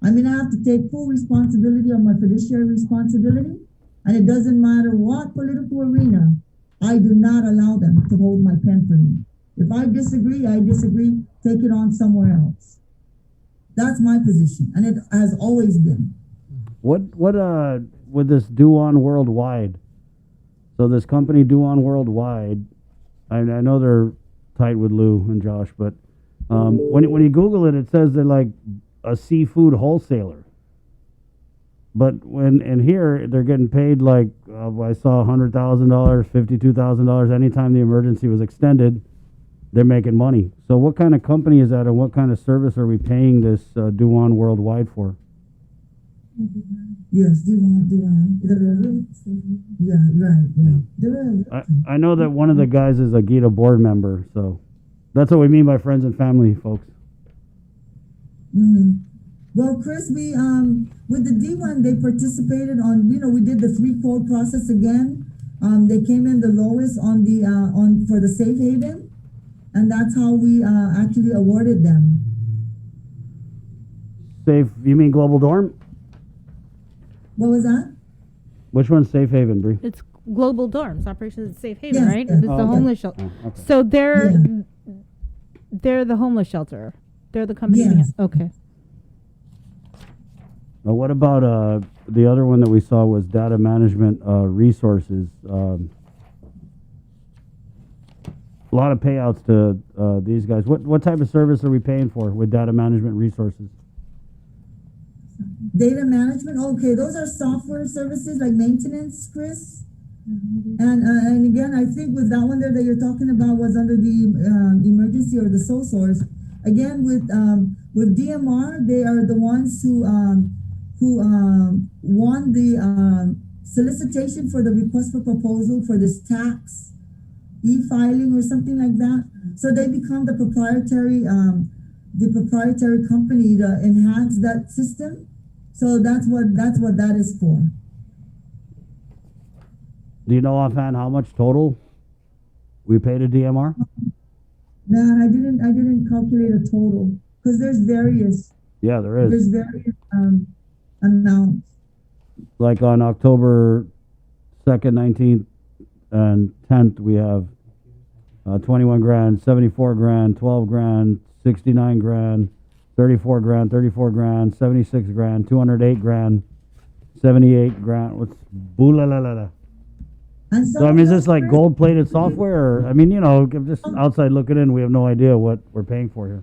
I mean, I have to take full responsibility of my fiduciary responsibility, and it doesn't matter what political arena, I do not allow them to hold my pen for me. If I disagree, I disagree, take it on somewhere else. That's my position, and it has always been. What with this Do-On Worldwide? So this company Do-On Worldwide, I know they're tight with Lou and Josh, but when you Google it, it says they're like a seafood wholesaler. But in here, they're getting paid like, I saw $100,000, $52,000. Anytime the emergency was extended, they're making money. So what kind of company is that, and what kind of service are we paying this Do-On Worldwide for? Yes, Do-On. Yeah, right. I know that one of the guys is a GITA board member, so that's what we mean by friends and family, folks. Mm-hmm. Well, Chris, we with the D1, they participated on. We did the 3-quote process again. They came in the lowest on the for the safe haven, and that's how we actually awarded them. Safe? You mean Global Dorm? What was that? Which one's Safe Haven, Bree? It's Global Dorms, Operations Safe Haven, Yes, right? yes. It's the homeless shelter. Oh, okay. So they're the homeless shelter. They're the company. Yes. Okay. Now, what about the other one that we saw was Data Management Resources? A lot of payouts to these guys. What type of service are we paying for with Data Management Resources? Data management. Okay, those are software services like maintenance, Chris. And again, I think with that one there that you're talking about was under the emergency or the sole source. Again, with DMR, they are the ones who won the solicitation for the request for proposal for this tax e-filing or something like that. So they become the proprietary company to enhance that system. So that's what that is for. Do you know offhand how much total we paid a DMR? No, I didn't calculate a total because there's various. Yeah, there is. There's various amounts. Like on October 2nd, 19th, and 10th, we have 21 grand, 74 grand, 12 grand, 69 grand, 34 grand, 34 grand, 76 grand, 208 grand, 78 grand. What's boo-la-la-la-la? So, I mean, is this like gold-plated software? Or, I mean, just outside looking in, we have no idea what we're paying for here.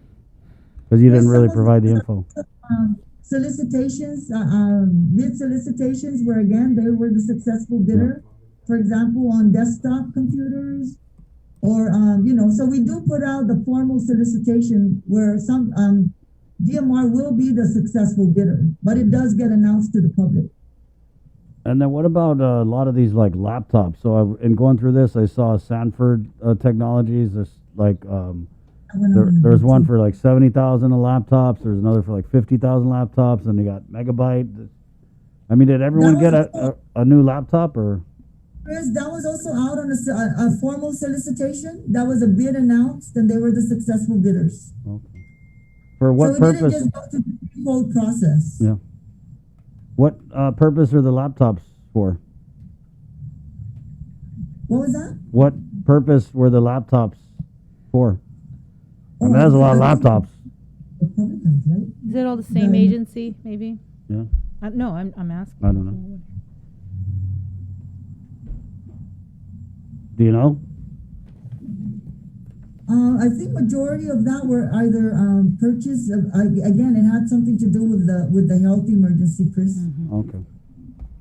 Because you didn't really provide the info. Solicitations, bid solicitations where, again, they were the successful bidder. For example, on desktop computers. Or, so we do put out the formal solicitation where some DMR will be the successful bidder. But it does get announced to the public. And then what about a lot of these like laptops? So in going through this, I saw Sanford Technologies. There's like there's one for like 70,000 laptops. There's another for like 50,000 laptops, and they got Megabyte. I mean, did everyone get a new laptop or? Chris, that was also out on a formal solicitation. That was a bid announced, and they were the successful bidders. Okay. For what so purpose? So it didn't just go through the threefold process. Yeah. What purpose are the laptops for? What was that? What purpose were the laptops for? I mean, there's a lot of laptops. Is it all the same agency, maybe? Yeah. No, I'm asking. I don't know. Do you know? I think majority of that were either purchased. Again, it had something to do with the health emergency, Chris. Okay.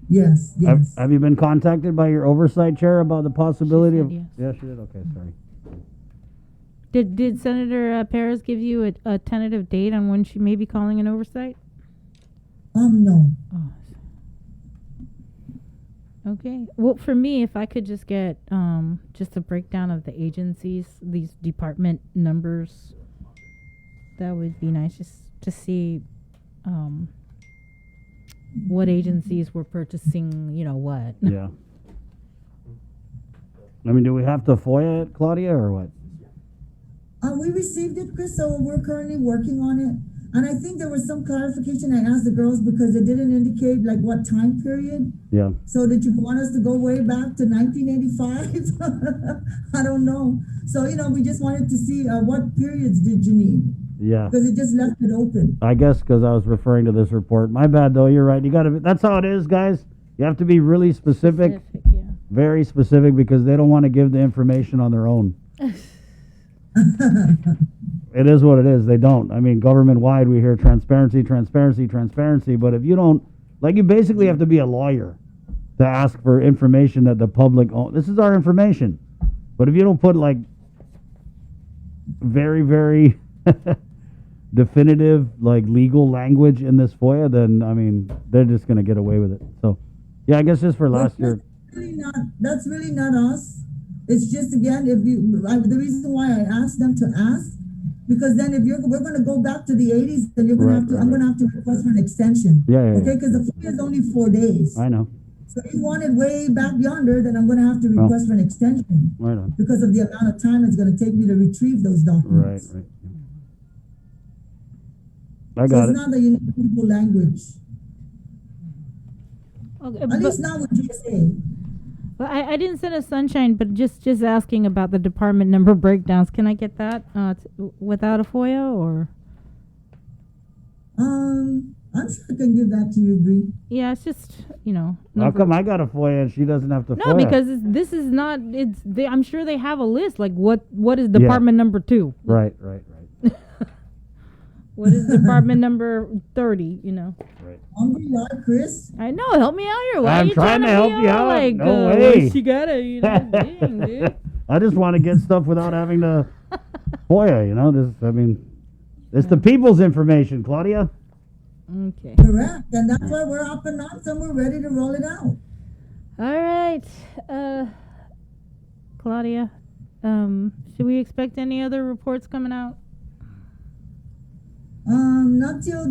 Yes. Have you been contacted by your oversight chair about the possibility of? Yes. Yeah, she did. Okay, sorry. Did Senator Perez give you a tentative date on when she may be calling an oversight? No. Oh. Okay. Well, for me, if I could just get just a breakdown of the agencies, these department numbers, that would be nice, just to see what agencies were purchasing, what. Yeah. I mean, do we have to FOIA it, Claudia, or what? We received it, Chris, so we're currently working on it. And I think there was some clarification I asked the girls because it didn't indicate like what time period. Yeah. So did you want us to go way back to 1985? I don't know. So, we just wanted to see what periods did you need? Yeah. Because it just left it open. I guess because I was referring to this report. My bad, though. You're right. You got to. That's how it is, guys. You have to be really specific. Yeah. Very specific, because they don't want to give the information on their own. It is what it is. They don't. I mean, government-wide, we hear transparency, transparency, transparency. But if you don't, you basically have to be a lawyer to ask for information that the public this is our information. But if you don't put, very, very definitive, legal language in this FOIA, then, I mean, they're just going to get away with it. So, yeah, I guess just for last year. That's really not us. It's just, again, the reason why I asked them to ask, because then we're going to go back to the 80s, then you're going to have to, I'm going to have to request for an extension. Yeah. Okay, because the FOIA is only 4 days. I know. So if you want it way back yonder, then I'm going to have to request for an extension. Right on. Because of the amount of time it's going to take me to retrieve those documents. Right. I got it. It's not that you need legal language. Okay, At least not with GSA. Well, I didn't send a sunshine, but just asking about the department number breakdowns. Can I get that without a FOIA or? I'm sure I can give that to you, Bree. Yeah, it's just How come I got a FOIA and she doesn't have to FOIA? No, because this is not. I'm sure they have a list. What is department number 2? Right. What is department number 30? Right. Hungry, Chris? I know. Help me out here. Why I'm are you trying to help you out. No way. She got it. Dang, dude. I just want to get stuff without having to FOIA. It's the people's information, Claudia. Okay. Correct, and that's why we're up and on, and we're ready to roll it out. All right, Claudia. Should we expect any other reports coming out? Not till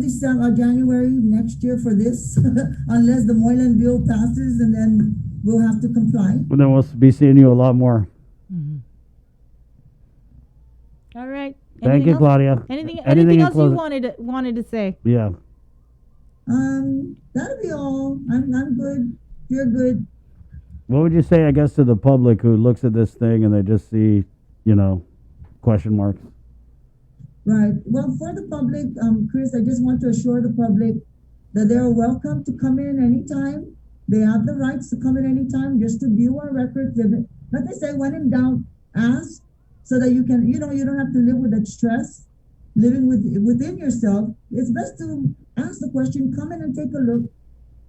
January next year for this, unless the Moylan bill passes, and then we'll have to comply. And then we'll be seeing you a lot more. Mm-hmm. All right. Thank you, Claudia. Anything else you wanted to say? Yeah. That'll be all. I'm good. You're good. What would you say, I guess, to the public who looks at this thing and they just see, question marks? Right. Well, for the public, Chris, I just want to assure the public that they are welcome to come in anytime. They have the rights to come in anytime just to view our records. Like I say, when in doubt, ask so that you can, you don't have to live with that stress, living within yourself. It's best to ask the question, come in and take a look,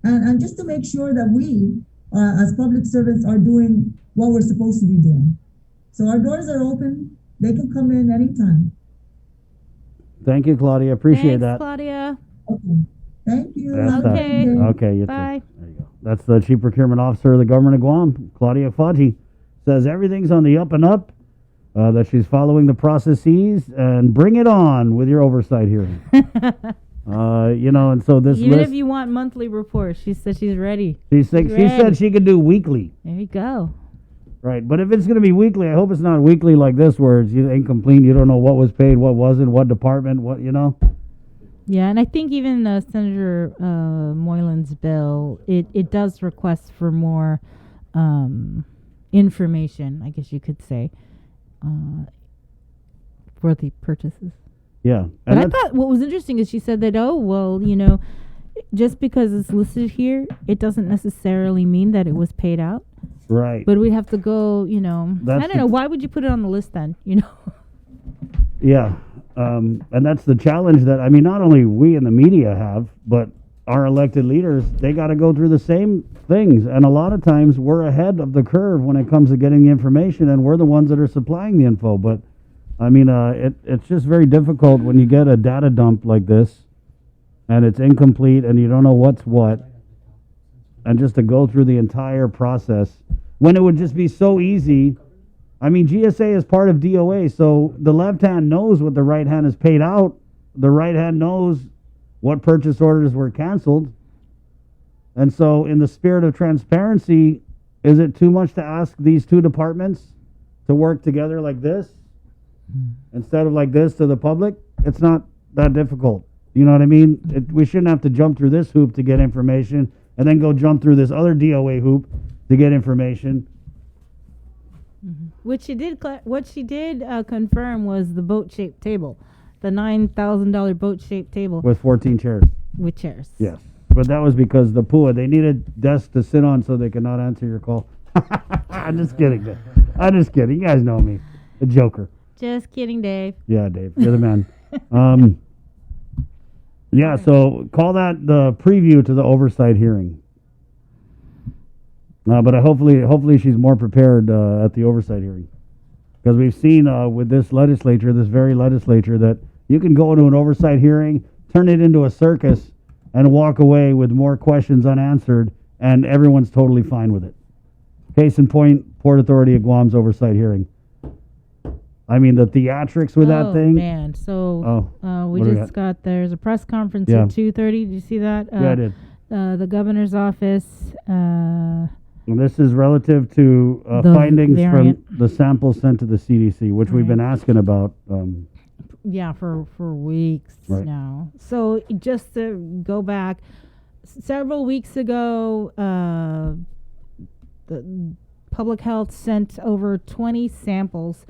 and just to make sure that we, as public servants, are doing what we're supposed to be doing. So our doors are open. They can come in anytime. Thank you, Claudia. Appreciate that. Claudia. Okay. Thank you. Okay. Okay. You Bye. too. There you go. That's the Chief Procurement Officer of the Government of Guam, Claudia Faji. Says everything's on the up and up, that she's following the processes, and bring it on with your oversight hearing. And so this Even list, if you want monthly reports, she said she's ready. she said she could do weekly. There you go. Right, but if it's going to be weekly, I hope it's not weekly like this, where it's incomplete. You don't know what was paid, what wasn't, what department, what. Yeah, and I think even Senator Moylan's bill, it does request for more information, I guess you could say, for the purchases. Yeah. But I thought what was interesting is she said that, just because it's listed here, it doesn't necessarily mean that it was paid out. Right. But we'd have to go, I don't know. Why would you put it on the list then, Yeah. And that's the challenge that, not only we in the media have, but our elected leaders, they got to go through the same things. And a lot of times we're ahead of the curve when it comes to getting the information, and we're the ones that are supplying the info. But, it's just very difficult when you get a data dump like this, and it's incomplete, and you don't know what's what, and just to go through the entire process, when it would just be so easy. GSA is part of DOA, so the left hand knows what the right hand has paid out. The right hand knows what purchase orders were canceled. And so in the spirit of transparency, is it too much to ask these two departments to work together like this instead of like this to the public? It's not that difficult. You know what I mean? We shouldn't have to jump through this hoop to get information and then go jump through this other DOA hoop to get information. What she did confirm was the boat-shaped table, the $9,000 boat-shaped table With 14 chairs. with chairs. Yes. But that was because the PUA, they needed desks to sit on so they could not answer your call. I'm just kidding. You guys know me. The Joker. Just kidding, Dave. Yeah, Dave. You're the man. So call that the preview to the oversight hearing. But hopefully she's more prepared at the oversight hearing. Because we've seen with this very legislature, that you can go into an oversight hearing, turn it into a circus, and walk away with more questions unanswered, and everyone's totally fine with it. Case in point, Port Authority of Guam's oversight hearing. The theatrics with that thing. Oh, man. So we just got, there's a press conference at 2:30. Did you see that? Yeah, I did. The governor's office. And this is relative to findings from the samples sent to the CDC, which we've been asking about. For weeks now. So just to go back, several weeks ago, the public health sent over 20 samples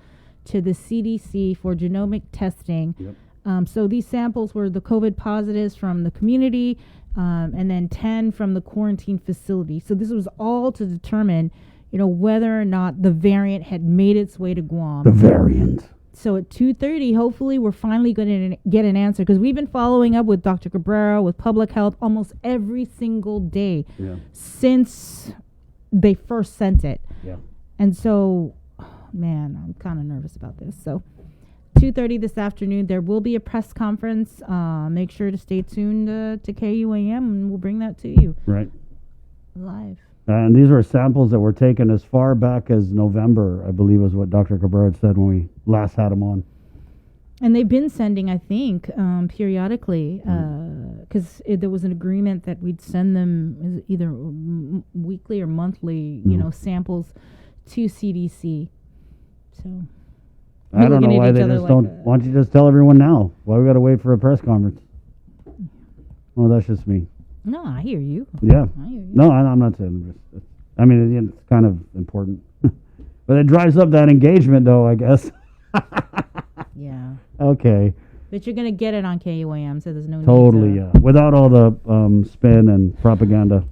to the CDC for genomic testing. Yep. So these samples were the COVID positives from the community, and then 10 from the quarantine facility. So this was all to determine, whether or not the variant had made its way to Guam. The variant. So at 2:30, hopefully we're finally going to get an answer, because we've been following up with Dr. Cabrera, with public health, almost every single day since they first sent it. Yeah. And so, man, I'm kind of nervous about this. So 2:30 this afternoon, there will be a press conference. Make sure to stay tuned to KUAM, and we'll bring that to you. Right. Live. And these were samples that were taken as far back as November, I believe was what Dr. Cabrera said when we last had him on. And they've been sending, I think, periodically, because there was an agreement that we'd send them either weekly or monthly, samples to CDC. So I don't know why they just don't. Why don't you just tell everyone now? Why we got to wait for a press conference? Well, that's just me. No, I hear you. Yeah. I hear you. No, I'm not saying. It's kind of important, but it drives up that engagement, though, I guess. Yeah. Okay. But you're gonna get it on KUAM, so there's no totally, need yeah. Without all the spin and propaganda.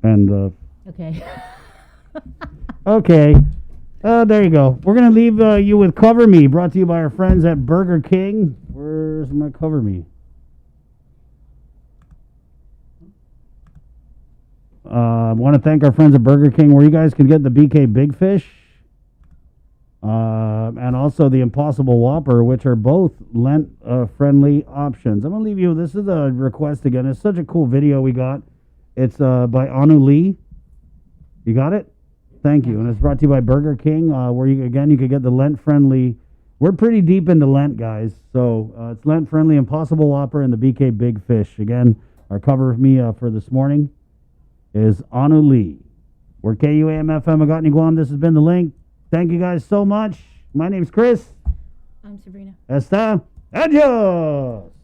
And okay. Okay. There you go. We're gonna leave you with Cover Me, brought to you by our friends at Burger King. Where's my Cover Me? I want to thank our friends at Burger King, where you guys can get the BK Big Fish and also the Impossible Whopper, which are both Lent-friendly options. I'm going to leave you, this is a request again. It's such a cool video we got. It's by Anu Lee. You got it? Thank you. And it's brought to you by Burger King, where you could get the Lent-friendly. We're pretty deep into Lent, guys. So it's Lent-friendly Impossible Whopper and the BK Big Fish. Again, our cover of me for this morning is Anu Lee. We're KUAM FM Agotni Guam. This has been The Link. Thank you guys so much. My name's Chris. I'm Sabrina. Esta. Adios.